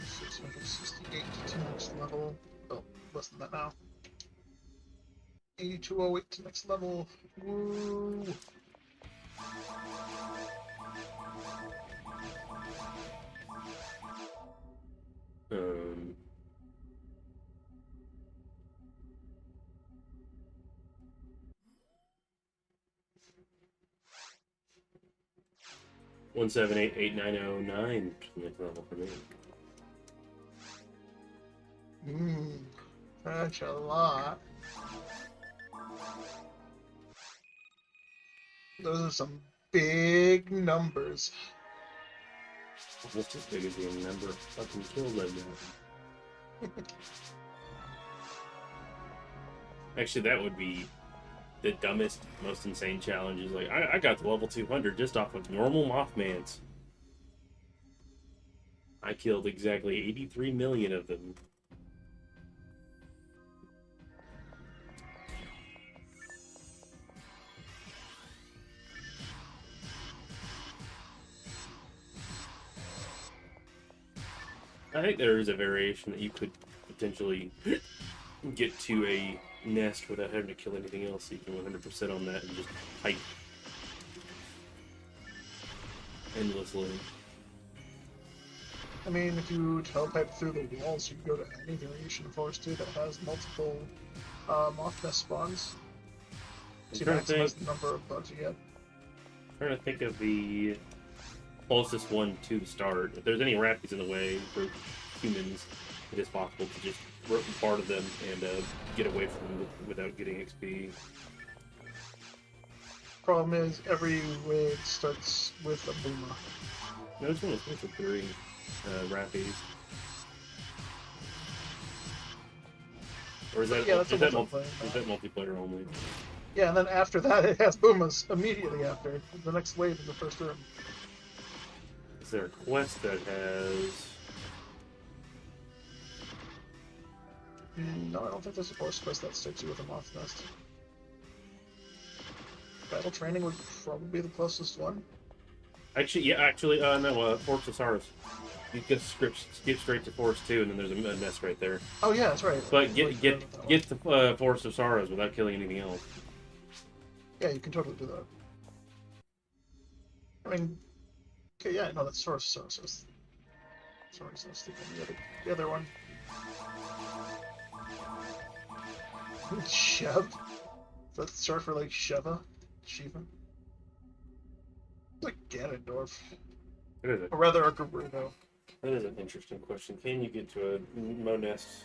668 to next level. Oh, less than that now. 8208 to next level. Woo! 1788909 next level for me. That's a lot. Those are some big numbers. Almost as big as the number of fucking kills I've got. Actually, that would be the dumbest, most insane challenges. Like, I got to level 200 just off of normal Mothmans. I killed exactly 83 million of them. I think there is a variation that you could potentially get to a nest without having to kill anything else, so you can 100% on that and just pipe endlessly. I mean, if you telepipe through the walls, you can go to any variation of Forest 2 that has multiple moth nest spawns. So you maximize the number of bugs you get. I'm trying to think of the closest one to the start. If there's any rappies in the way for humans, it is possible to just rip part of them and get away from them without getting XP. Problem is, every raid starts with a boomer. No, this one was with 3 rappies. Or is that, yeah, is that multiplayer only? Yeah, and then after that, it has boomers immediately after the next wave in the first room. Is there a quest that has? No, I don't think there's a force quest that starts you with a moth nest. Battle training would probably be the closest one. Actually, no, Forest of Sorrows. You can skip straight to Forest 2, and then there's a nest right there. Oh yeah, that's right. But get the Forest of Sorrows without killing anything else. Yeah, you can totally do that. I mean, okay, yeah, no, that's Forest of Sorrows. Sorry, I was thinking the other one. Shev? Is that short for like Sheva? Shiva? It's like Ganondorf. It is or rather, a Gerudo. That is an interesting question. Can you get to a Mo nest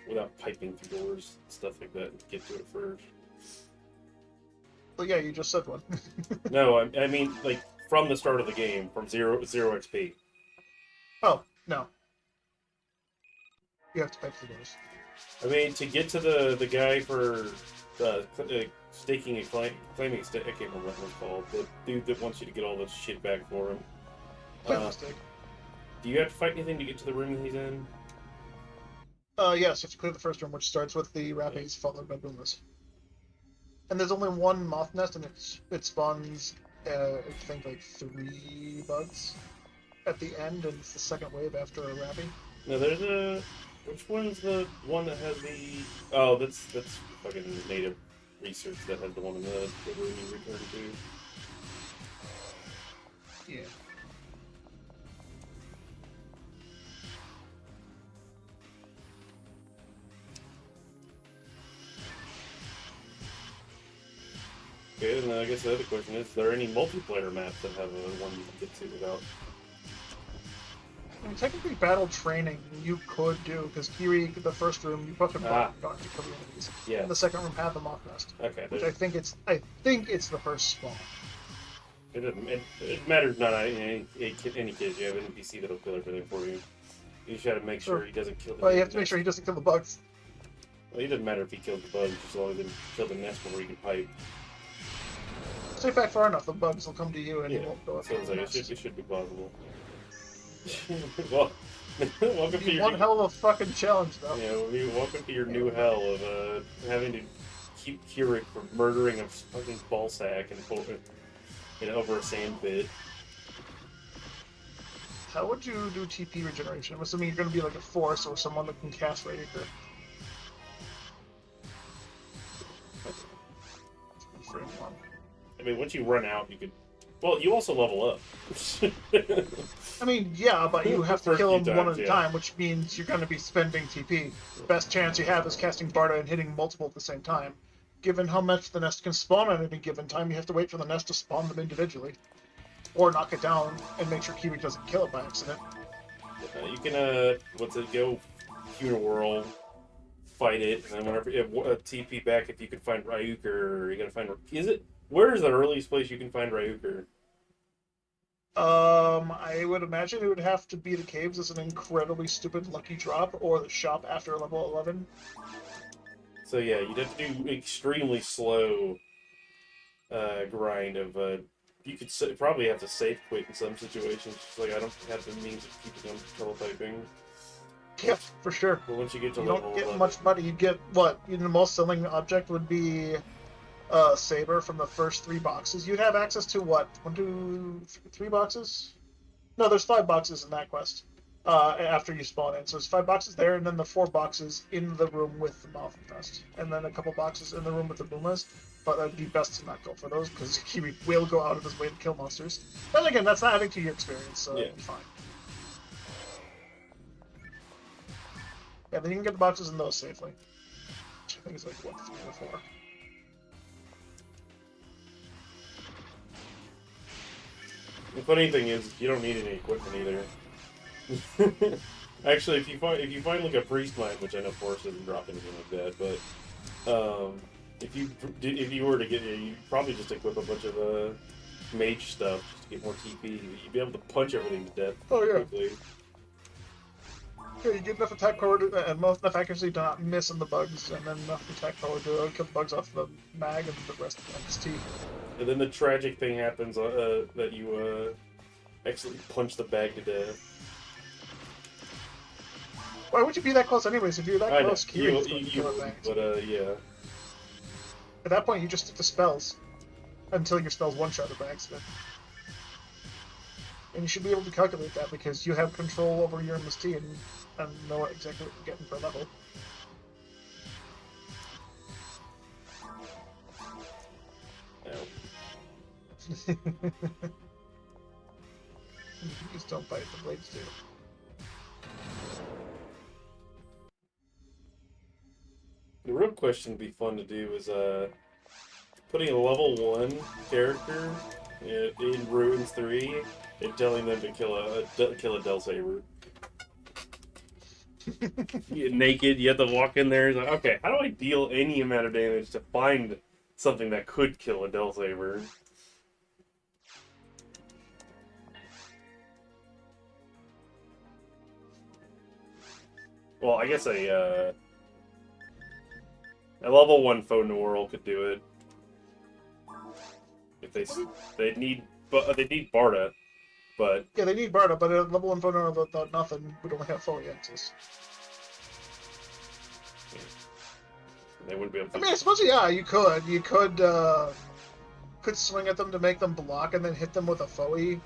without piping through doors and stuff like that and get to it first? Well, yeah, you just said one. No, I mean, like, from the start of the game, from zero XP. Oh, no. You have to pipe through doors. I mean, to get to the guy for staking and claiming stake, I can't remember what it was called. The dude that wants you to get all this shit back for him. Do you have to fight anything to get to the room that he's in? Yes, you have to clear the first room, which starts with the rappies, followed by boomers. And there's only one moth nest, and it spawns, I think, like 3 bugs at the end, and it's the second wave after a rappy. No, there's a... Which one's the one that has the... Oh, that's fucking native research that has the one in the room you return to. Yeah. Okay, and then I guess the other question is there any multiplayer maps that have a one you can get to without... I mean, technically, battle training you could do, because Kiri, the first room, you put them back to kill the enemies. Yeah. And the second room had the moth nest. Okay. Which I think it's the first spawn. It matters not in any case. You have an NPC that'll kill everything for you. You just gotta make sure he doesn't kill the... Well, you have to make sure he doesn't kill the bugs. Well, it doesn't matter if he kills the bugs, as long as he kill the nest before he can pipe. Stay back far enough, the bugs will come to you and you won't go up. Sounds like it should be possible. Well, welcome to your... One hell of a fucking challenge, though. Yeah, welcome to your new hell of having to keep Keurig from murdering a fucking ball sack and over a sand pit. How would you do TP regeneration? I'm assuming you're going to be like a force or someone that can cast Rayuker. Frame one. I mean, once you run out, you could. Well, you also level up. I mean, yeah, but you have to First kill few them one at times, a yeah. time, which means you're going to be spending TP. Best chance you have is casting Barda and hitting multiple at the same time. Given how much the nest can spawn at any given time, you have to wait for the nest to spawn them individually. Or knock it down and make sure Kiwi doesn't kill it by accident. You can, go funeral, fight it, and then whenever you have a TP back, if you can find Ryuker, you gotta find. Where is the earliest place you can find Ryuker? I would imagine it would have to be the caves as an incredibly stupid lucky drop, or the shop after level 11. So yeah, you'd have to do extremely slow grind of. You could probably have to save quit in some situations. Just like I don't have the means of keeping on teletyping. Yeah, for sure. But once you get to you level don't get 11, much money. You get what? The most selling object would be Saber from the first 3 boxes. You'd have access to what? 1, 2, 3 boxes? No, there's 5 boxes in that quest. After you spawn in, so there's 5 boxes there, and then the 4 boxes in the room with the Moth Infest, and then a couple boxes in the room with the Boomas. But it'd be best to not go for those because Kiwi will go out of his way to kill monsters. Then again, that's not adding to your experience, so yeah. it'll be fine. Yeah, then you can get the boxes in those safely. Which I think is like, what, 3 or 4? The funny thing is, you don't need any equipment either. Actually, if you find like a priest mine, which I know Forest doesn't drop anything like that, but if you were to get it, you'd probably just equip a bunch of mage stuff just to get more TP. You'd be able to punch everything to death quickly. Yeah, you get enough attack power and enough accuracy to not miss on the bugs, and then enough attack power to kill the bugs off the mag and the rest of the XT. And then the tragic thing happens that you accidentally punch the bag to death. Why would you be that close anyways? If you're that close, Kiri's going to kill it back. But yeah. At that point, you just stick to spells until your spells one-shot by accident. And you should be able to calculate that because you have control over your MST and know exactly what you're getting per level. Just don't bite the blades do. The real question would be fun to do is putting a level 1 character in Ruins 3 and telling them to kill a Del Saber. You get naked, you have to walk in there. It's like, okay, how do I deal any amount of damage to find something that could kill a Del Saber? Well, I guess a level 1 Faux Noir could do it. If they need Barda, but yeah, they need Barda, but at level 1 Faux Noir without nothing would only have Foliantis. They wouldn't be able to. I mean, I suppose yeah, you could swing at them to make them block and then hit them with a Foe.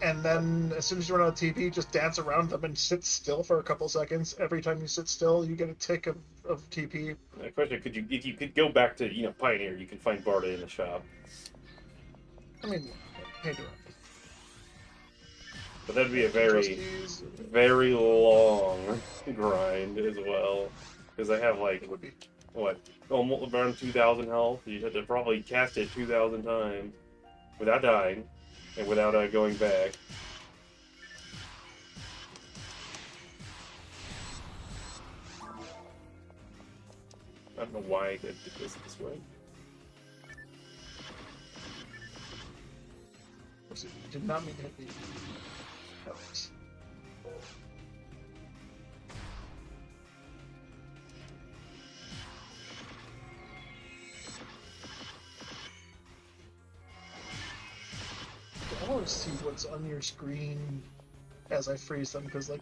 And then, as soon as you run out of TP, just dance around them and sit still for a couple seconds. Every time you sit still, you get a tick of TP. The question: if you could go back to Pioneer, you can find Barda in the shop. I mean, maybe. But that'd be a very, very long grind as well, because I have like almost around 2,000 health. You'd have to probably cast it 2,000 times without dying. And without going back. I don't know why I did this way. Did not mean to hit the Alex. I want to see what's on your screen as I freeze them, because, like,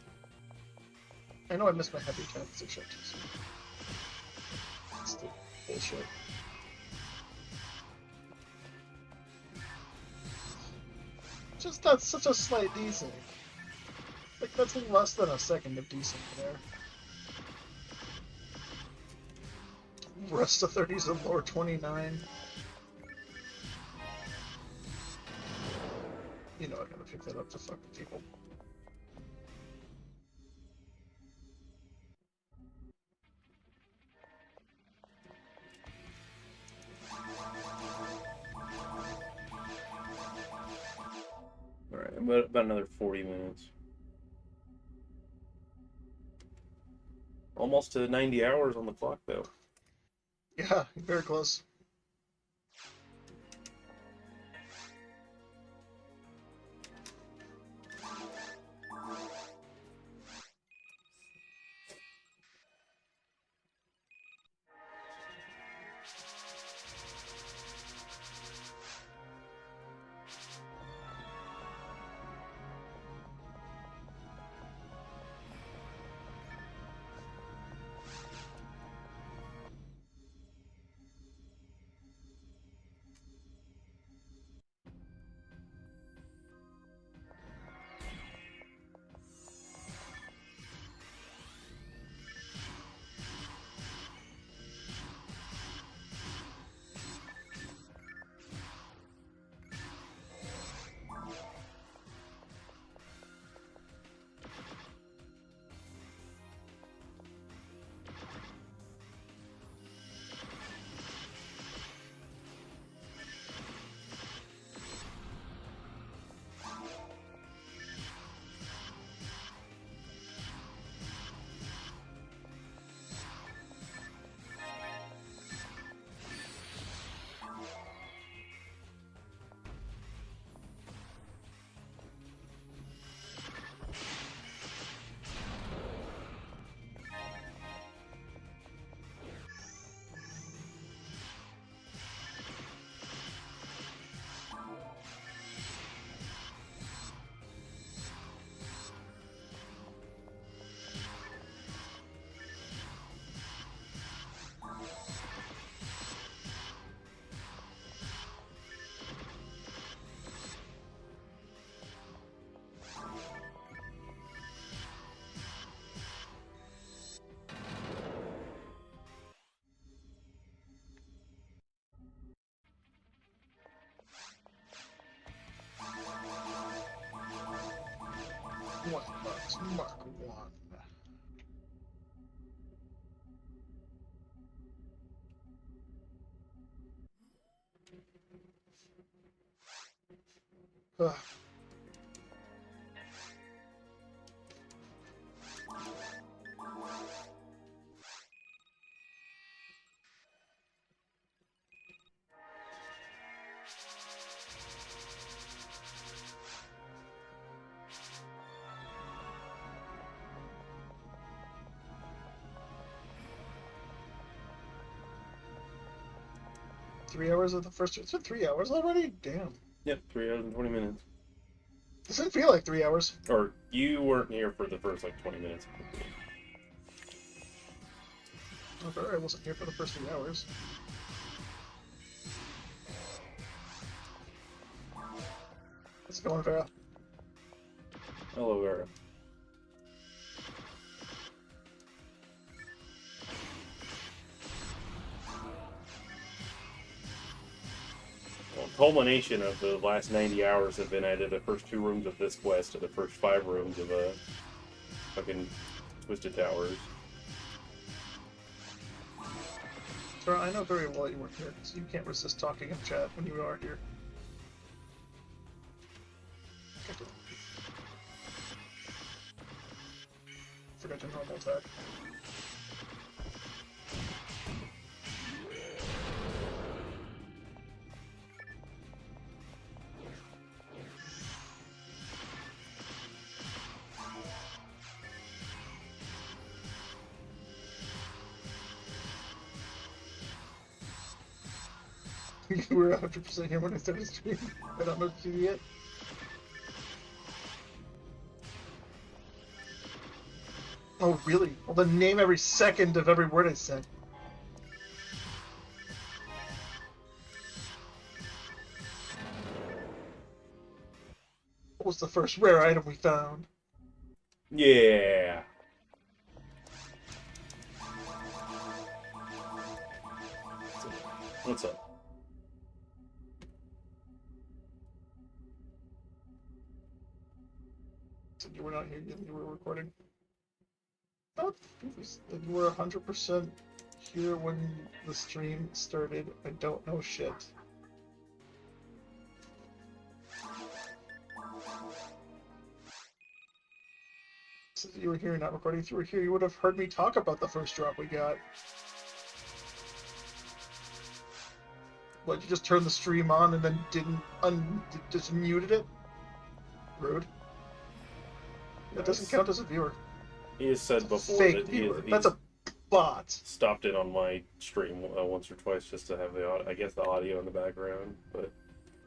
I know I missed my heavy attack as a shit. So it's the bullshit. Just that's such a slight easy. Like, that's less than a second of decent there. Rest of 30s and lower 29. You know I gotta pick that up to fucking people. Alright, about another 40 minutes. Almost to 90 hours on the clock, though. Yeah, very close. What marks Mark 1? Ugh. $3 of the first. It's been 3 hours already? Damn. Yep, 3 hours and 20 minutes. Doesn't feel like 3 hours. Or you weren't here for the first like 20 minutes. I wasn't here for the first 3 hours. How's it going, Vera? Hello, Vera. Well, culmination of the last 90 hours have been added the first 2 rooms of this quest to the first 5 rooms of fucking Twisted Towers. Vera, I know very well you weren't here, so you can't resist talking in chat when you are here. Forgot your normal attack. You were 100% here when I started streaming. I don't know if you yet. Oh, really? Well, then name every second of every word I said. What was the first rare item we found? Yeah. What's up? So you were not here, you were recording. Oh, you were 100% here when the stream started. I don't know shit. So you were here, not recording. If you were here, you would have heard me talk about the first drop we got. What, you just turned the stream on and then just muted it? Rude. That doesn't count as a viewer. He has said before Fake that viewer. That's a bot. Stopped it on my stream once or twice just to have the audio in the background. But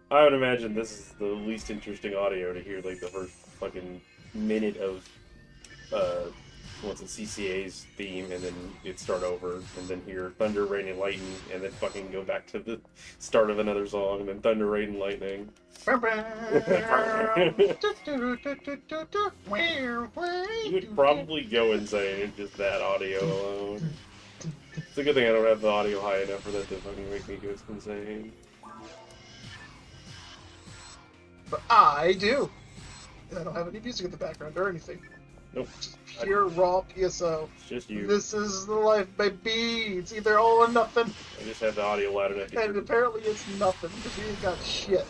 I would imagine this is the least interesting audio to hear, like the first fucking minute of CCA's theme, and then it start over, and then hear thunder, rain, and lightning, and then fucking go back to the start of another song, and then thunder, rain, and lightning. You would probably go insane just that audio alone. It's a good thing I don't have the audio high enough for that to fucking make me go insane. But I do. I don't have any music in the background or anything. Nope. Just pure raw PSO. It's just you. This is the life, baby. It's either all or nothing. I just have the audio loud enough to hear. And apparently it's nothing, because we ain't got shit.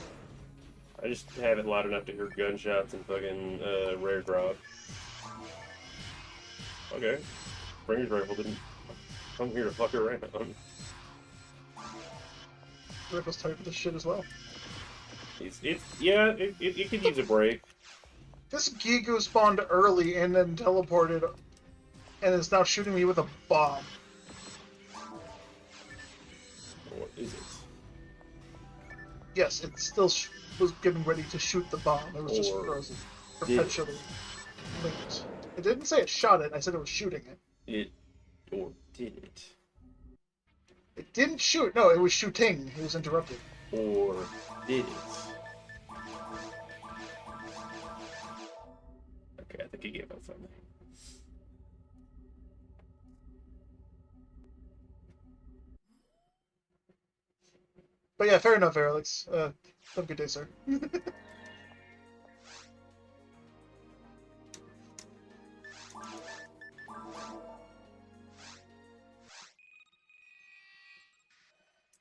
I just have it loud enough to hear gunshots and fucking rare drop. Okay. Springer's rifle didn't come here to fuck around. Rifle's tired of this shit as well. It could use a break. This Gigu spawned early and then teleported, and is now shooting me with a bomb. What is it? Yes, it still was getting ready to shoot the bomb. It was just frozen. Perpetually linked. It didn't say it shot it, I said it was shooting it. Or did it? It didn't shoot. No, it was shooting. It was interrupted. Or did it? Okay, I think he gave up something. But yeah, fair enough, Alex. Have a good day, sir.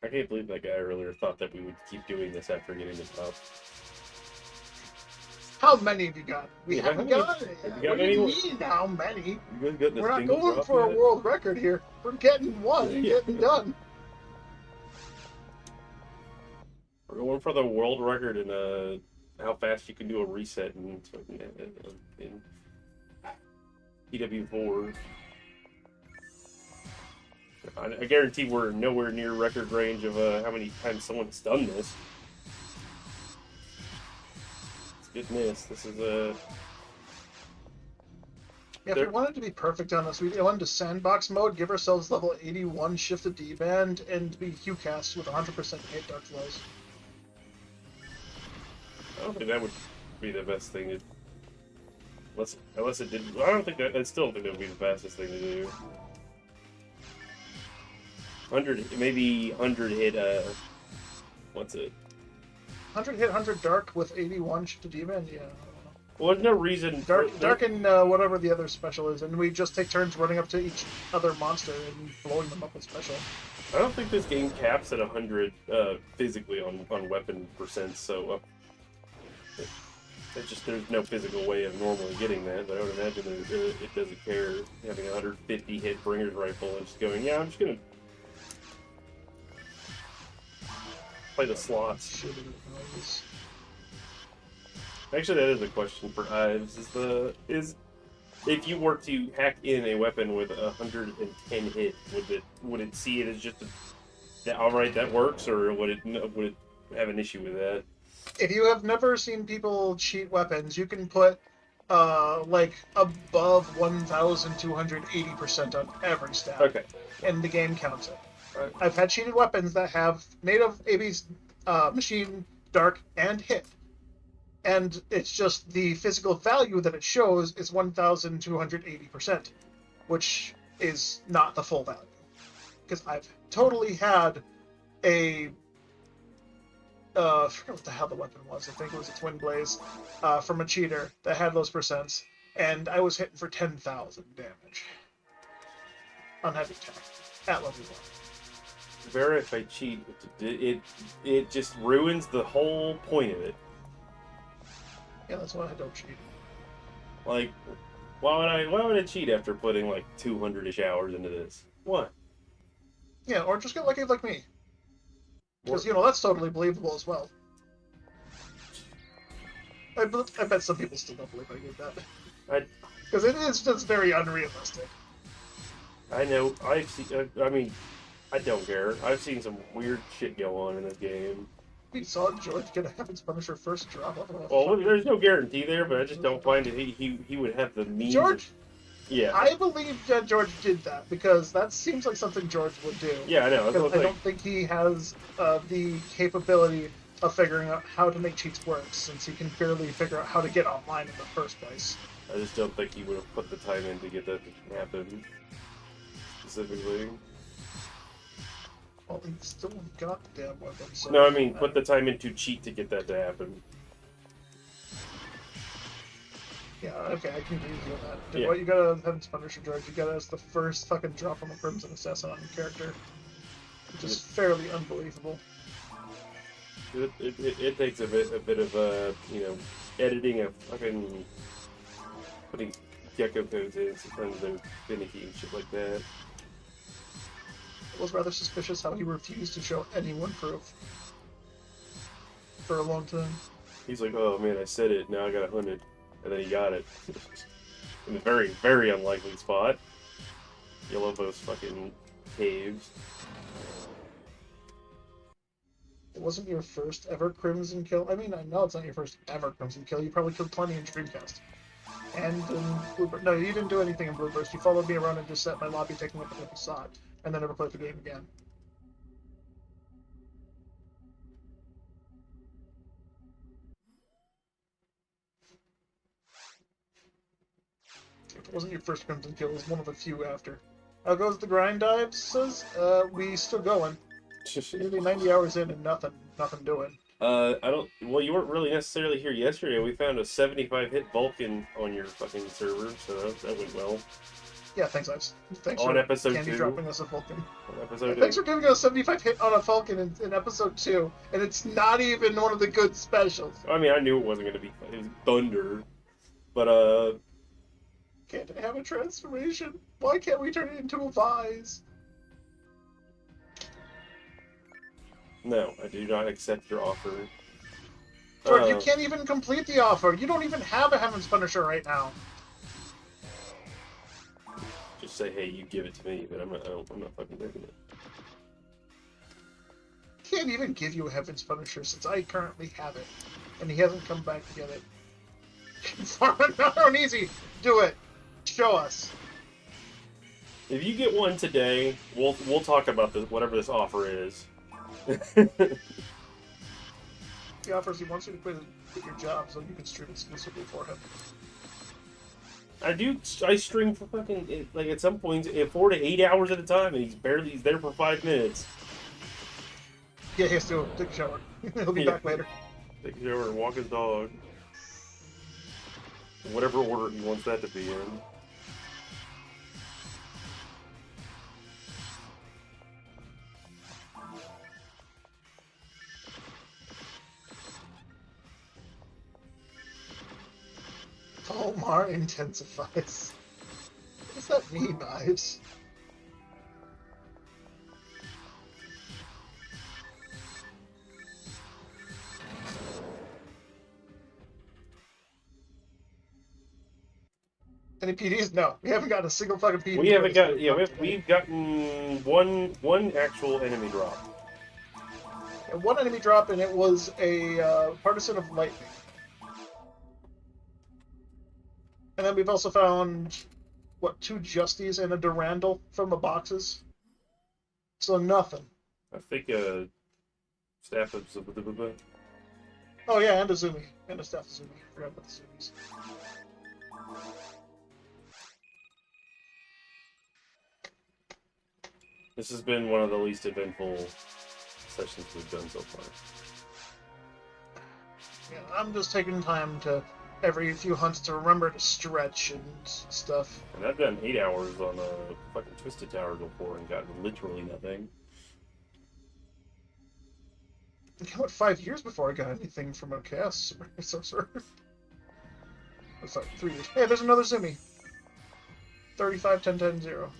I can't believe that guy earlier thought that we would keep doing this after getting this up. How many have you got? We haven't got any. What do you mean, how many? We're not going for a world record here. We're getting one and getting done. We're going for the world record in how fast you can do a reset in EW4. I guarantee we're nowhere near record range of how many times someone's done this. It's good miss. This is Yeah, if we wanted to be perfect on this, we'd go into sandbox mode, give ourselves level 81 shifted D-band, and be Q-cast with 100% hit dark flows. I don't think that would be the best thing to... Unless it did... I don't think that... I still think that would be the fastest thing to do. 100... Maybe 100 hit, what's it? 100 hit, 100 dark with 81 shifted D-band? Yeah. Well, there's no reason... Dark and whatever the other special is, and we just take turns running up to each other monster and blowing them up with special. I don't think this game caps at 100 physically on weapon percent, so... there's no physical way of normally getting that, but I would imagine it doesn't care having a 150 hit Bringer's rifle and just going, yeah, I'm just gonna play the slots. Actually, that is a question for Ives. Is if you were to hack in a weapon with 110 hit, would it see it as just alright, that works, or would it have an issue with that? If you have never seen people cheat weapons, you can put like above 1,280% on every stat. Okay. And the game counts it. Right. I've had cheated weapons that have native AB's machine, dark, and hit. and it's just the physical value that it shows is 1,280%, which is not the full value. Because I've totally had a I forget what the hell the weapon was. I think it was a Twin Blaze from a cheater that had those percents, and I was hitting for 10,000 damage on heavy attack at level 1. If I cheat, it just ruins the whole point of it. Yeah, that's why I don't cheat. Like, why would I cheat after putting like 200-ish hours into this? What? Yeah, or just get lucky like me. Because, that's totally believable as well. I bet some people still don't believe I did that. Because it is just very unrealistic. I know. I don't care. I've seen some weird shit go on in this game. We saw George get a Heaven's Punisher first drop. Well, there's no guarantee there, but I just don't find it. He would have the means. George? Yeah. I believe that George did that, because that seems like something George would do. Yeah, I know. Because I don't think he has the capability of figuring out how to make cheats work, since he can barely figure out how to get online in the first place. I just don't think he would have put the time in to get that to happen. Specifically. Well, he still got the damn weapon, so... No, I mean, put the time in to cheat to get that to happen. Yeah, okay, I can agree with you on that. Yeah. What you gotta Heaven's Punisher, George, you gotta as the first fucking drop from a Crimson Assassin on your character. Which is fairly unbelievable. It takes a bit of editing of fucking putting gecko codes in, sometimes they're finicky and shit like that. It was rather suspicious how he refused to show anyone proof for a long time. He's like, oh man, I said it, now I got 100. And then he got it. In a very, very unlikely spot. Yellowbo's fucking caves. It wasn't your first ever Crimson kill. I mean, I know it's not your first ever Crimson kill. You probably killed plenty in Dreamcast. And in Blueburst. No, you didn't do anything in Blueburst. You followed me around and just sat in my lobby taking up a facade. And then never played the game again. It wasn't your first Crimson kill. It was one of the few after. How goes the grind dives? Says, we still going. Nearly 90 hours in and nothing doing. Well, you weren't really necessarily here yesterday. We found a 75 hit Vulcan on your fucking server, so that went well. Yeah, thanks, Ives. Thanks on for episode Candy 2. dropping us a Vulcan. On episode 2. Thanks for giving us a 75 hit on a Vulcan in episode 2, and it's not even one of the good specials. I mean, I knew it wasn't going to be. It was Thunder. But, Can't I have a transformation? Why can't we turn it into a vise? No, I do not accept your offer. George, you can't even complete the offer. You don't even have a Heaven's Punisher right now. Just say, hey, you give it to me, but I'm not fucking taking it. Can't even give you a Heaven's Punisher since I currently have it, and he hasn't come back to get it. Farm another easy. Do it. Show us. If you get one today, we'll talk about this, whatever this offer is. He offers he wants you to quit your job so you can stream exclusively for him. I stream for fucking, like, at some points 4 to 8 hours at a time, and he's there for 5 minutes. Yeah, he has to take a shower. He'll be back later. Take a shower and walk his dog. In whatever order he wants that to be in. Palmar intensifies. What does that mean, Ives? Any PDs? No, we haven't gotten a single fucking PD. We haven't got. Yeah, we've gotten one actual enemy drop. And one enemy drop, and it was a partisan of lightning. And then we've also found, what, 2 Justies and a Durandal from the boxes. So nothing. I think staff of Oh yeah, and a Zumi. And a staff Zumi. Forgot about the Zumis. This has been one of the least eventful sessions we've done so far. Yeah, I'm just taking time to every few hunts to remember to stretch and stuff. And I've done 8 hours on a fucking Twisted Tower before and gotten literally nothing. It went 5 years before I got anything from a chaos sorcerer. Oh, sorry, 3 years. Hey, there's another Zumi. 35, 10, 10, 0.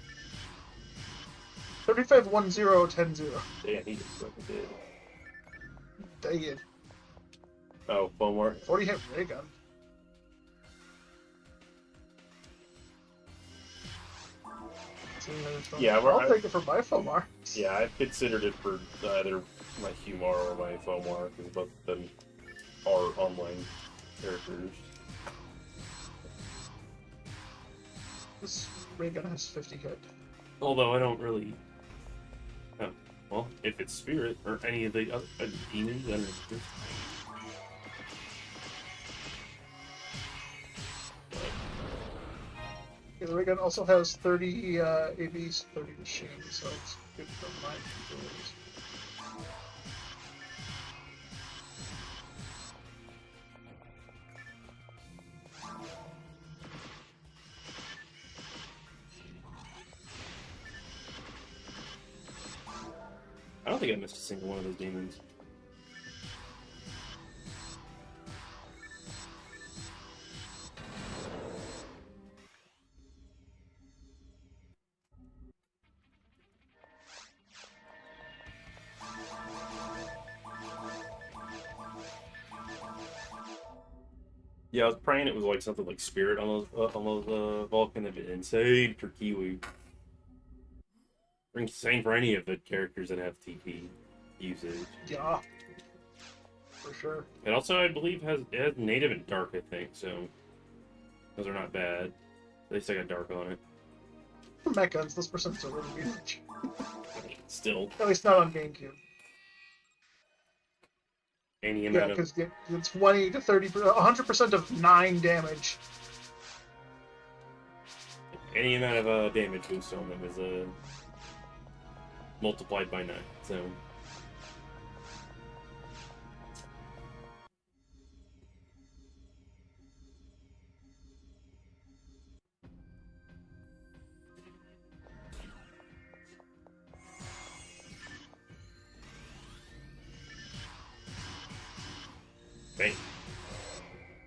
35, 1, 0, 10, 0. Damn, he just fucking did. Dang it. Oh, foam work. 40 hit ray gun. Yeah, I'll take it for my Fomar. Yeah, I've considered it for either my Humar or my Fomar, because both of them are online characters. This ray gun has 50 hit. Although I don't really... Oh, well, if it's Spirit or any of the other demons, then it's just... Yeah, the ray gun also has 30 ABs, 30 machines, so it's good for mine. I don't think I missed a single one of those demons. Yeah, I was praying it was like something like Spirit on those Vulcan. That'd be insane for Kiwi. Or insane for any of the characters that have TP usage. Yeah, for sure. It also, I believe, has native and dark. I think so. Those are not bad. At least I got dark on it. For mech guns, those percents are really huge. Still, At least not on GameCube. any amount because it's 20 to 30, 100% of 9 damage. Any amount of damage boost on them is multiplied by 9. So. Bang.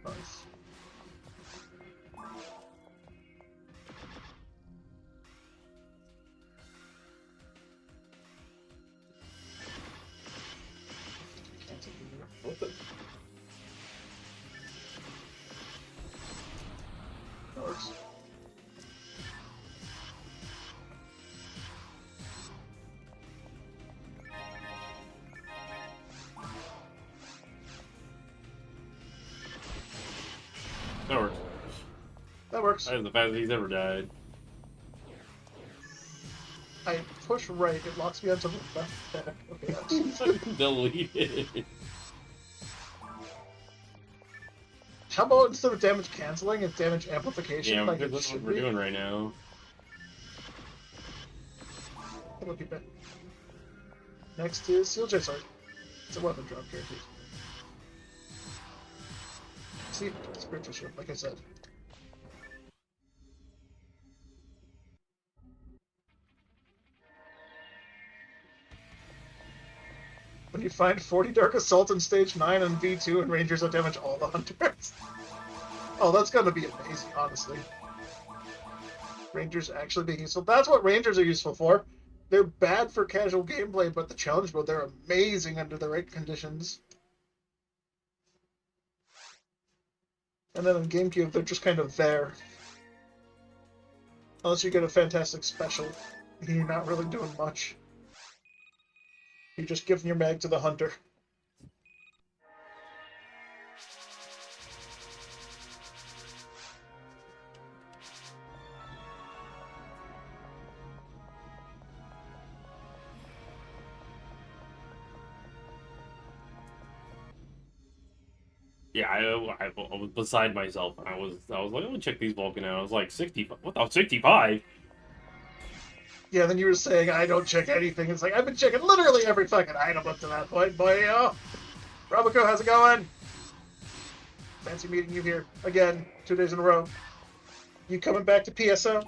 Nice. What the? That works. That works. That works. That is the fastest he's ever died. I push right, it locks me onto the left attack. Okay, that's... Deleted. How about instead of damage canceling, it's damage amplification? Yeah, like because that's what we're doing right now. It'll keep it. Next is Seal J Sword. It's a weapon drop guaranteed. See, spiritual shield, like I said. When you find 40 Dark Assault in Stage 9 and V2 and Rangers will damage all the hunters. Oh, that's gonna be amazing, honestly. Rangers actually being useful. That's what Rangers are useful for. They're bad for casual gameplay, but the challenge mode, they're amazing under the right conditions. And then in GameCube, they're just kind of there. Unless you get a fantastic special, you're not really doing much. You're just giving your mag to the hunter. Yeah, I was beside myself. I was like, let me check these Vulcan out. I was like 60. What the 65? Yeah, then you were saying I don't check anything. It's like I've been checking literally every fucking item up to that point, boy. Robico, how's it going? Fancy meeting you here again, 2 days in a row. You coming back to PSO?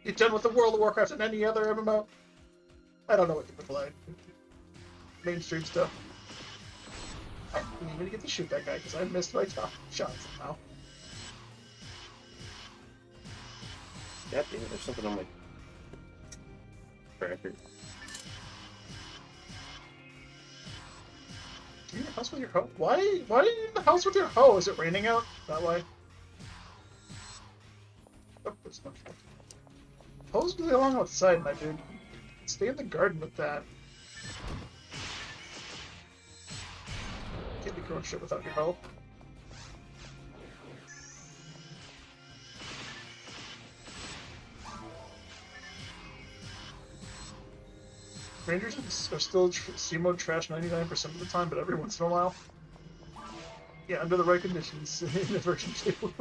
You done with the World of Warcraft and any other MMO? I don't know what you've been playing. Mainstream stuff. I didn't even get to shoot that guy because I missed my top shot somehow. God damn it, there's something on my tracker. You in the house with your hoe? Why are you in the house with your hoe? Is it raining out? That way? Oh, it's not. Hoes go along outside, my dude. Stay in the garden with that. Can't be growing shit without your hoe. Rangers are still C-mode trash 99% of the time, but every once in a while. Yeah, under the right conditions in version 2. You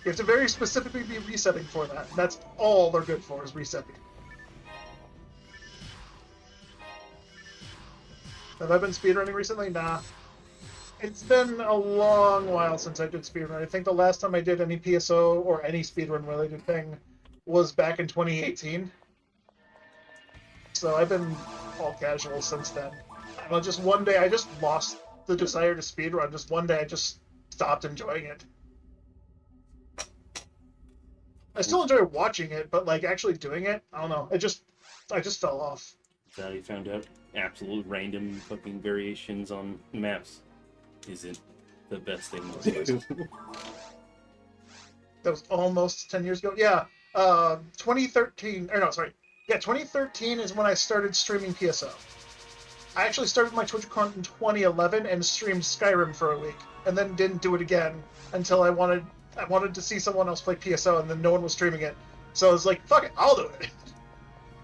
have to very specifically be resetting for that. That's all they're good for, is resetting. Have I been speedrunning recently? Nah. It's been a long while since I did speedrun. I think the last time I did any PSO or any speedrun related thing was back in 2018. So I've been all casual since then. Well, just one day I just lost the desire to speedrun. Just one day I just stopped enjoying it. I still enjoy watching it, but like actually doing it, I don't know. I just fell off. That's how you found out absolute random fucking variations on maps isn't the best thing to do. That was almost 10 years ago. Yeah, 2013. Or no, sorry. Yeah, 2013 is when I started streaming PSO. I actually started my Twitch account in 2011 and streamed Skyrim for a week, and then didn't do it again until I wanted to see someone else play PSO, and then no one was streaming it. So I was like, fuck it, I'll do it.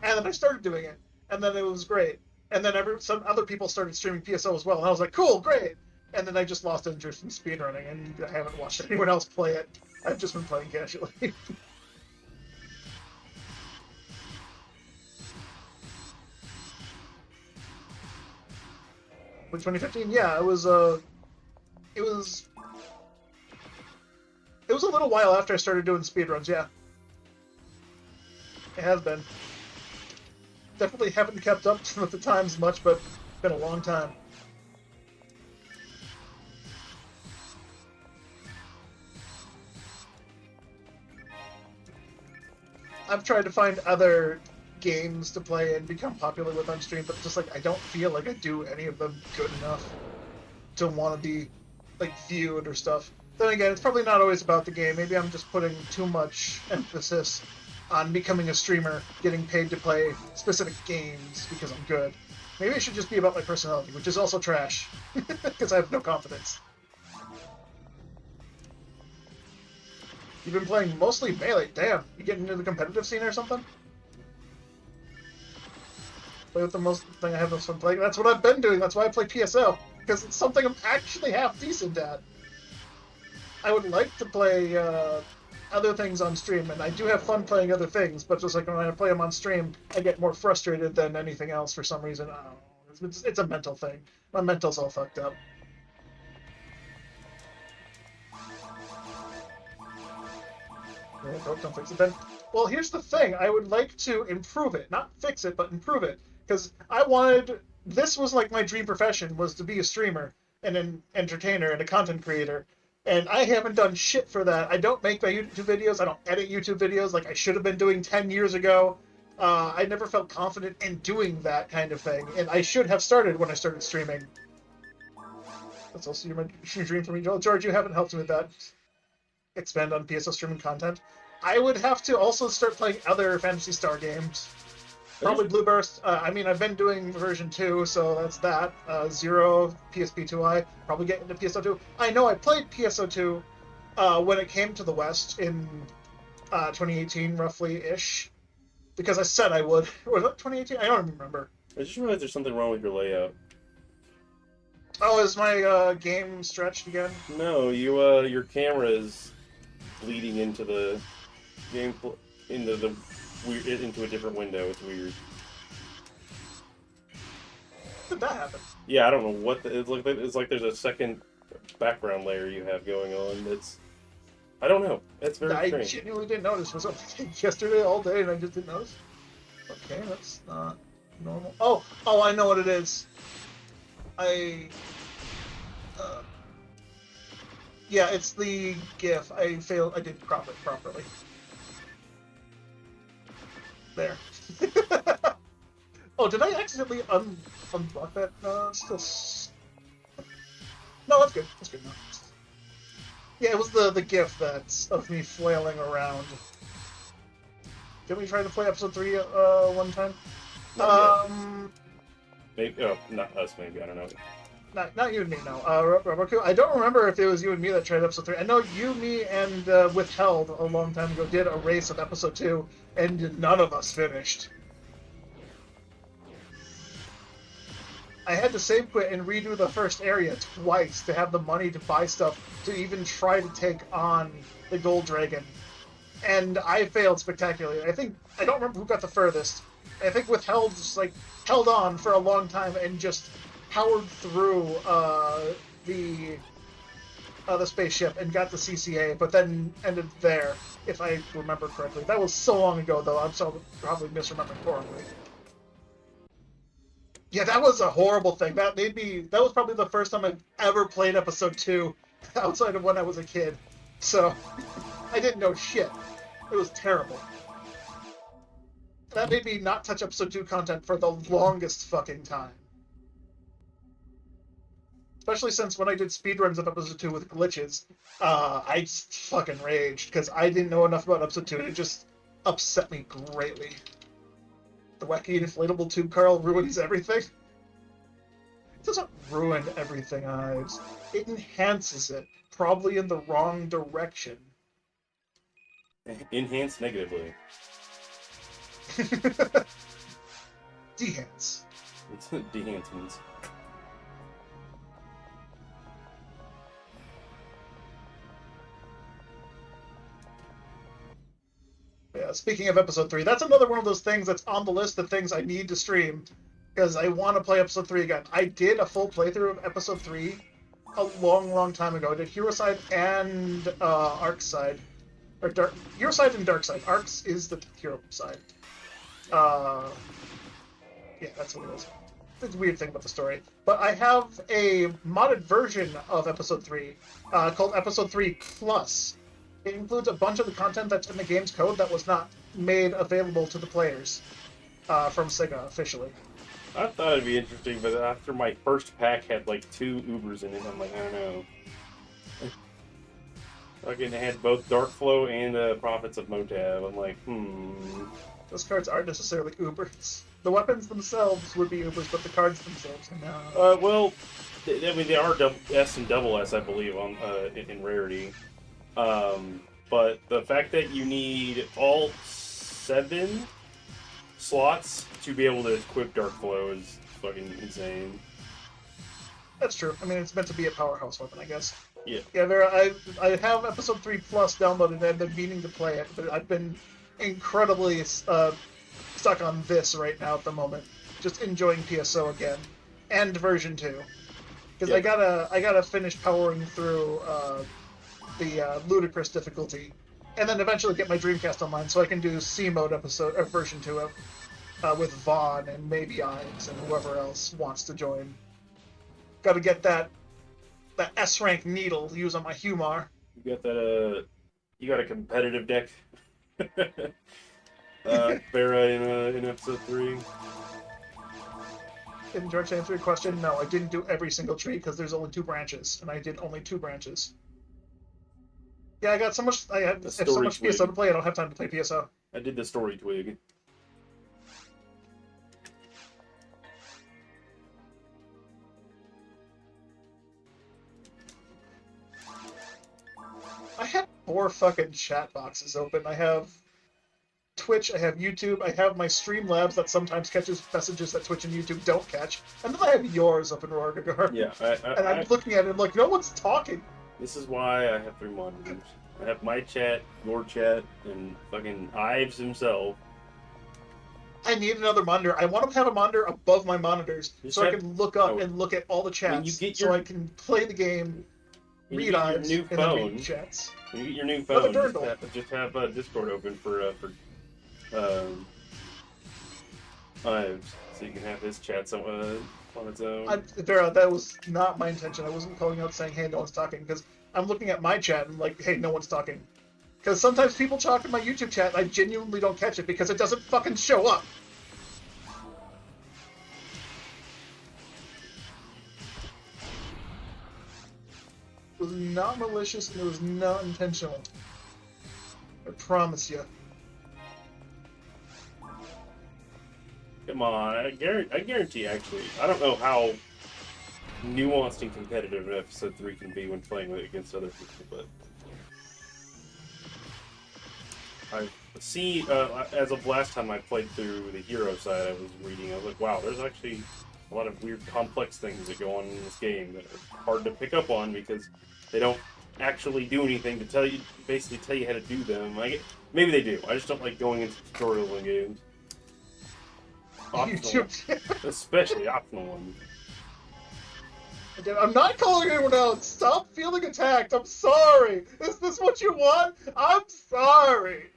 And then I started doing it, and then it was great. And then some other people started streaming PSO as well, and I was like, cool, great. And then I just lost interest in speedrunning, and I haven't watched anyone else play it. I've just been playing casually. With 2015, yeah, it was a little while after I started doing speedruns, yeah. It has been. Definitely haven't kept up with the times much, but it's been a long time. I've tried to find other games to play and become popular with on stream, but just like I don't feel like I do any of them good enough to want to be like viewed or stuff. Then again, it's probably not always about the game. Maybe I'm just putting too much emphasis on becoming a streamer, getting paid to play specific games because I'm good. Maybe it should just be about my personality, which is also trash, because I have no confidence. You've been playing mostly Melee. Damn, you getting into the competitive scene or something? Play with the most thing I have most fun playing. That's what I've been doing. That's why I play PSO, because it's something I'm actually half decent at. I would like to play other things on stream, and I do have fun playing other things, but just like when I play them on stream, I get more frustrated than anything else for some reason. I don't know. It's a mental thing. My mental's all fucked up. Don't fix it then. Well, here's the thing. I would like to improve it. Not fix it, but improve it. Because this was like my dream profession, was to be a streamer and an entertainer and a content creator. And I haven't done shit for that. I don't make my YouTube videos. I don't edit YouTube videos like I should have been doing 10 years ago. I never felt confident in doing that kind of thing. And I should have started when I started streaming. That's also your dream for me, Joel. George, you haven't helped me with that. Expand on PSO streaming content. I would have to also start playing other Phantasy Star games. Probably Blueburst. I mean, I've been doing version 2, so that's that. Zero, PSP2i. Probably get into PSO2. I know I played PSO2 when it came to the West in 2018, roughly-ish. Because I said I would. Was that 2018? I don't remember. I just realized there's something wrong with your layout. Oh, is my game stretched again? No, your camera is bleeding into the game, into the into a different window. It's weird. How did that happen? Yeah, I don't know what it's like. There's a second background layer you have going on. I don't know. It's very I strange. genuinely didn't notice. Was up yesterday all day and I just didn't notice. Okay, that's not normal. Oh, I know what it is. I. Uh, yeah, it's the GIF. I failed. I didn't crop it properly. There. Oh, did I accidentally unblock that? Still. No, that's good. That's good now. Yeah, it was the GIF that's of me flailing around. Did we try to play episode 3 one time? Maybe, oh, not us. Maybe I don't know. Not you and me, no. Roku, I don't remember if it was you and me that tried episode 3. I know you, me, and Withheld a long time ago did a race of episode 2, and none of us finished. I had to save quit and redo the first area twice to have the money to buy stuff to even try to take on the Gold Dragon. And I failed spectacularly. I don't remember who got the furthest. I think Withheld just held on for a long time and just powered through the spaceship and got the CCA, but then ended there, if I remember correctly. That was so long ago, though. I'm probably misremembering horribly. Yeah, that was a horrible thing. That was probably the first time I've ever played episode 2 outside of when I was a kid. So I didn't know shit. It was terrible. That made me not touch episode 2 content for the longest fucking time. Especially since when I did speedruns of episode 2 with glitches, I just fucking raged because I didn't know enough about episode 2 and it just upset me greatly. The wacky inflatable tube Carl ruins everything. It doesn't ruin everything, Ives. It enhances it, probably in the wrong direction. Enhance negatively. Dehance. It's dehancements. Yeah, speaking of episode 3, that's another one of those things that's on the list of things I need to stream because I want to play episode 3 again. I did a full playthrough of episode 3 a long, long time ago. I did Hero Side and Arc Side. Or Hero Side and Dark Side. Arcs is the Hero Side. Yeah, that's what it is. It's a weird thing about the story. But I have a modded version of episode 3 called episode 3 Plus. It includes a bunch of the content that's in the game's code that was not made available to the players from Sega officially. I thought it'd be interesting, but after my first pack had like 2 Ubers in it, I'm like, I don't know. Fucking had both Dark Flow and Prophets of Motab. I'm like, Those cards aren't necessarily Ubers. The weapons themselves would be Ubers, but the cards themselves are not. Well, I mean, they are S and double S, I believe, on in rarity. But the fact that you need all 7 slots to be able to equip Dark Flow is fucking insane. That's true. I mean, it's meant to be a powerhouse weapon, I guess. Yeah. Yeah, I have episode 3 Plus downloaded and I've been meaning to play it, but I've been incredibly stuck on this right now at the moment. Just enjoying PSO again. And version 2. Because I gotta finish powering through the ludicrous difficulty, and then eventually get my Dreamcast online so I can do C mode episode or version 2 with Vaughn and maybe Ives and whoever else wants to join. Got to get that S rank needle to use on my Humar. You got that? You got a competitive deck. Farah in episode 3. In direct answer to your question, no, I didn't do every single tree because there's only 2 branches, and I did only 2 branches. Yeah, I got so much. I have so much PSO to play. I don't have time to play PSO. I did the story twig. I have 4 fucking chat boxes open. I have Twitch, I have YouTube, I have my Streamlabs that sometimes catches messages that Twitch and YouTube don't catch, and then I have yours up in Rorgagar. Yeah, and I'm looking at it like, no one's talking. This is why I have 3 monitors. I have my chat, your chat, and fucking Ives himself. I need another monitor. I want to have a monitor above my monitors so I can look up and look at all the chats. So I can play the game, read Ives, and then read chats. When you get your new phone, just have Discord open for Ives, so you can have his chats on its own. Vera, that was not my intention. I wasn't calling out saying, hey, no one's talking, because I'm looking at my chat and like, hey, no one's talking. Because sometimes people talk in my YouTube chat and I genuinely don't catch it because it doesn't fucking show up. It was not malicious and it was not intentional. I promise you. Come on, I guarantee, actually. I don't know how nuanced and competitive Episode 3 can be when playing against other people, but I see, as of last time I played through the hero side, I was was like, wow, there's actually a lot of weird, complex things that go on in this game that are hard to pick up on because they don't actually do anything to basically tell you how to do them. Maybe they do. I just don't like going into tutorials in games. Optional, especially optional ones. Again, I'm not calling anyone out. Stop feeling attacked. I'm sorry. Is this what you want? I'm sorry.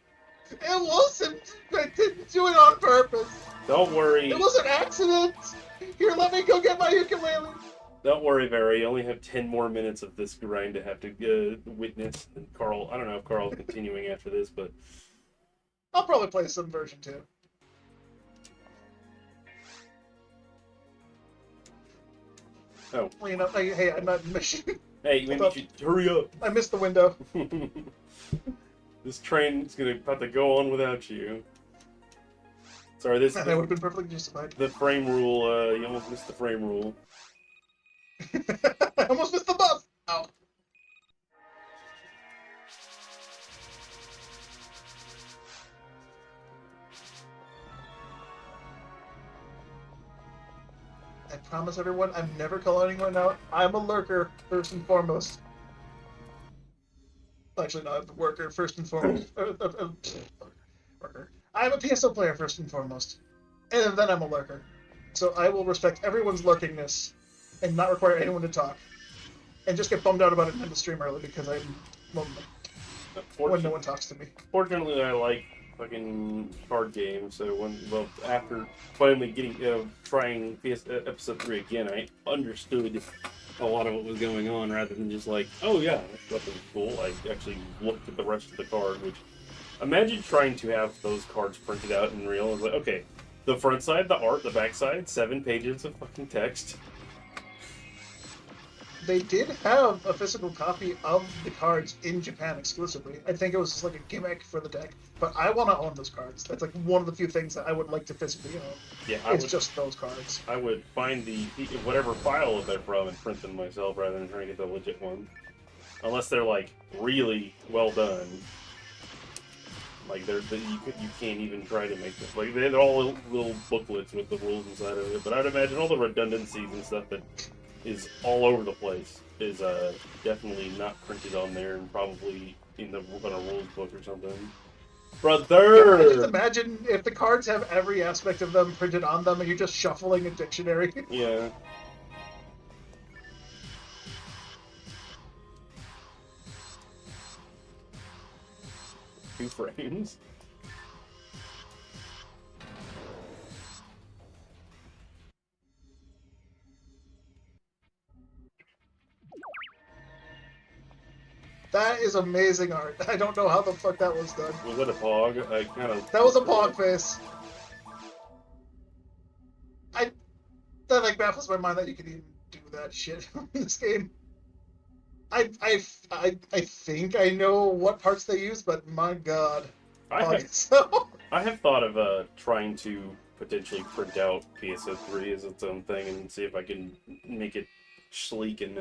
It wasn't. I didn't do it on purpose. Don't worry. It was an accident. Here, let me go get my ukulele. Don't worry, Barry. You only have 10 more minutes of this grind to have to witness. And Carl, I don't know if Carl's continuing after this, but I'll probably play some version 2. Oh. Well, you know, hey, I'm not in mission. Hey, maybe you should hurry up. I missed the window. This train's about to go on without you. Sorry, that would have been perfectly justified. The frame rule, you almost missed the frame rule. I almost missed the bus! Oh. I promise everyone, I'm never calling anyone out. I'm a lurker, first and foremost. Actually, no, I'm a worker, first and foremost. Worker. I'm a PSO player, first and foremost. And then I'm a lurker. So I will respect everyone's lurkingness and not require anyone to talk. And just get bummed out about it and end the stream early because I'm lonely. When no one talks to me. Fortunately, I like fucking card games, so after finally getting trying episode 3 again, I understood a lot of what was going on rather than just like, oh yeah, that was cool. I actually looked at the rest of the card, which imagine trying to have those cards printed out in real. It's like, okay, the front side, the art, the back side, 7 pages of fucking text. They did have a physical copy of the cards in Japan exclusively. I think it was just like a gimmick for the deck, but I want to own those cards. That's like one of the few things that I would like to physically own. Yeah, it's just those cards. I would find whatever file they're from and print them myself rather than trying to get the legit one. Unless they're like really well done. Like you can't even try to make them. Like they're all little booklets with the rules inside of it. But I'd imagine all the redundancies and stuff that is all over the place is definitely not printed on there and probably in a rules book or something. Brother! I just imagine if the cards have every aspect of them printed on them and you're just shuffling a dictionary. Yeah. 2 frames. That is amazing art. I don't know how the fuck that was done. Was that a pog? That was a pog face. That like baffles my mind that you can even do that shit in this game. I think I know what parts they use, but my god. I have thought of trying to potentially print out PSO 3 as its own thing and see if I can make it sleek and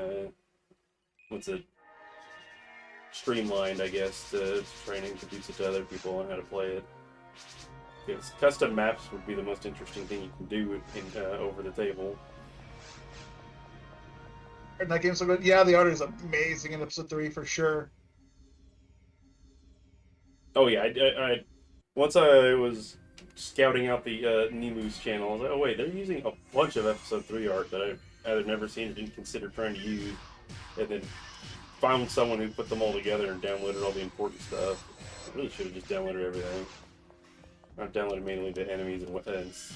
streamlined, I guess, to try and introduce it to other people on how to play it. Because custom maps would be the most interesting thing you can do over the table. And that game's so good. Yeah, the art is amazing in episode 3 for sure. Oh yeah, once I was scouting out the Nemu's channel, I was like, oh wait, they're using a bunch of episode 3 art that I've either never seen or didn't consider trying to use, and then found someone who put them all together and downloaded all the important stuff. I really should have just downloaded everything. I've downloaded mainly the enemies and weapons.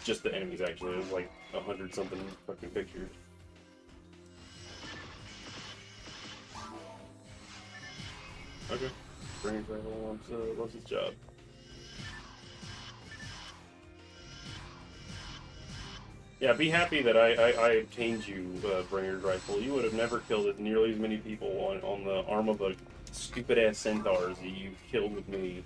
Just the enemies, actually. It was like 100-something fucking pictures. Okay. Brain travel wants his job. Yeah, be happy that I obtained you, Bringer's Rifle. You would have never killed nearly as many people on the arm of a stupid-ass centaurs that you killed with me.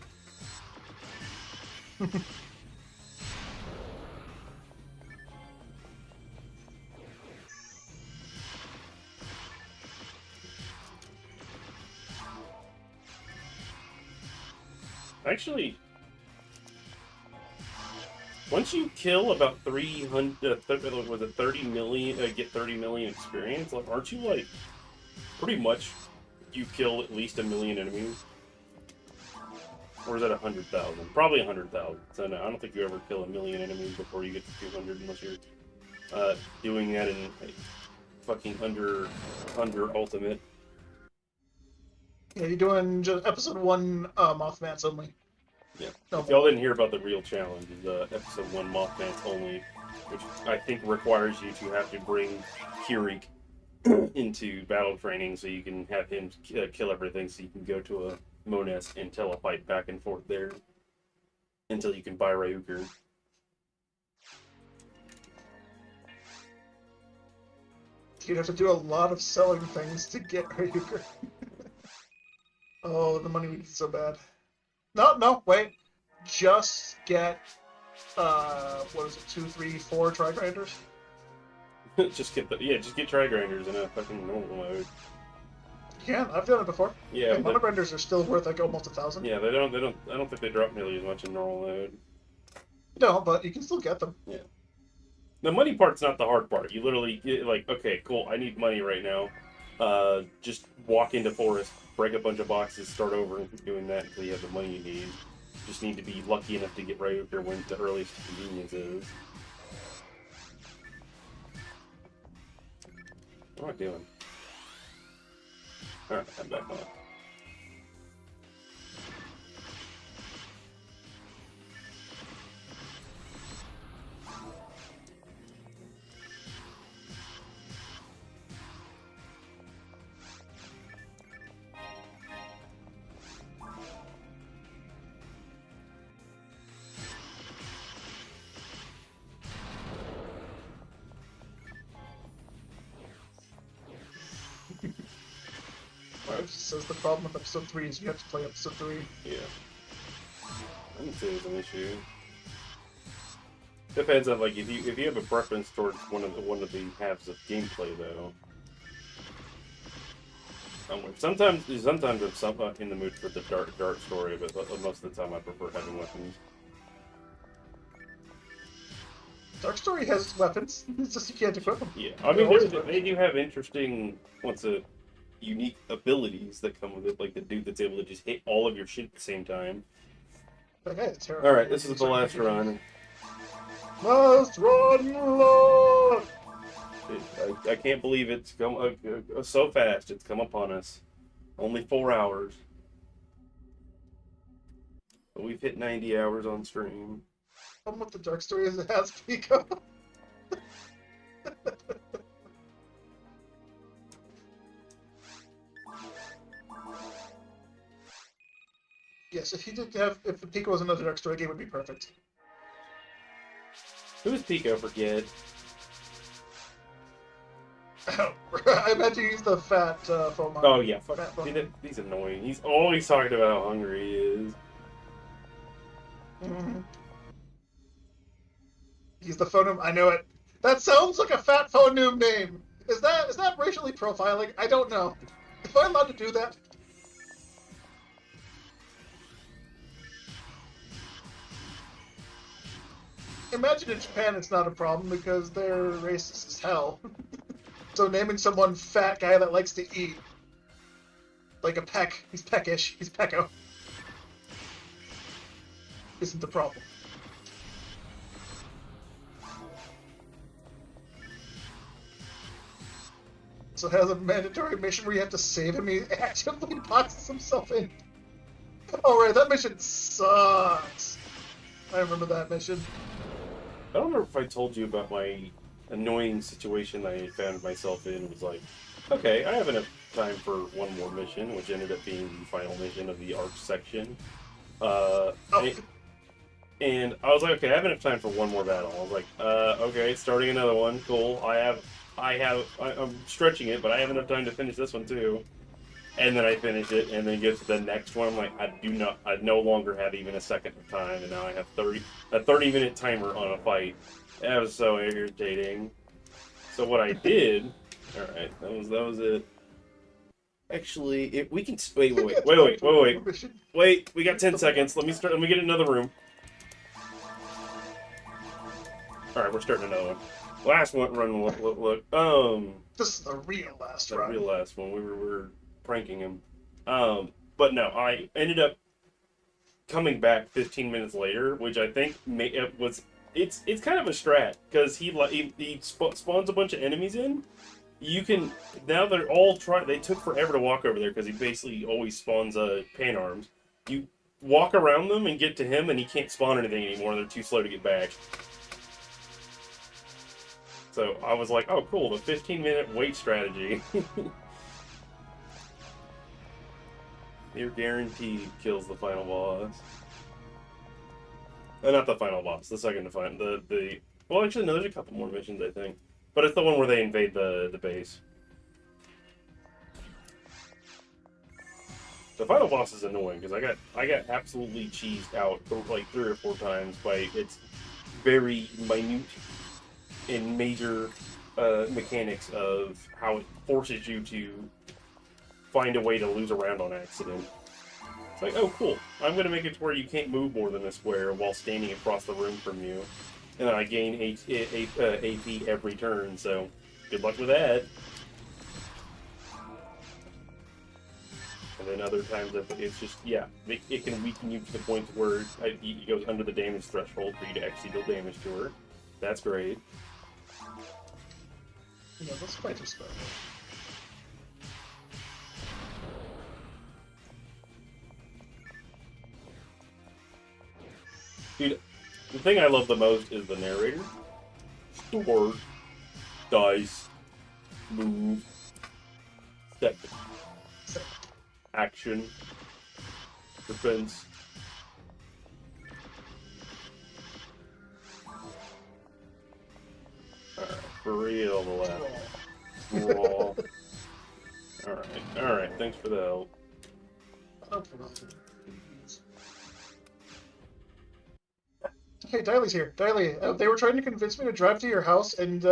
Actually, once you kill about 300, was it 30 million, get 30 million experience, like, aren't you, like, pretty much, you kill at least 1 million enemies? Or is that 100,000? Probably 100,000. So no, I don't think you ever kill 1 million enemies before you get to 200 unless you're doing that in like, fucking under ultimate. Yeah, you're doing just episode 1 Mothman's only. Yeah. No, if y'all didn't hear about the real challenge, is episode 1 Mothman's only, which I think requires you to have to bring Kirik into battle training so you can have him kill everything so you can go to a Mones and telefight back and forth there until you can buy Ryuker. You'd have to do a lot of selling things to get Ryuker. Oh, the money would be so bad. No, wait. Just get, what is it, 2, 3, 4 tri-grinders? just get tri-grinders in a fucking normal mode. You can. I've done it before. Yeah, and monogrinders are still worth like almost 1,000. Yeah, I don't think they drop nearly as much in normal mode. No, but you can still get them. Yeah. The money part's not the hard part. You literally get like, okay, cool, I need money right now. Just walk into forest, break a bunch of boxes, start over, and keep doing that until you have the money you need. Just need to be lucky enough to get Ryuker when the earliest convenience is. What am I doing? Alright, I'm back on. It says the problem with episode 3 is you have to play episode 3. Yeah. I didn't say it was an issue. Depends on like if you have a preference towards one of the halves of gameplay though. Sometimes I'm in the mood for the dark story, but most of the time I prefer having weapons. Dark Story has weapons. It's just you can't equip them. Yeah, I mean they do have interesting unique abilities that come with it, like the dude that's able to just hit all of your shit at the same time. Okay, it's terrible. Alright, this is the last run. Last run, Lord! I can't believe it's come so fast. It's come upon us. Only 4 hours. But we've hit 90 hours on stream. The problem with the Dark Story is it has Pico. Yes, if the Pico was another Dark Story game, it would be perfect. Who's Pico? Forget. I imagine he's the fat phone. Oh yeah, fuck. He's annoying. He's always talking about how hungry he is. Mm-hmm. He's the phoneme. I know it. That sounds like a fat phoneme name. Is that racially profiling? I don't know. Am I allowed to do that? imagine in Japan it's not a problem because they're racist as hell. So naming someone fat guy that likes to eat, like a peck, he's peckish, he's pecko, isn't the problem. So it has a mandatory mission where you have to save him. He actively boxes himself in. Oh right, that mission sucks. I remember that mission. I don't remember if I told you about my annoying situation I found myself in. It was like, okay, I have enough time for one more mission, which ended up being the final mission of the arch section. Oh. And I was like, okay, I have enough time for one more battle. I was like, okay, starting another one, cool. I'm stretching it, but I have enough time to finish this one too. And then I finish it, and then get to the next one. I'm like, I no longer have even a second of time, and now I have a 30-minute timer on a fight. That was so irritating. So what I did, all right, that was it. Actually, we can wait. We got 10 seconds. Let me get another room. All right, we're starting another one. Last one, look. This is the real last The run. real last one. We were pranking him. But no, I ended up coming back 15 minutes later, which I think it's kind of a strat because he spawns a bunch of enemies in. You can now they're all they took forever to walk over there because he basically always spawns pan arms. You walk around them and get to him, and he can't spawn anything anymore. They're too slow to get back. So I was like, oh, cool, the 15-minute wait strategy. You're guaranteed kills the final boss. Not the final boss, the second to find the. Well, actually, no, there's a couple more missions, I think. But it's the one where they invade the base. The final boss is annoying because I got absolutely cheesed out like 3 or 4 times by its very minute and major mechanics of how it forces you to find a way to lose a round on accident. It's like, oh cool, I'm going to make it to where you can't move more than a square while standing across the room from you. And then I gain AP every turn, so good luck with that. And then other times it's just, yeah, it can weaken you to the point where it goes under the damage threshold for you to actually deal damage to her. That's great. Yeah, let's fight this guy. Dude, the thing I love the most is the narrator. Sword, dice, move, step, action, defense. Alright, for real, the last. Raw. Alright, thanks for the help. Hey, Diley's here. Diley, they were trying to convince me to drive to your house and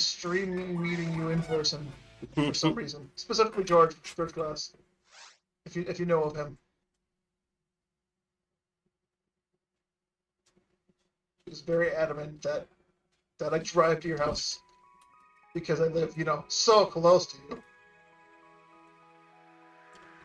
stream me meeting you in person for some reason. Specifically George Glass. If you know of him. He's very adamant that I drive to your house because I live, so close to you.